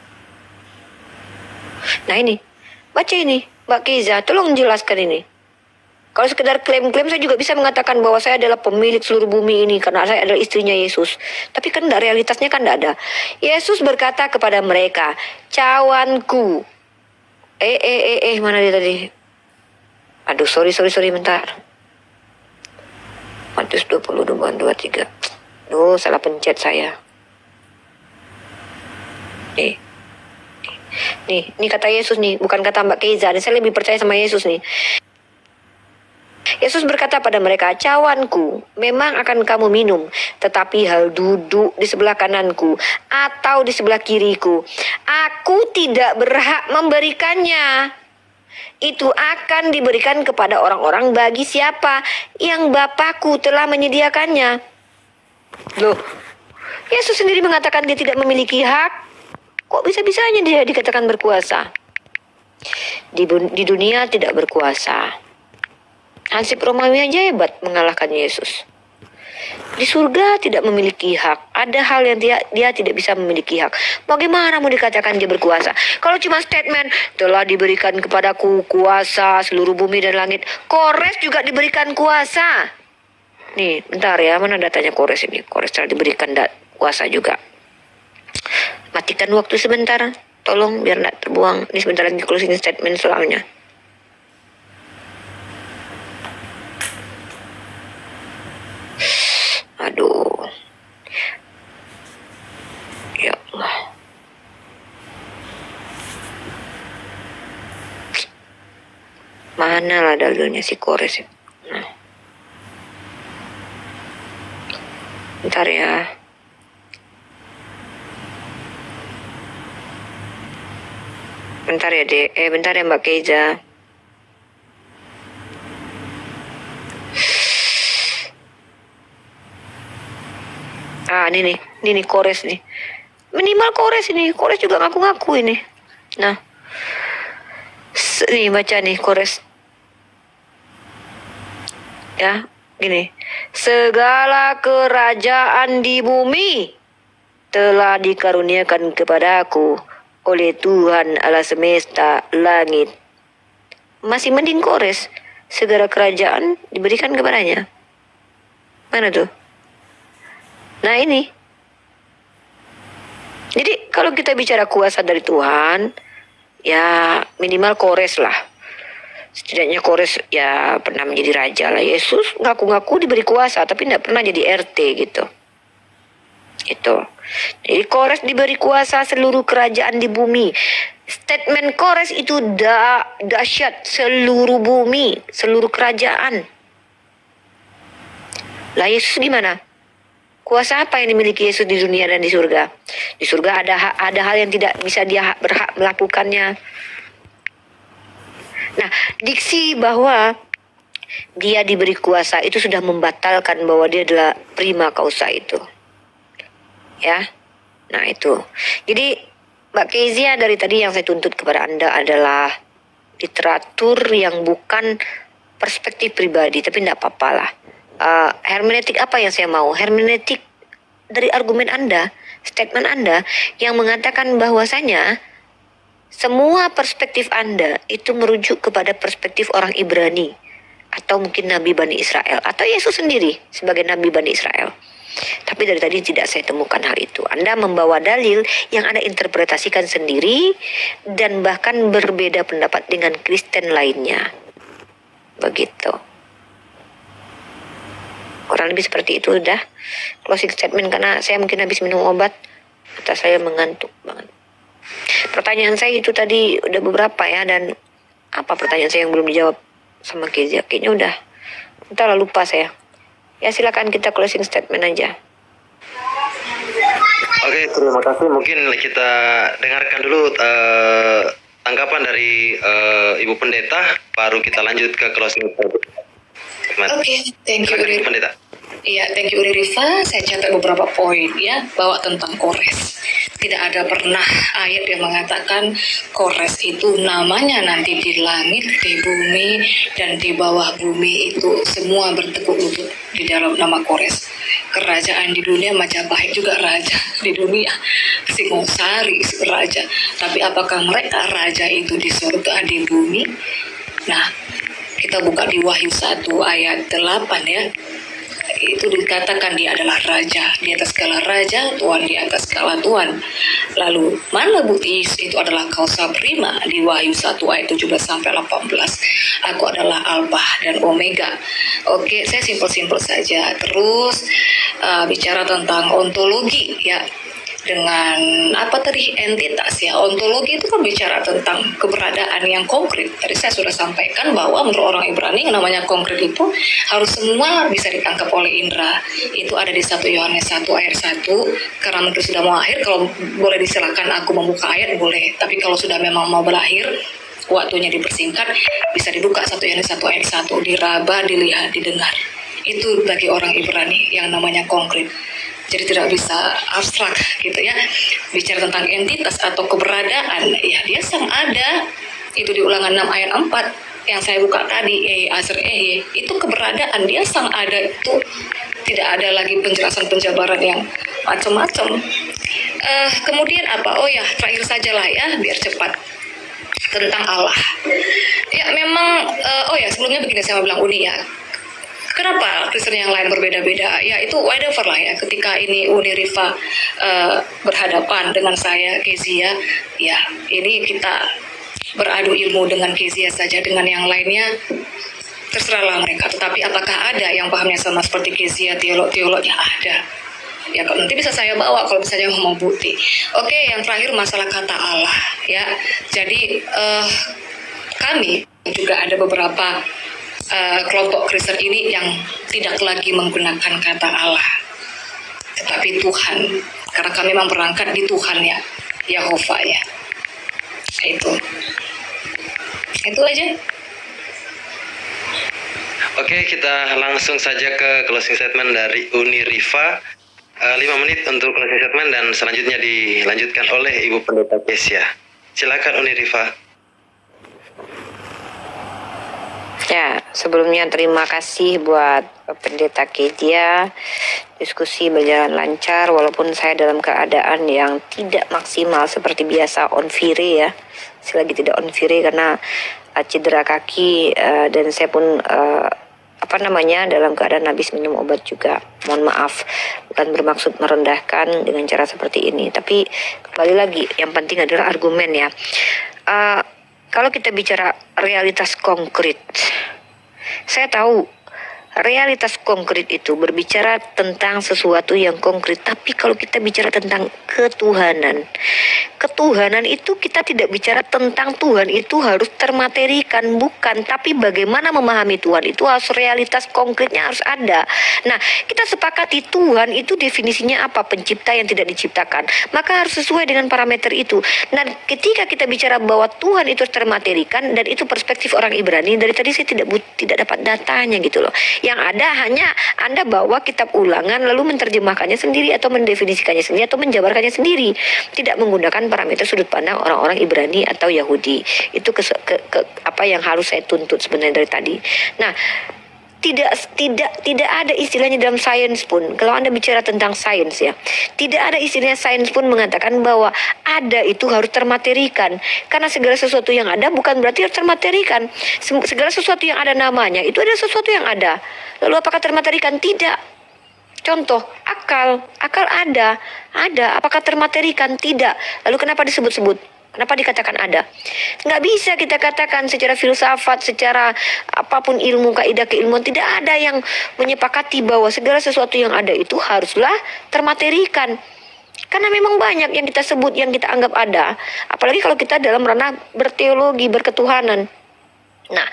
Baca ini, Mbak Keiza, tolong jelaskan ini. Kalau sekedar klaim-klaim saya juga bisa mengatakan bahwa saya adalah pemilik seluruh bumi ini karena saya adalah istrinya Yesus. Tapi kan enggak, realitasnya kan enggak ada. Yesus berkata kepada mereka, cawanku. Mana dia tadi? Aduh, sorry, bentar. Matius 20:23. Duh, salah pencet saya. Nih kata Yesus nih, bukan kata Mbak Keiza. Saya lebih percaya sama Yesus nih. Yesus berkata pada mereka, cawanku memang akan kamu minum, tetapi hal duduk di sebelah kananku atau di sebelah kiriku, aku tidak berhak memberikannya. Itu akan diberikan kepada orang-orang bagi siapa yang Bapakku telah menyediakannya. Loh, Yesus sendiri mengatakan dia tidak memiliki hak. Kok bisa-bisanya dia dikatakan berkuasa? Di dunia tidak berkuasa. Hansip Romawi aja hebat mengalahkan Yesus. Di surga tidak memiliki hak. Ada hal yang dia tidak bisa memiliki hak. Bagaimana mau dikatakan dia berkuasa? Kalau cuma statement, telah diberikan kepadaku kuasa seluruh bumi dan langit. Kores juga diberikan kuasa. Nih, bentar ya, mana datanya Kores ini? Kores telah diberikan kuasa juga. Matikan waktu sebentar. Tolong biar tidak terbuang. Ini sebentar lagi closing statement soalnya. Aduh. Ya Allah. Mana lah dalilnya si Kores? Nah. Bentar ya. Bentar ya, Dek. Bentar ya, Mbak Keiza. Ini nih Kores nih. Minimal Kores ini. Kores juga ngaku-ngaku ini. Nah. Nih baca nih Kores. Ya, gini. Segala kerajaan di bumi telah dikaruniakan kepadaku oleh Tuhan Allah semesta langit. Masih mending Kores. Segala kerajaan diberikan kepadanya. Mana tuh? Nah ini. Jadi kalau kita bicara kuasa dari Tuhan, ya minimal Kores lah. Setidaknya Kores ya pernah menjadi raja lah. Yesus ngaku-ngaku diberi kuasa tapi tidak pernah jadi RT gitu. Itu. Jadi Kores diberi kuasa seluruh kerajaan di bumi. Statement Kores itu dahsyat, seluruh bumi, seluruh kerajaan. Lah Yesus gimana? Kuasa apa yang dimiliki Yesus di dunia dan di surga? Di surga ada hal yang tidak bisa dia berhak melakukannya. Nah, diksi bahwa dia diberi kuasa itu sudah membatalkan bahwa dia adalah prima causa itu. Ya. Nah, itu. Jadi Mbak Kezia dari tadi yang saya tuntut kepada Anda adalah literatur yang bukan perspektif pribadi, tapi tidak apa-apa lah. Hermeneutik apa yang saya mau? Hermeneutik dari argumen Anda, statement Anda yang mengatakan bahwasanya semua perspektif Anda itu merujuk kepada perspektif orang Ibrani atau mungkin Nabi Bani Israel atau Yesus sendiri sebagai Nabi Bani Israel. Tapi dari tadi tidak saya temukan hal itu. Anda membawa dalil yang Anda interpretasikan sendiri dan bahkan berbeda pendapat dengan Kristen lainnya. Begitu. Kurang lebih seperti itu udah closing statement karena saya mungkin habis minum obat atau saya mengantuk banget. Pertanyaan saya itu tadi udah beberapa ya, dan apa pertanyaan saya yang belum dijawab sama Kezia? Kayaknya udah. Entahlah, lupa saya. Ya silakan kita closing statement aja. Oke, terima kasih. Mungkin kita dengarkan dulu tanggapan dari Ibu Pendeta, baru kita lanjut ke closing statement. Oke, thank you Uri. Pendeta. Iya, thank you Uri Rifa. Saya catat beberapa poin ya, bahwa tentang Kores. Tidak ada pernah ayat yang mengatakan Kores itu namanya nanti di langit, di bumi, dan di bawah bumi itu semua bertekuk lutut di dalam nama Kores. Kerajaan di dunia Majapahit juga raja di dunia, Singosari raja. Tapi apakah mereka raja itu di surga, di bumi? Nah, kita buka di Wahyu 1 ayat 8 ya. Itu dikatakan dia adalah raja, di atas segala raja, Tuhan di atas segala Tuhan. Lalu mana bukti itu adalah kausa prima di Wahyu 1 ayat 17 sampai 18. Aku adalah Alpha dan Omega. Oke, saya simpel-simpel saja. Terus bicara tentang ontologi ya. Dengan apa tadi, entitas ya. Ontologi itu kan bicara tentang keberadaan yang konkret. Tadi saya sudah sampaikan bahwa menurut orang Ibrani yang namanya konkret itu harus semua bisa ditangkap oleh indera. Itu ada di 1 Yohanes 1 ayat 1. Karena mungkin sudah mau akhir, kalau boleh disilakan aku membuka ayat boleh. Tapi kalau sudah memang mau berakhir, waktunya dipersingkat, bisa dibuka 1 Yohanes 1 ayat 1. Diraba, dilihat, didengar. Itu bagi orang Ibrani yang namanya konkret. Jadi tidak bisa abstrak gitu ya. Bicara tentang entitas atau keberadaan, ya dia sang ada. Itu di Ulangan 6 ayat 4. yang saya buka tadi, Azer itu keberadaan dia sang ada itu tidak ada lagi penjelasan penjabaran yang macam-macam. Kemudian apa? Oh ya, terakhir saja lah ya, biar cepat, tentang Allah. Ya memang, oh ya sebelumnya begini saya bilang Uni ya. Kenapa Kristen yang lain berbeda-beda? Ya itu whatever lah ya. Ketika ini Uni Rifa berhadapan dengan saya Kezia, ya ini kita beradu ilmu dengan Kezia saja, dengan yang lainnya terserahlah mereka. Tetapi apakah ada yang pahamnya sama seperti Kezia, teolog-teolognya? Ada. Ya nanti bisa saya bawa kalau misalnya mau bukti. Oke, yang terakhir masalah kata Allah ya. Jadi kami juga ada beberapa kelompok Kristen ini yang tidak lagi menggunakan kata Allah, tetapi Tuhan, karena kami memang berangkat di Tuhan ya, Yehova ya. Itu aja. Oke, kita langsung saja ke closing statement dari Uni Rifa. 5 menit untuk closing statement dan selanjutnya dilanjutkan oleh Ibu Pendeta Kezia. Silakan Uni Rifa. Ya, sebelumnya terima kasih buat Pendeta Kezia. Diskusi berjalan lancar walaupun saya dalam keadaan yang tidak maksimal seperti biasa on fire ya. Saya lagi tidak on fire karena cedera kaki dan saya pun dalam keadaan habis minum obat juga. Mohon maaf, bukan bermaksud merendahkan dengan cara seperti ini, tapi kembali lagi yang penting adalah argumen ya. Kalau kita bicara realitas konkret, saya tahu realitas konkret itu berbicara tentang sesuatu yang konkret. Tapi kalau kita bicara tentang ketuhanan itu kita tidak bicara tentang Tuhan itu harus termaterikan, bukan. Tapi bagaimana memahami Tuhan itu harus realitas konkretnya harus ada. Nah, kita sepakati Tuhan itu definisinya apa? Pencipta yang tidak diciptakan. Maka harus sesuai dengan parameter itu. Nah, ketika kita bicara bahwa Tuhan itu termaterikan, dan itu perspektif orang Ibrani, dari tadi saya tidak dapat datanya gitu loh. Yang ada hanya Anda bawa kitab Ulangan lalu menerjemahkannya sendiri atau mendefinisikannya sendiri atau menjabarkannya sendiri, tidak menggunakan parameter sudut pandang orang-orang Ibrani atau Yahudi. Itu apa yang harus saya tuntut sebenarnya dari tadi. Nah, tidak ada istilahnya dalam sains pun. Kalau Anda bicara tentang sains ya, tidak ada istilahnya sains pun mengatakan bahwa ada itu harus termaterikan. Karena segala sesuatu yang ada bukan berarti harus termaterikan. Segala sesuatu yang ada namanya itu adalah sesuatu yang ada. Lalu apakah termaterikan? Tidak. Contoh, akal ada. Apakah termaterikan? Tidak. Lalu kenapa disebut-sebut? Kenapa dikatakan ada? Nggak bisa kita katakan secara filsafat, secara apapun ilmu, kaidah keilmuan, tidak ada yang menyepakati bahwa segala sesuatu yang ada itu haruslah termaterikan. Karena memang banyak yang kita sebut, yang kita anggap ada. Apalagi kalau kita dalam ranah berteologi, berketuhanan. Nah,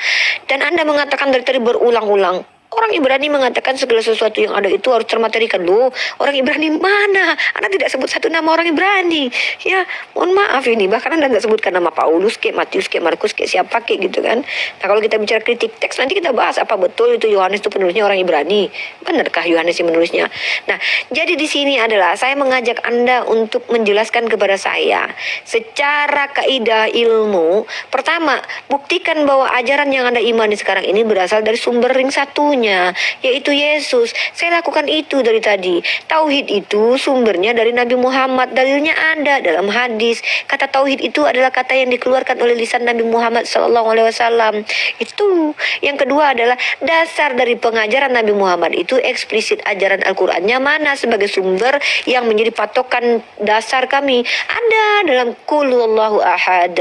dan Anda mengatakan dari tadi berulang-ulang, orang Ibrani mengatakan segala sesuatu yang ada itu harus termaterikan. Loh, orang Ibrani mana? Anda tidak sebut satu nama orang Ibrani. Ya, mohon maaf ini. Bahkan Anda tidak sebutkan nama Paulus, Matius, Markus, siapa gitu kan. Nah, kalau kita bicara kritik teks, nanti kita bahas apa betul itu Yohanes itu penulisnya orang Ibrani. Benarkah Yohanes yang menulisnya? Nah, jadi di sini adalah saya mengajak Anda untuk menjelaskan kepada saya secara kaidah ilmu. Pertama, buktikan bahwa ajaran yang Anda imani sekarang ini berasal dari sumber ring satunya, yaitu Yesus. Saya lakukan itu dari tadi. Tauhid itu sumbernya dari Nabi Muhammad. Dalilnya ada dalam hadis. Kata tauhid itu adalah kata yang dikeluarkan oleh lisan Nabi Muhammad SAW. Itu. Yang kedua adalah dasar dari pengajaran Nabi Muhammad itu eksplisit ajaran Al-Qur'annya mana sebagai sumber yang menjadi patokan dasar kami. Ada dalam Qul Huwallahu Ahad.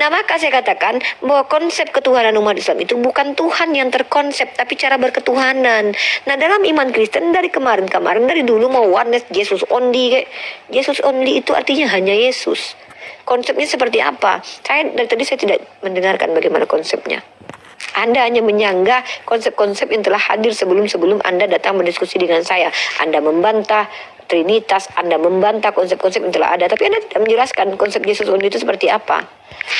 Nah, maka saya katakan bahwa konsep ketuhanan umat Islam itu bukan Tuhan yang terkonsep, tapi cara berketuhanan. Nah, dalam iman Kristen dari kemarin dari dulu mau oneness, Jesus only. Jesus only itu artinya hanya Yesus. Konsepnya seperti apa? Dari tadi saya tidak mendengarkan bagaimana konsepnya. Anda hanya menyanggah konsep-konsep yang telah hadir sebelum Anda datang berdiskusi dengan saya. Anda membantah Trinitas, Anda membantah konsep-konsep yang telah ada, tapi Anda tidak menjelaskan konsep Yesus only itu seperti apa.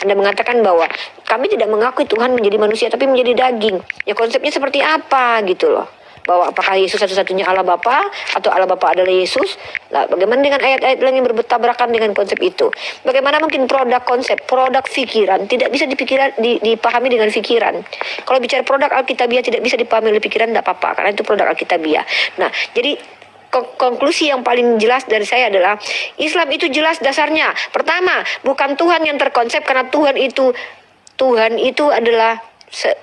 Anda mengatakan bahwa kami tidak mengakui Tuhan menjadi manusia, tapi menjadi daging. Ya, konsepnya seperti apa gitu loh. bahwa apakah Yesus satu-satunya Allah Bapa atau Allah Bapa adalah Yesus? Lah, bagaimana dengan ayat-ayat lain yang bertabrakan dengan konsep itu? Bagaimana mungkin produk konsep, produk pikiran tidak bisa dipahami dengan pikiran? Kalau bicara produk Alkitabiah tidak bisa dipahami oleh pikiran, tidak apa-apa, karena itu produk Alkitabiah. Nah, jadi konklusi yang paling jelas dari saya adalah Islam itu jelas dasarnya. Pertama, bukan Tuhan yang terkonsep, karena Tuhan itu adalah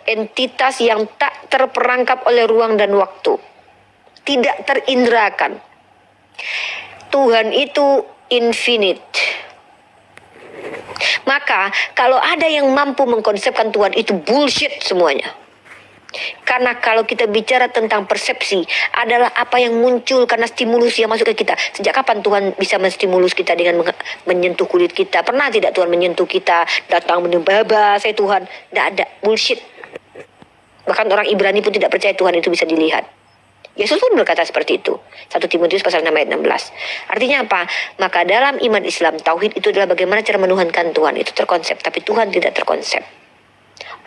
entitas yang tak terperangkap oleh ruang dan waktu. Tidak terindrakan. Tuhan itu infinite. Maka kalau ada yang mampu mengkonsepkan Tuhan itu bullshit semuanya. Karena kalau kita bicara tentang persepsi adalah apa yang muncul karena stimulus yang masuk ke kita. Sejak kapan Tuhan bisa menstimulus kita dengan menyentuh kulit kita? Pernah tidak Tuhan menyentuh kita, datang menyembah saya Tuhan? Tidak ada, bullshit. Bahkan orang Ibrani pun tidak percaya Tuhan itu bisa dilihat. Yesus pun berkata seperti itu. 1 Timotius pasal 6 ayat 16. Artinya apa? Maka dalam iman Islam, tauhid itu adalah bagaimana cara menuhankan Tuhan. Itu terkonsep, tapi Tuhan tidak terkonsep.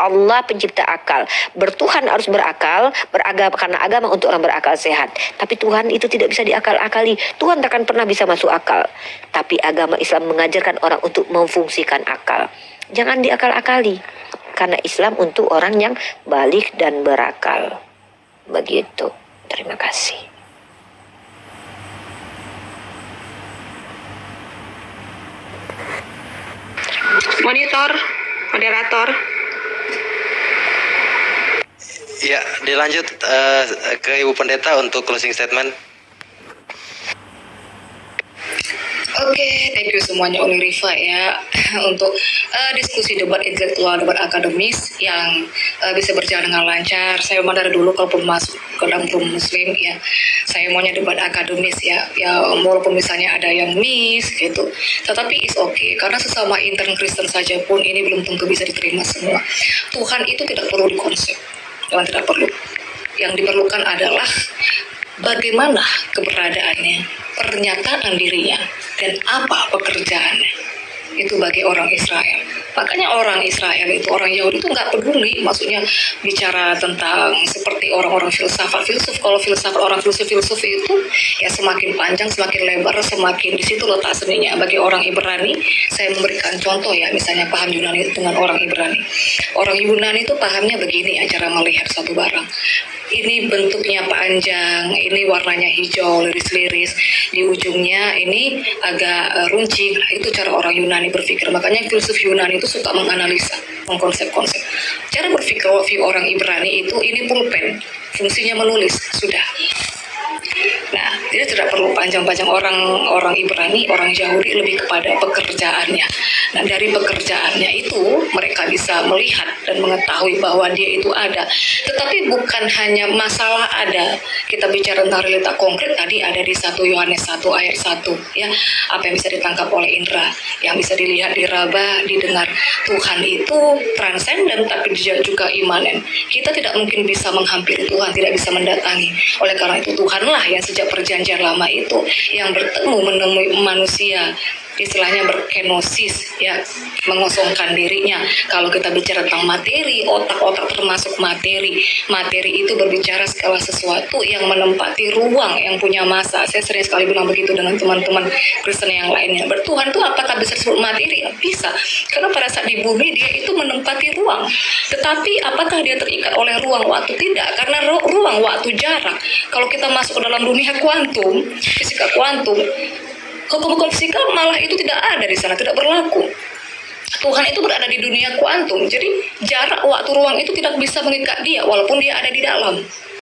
Allah pencipta akal. Bertuhan harus berakal, beragama karena agama untuk orang berakal sehat. Tapi Tuhan itu tidak bisa diakal-akali. Tuhan takkan pernah bisa masuk akal. Tapi agama Islam mengajarkan orang untuk memfungsikan akal. Jangan diakal-akali. Karena Islam untuk orang yang balik dan berakal. Begitu. Terima kasih. Moderator. Ya, dilanjut ke Ibu Pendeta untuk closing statement. Oke, thank you semuanya Unirifa ya untuk diskusi debat intelektual, debat akademis yang bisa berjalan dengan lancar. Saya memang dari dulu kalau masuk ke dalam forum muslim ya, saya maunya debat akademis ya walaupun misalnya ada yang miss gitu, tetapi is okay karena sesama intern Kristen saja pun ini belum tentu bisa diterima semua. Tuhan itu tidak perlu dikonsep, Tuhan tidak perlu. Yang diperlukan adalah bagaimana keberadaannya, pernyataan dirinya, dan apa pekerjaannya. Itu bagi orang Israel. Makanya orang Israel itu, orang Yahudi itu nggak peduli, maksudnya bicara tentang seperti orang-orang filsuf. Kalau orang filsuf itu ya semakin panjang, semakin lebar, semakin di situ letak seninya. Bagi orang Ibrani, saya memberikan contoh ya, misalnya paham Yunani dengan orang Ibrani. Orang Yunani itu pahamnya begini ya, cara melihat satu barang. Ini bentuknya panjang, ini warnanya hijau, liris-liris, di ujungnya ini agak runcing. Nah, itu cara orang Yunani berpikir. Makanya filsuf Yunani itu suka menganalisa, mengkonsep-konsep. Cara berpikir orang Ibrani itu ini pulpen, fungsinya menulis, sudah. Nah, dia tidak perlu panjang-panjang. Orang Ibrani, orang Yahudi lebih kepada pekerjaannya. Nah, dari pekerjaannya itu mereka bisa melihat dan mengetahui bahwa dia itu ada. Tetapi bukan hanya masalah ada. Kita bicara tentang realita konkret tadi ada di 1 Yohanes 1 ayat 1 ya. Apa yang bisa ditangkap oleh indera, yang bisa dilihat, diraba, didengar. Tuhan itu transenden tapi dia juga imanen. Kita tidak mungkin bisa menghampiri Tuhan, tidak bisa mendatangi. Oleh karena itu Tuhanlah yang sejak perjanjian lama itu yang bertemu menemui manusia, istilahnya berkenosis ya, mengosongkan dirinya. Kalau kita bicara tentang materi, otak-otak termasuk materi itu berbicara segala sesuatu yang menempati ruang, yang punya masa. Saya sering sekali bilang begitu dengan teman-teman Kristen yang lainnya. Bertuhan itu apakah bisa disebut materi? Bisa, karena pada saat di bumi dia itu menempati ruang. Tetapi apakah dia terikat oleh ruang waktu? Tidak, karena ruang waktu jarak. Kalau kita masuk ke dalam dunia kuantum, fisika kuantum, hukum-hukum fisika malah itu tidak ada di sana, tidak berlaku. Tuhan itu berada di dunia kuantum, jadi jarak waktu ruang itu tidak bisa mengikat dia walaupun dia ada di dalam.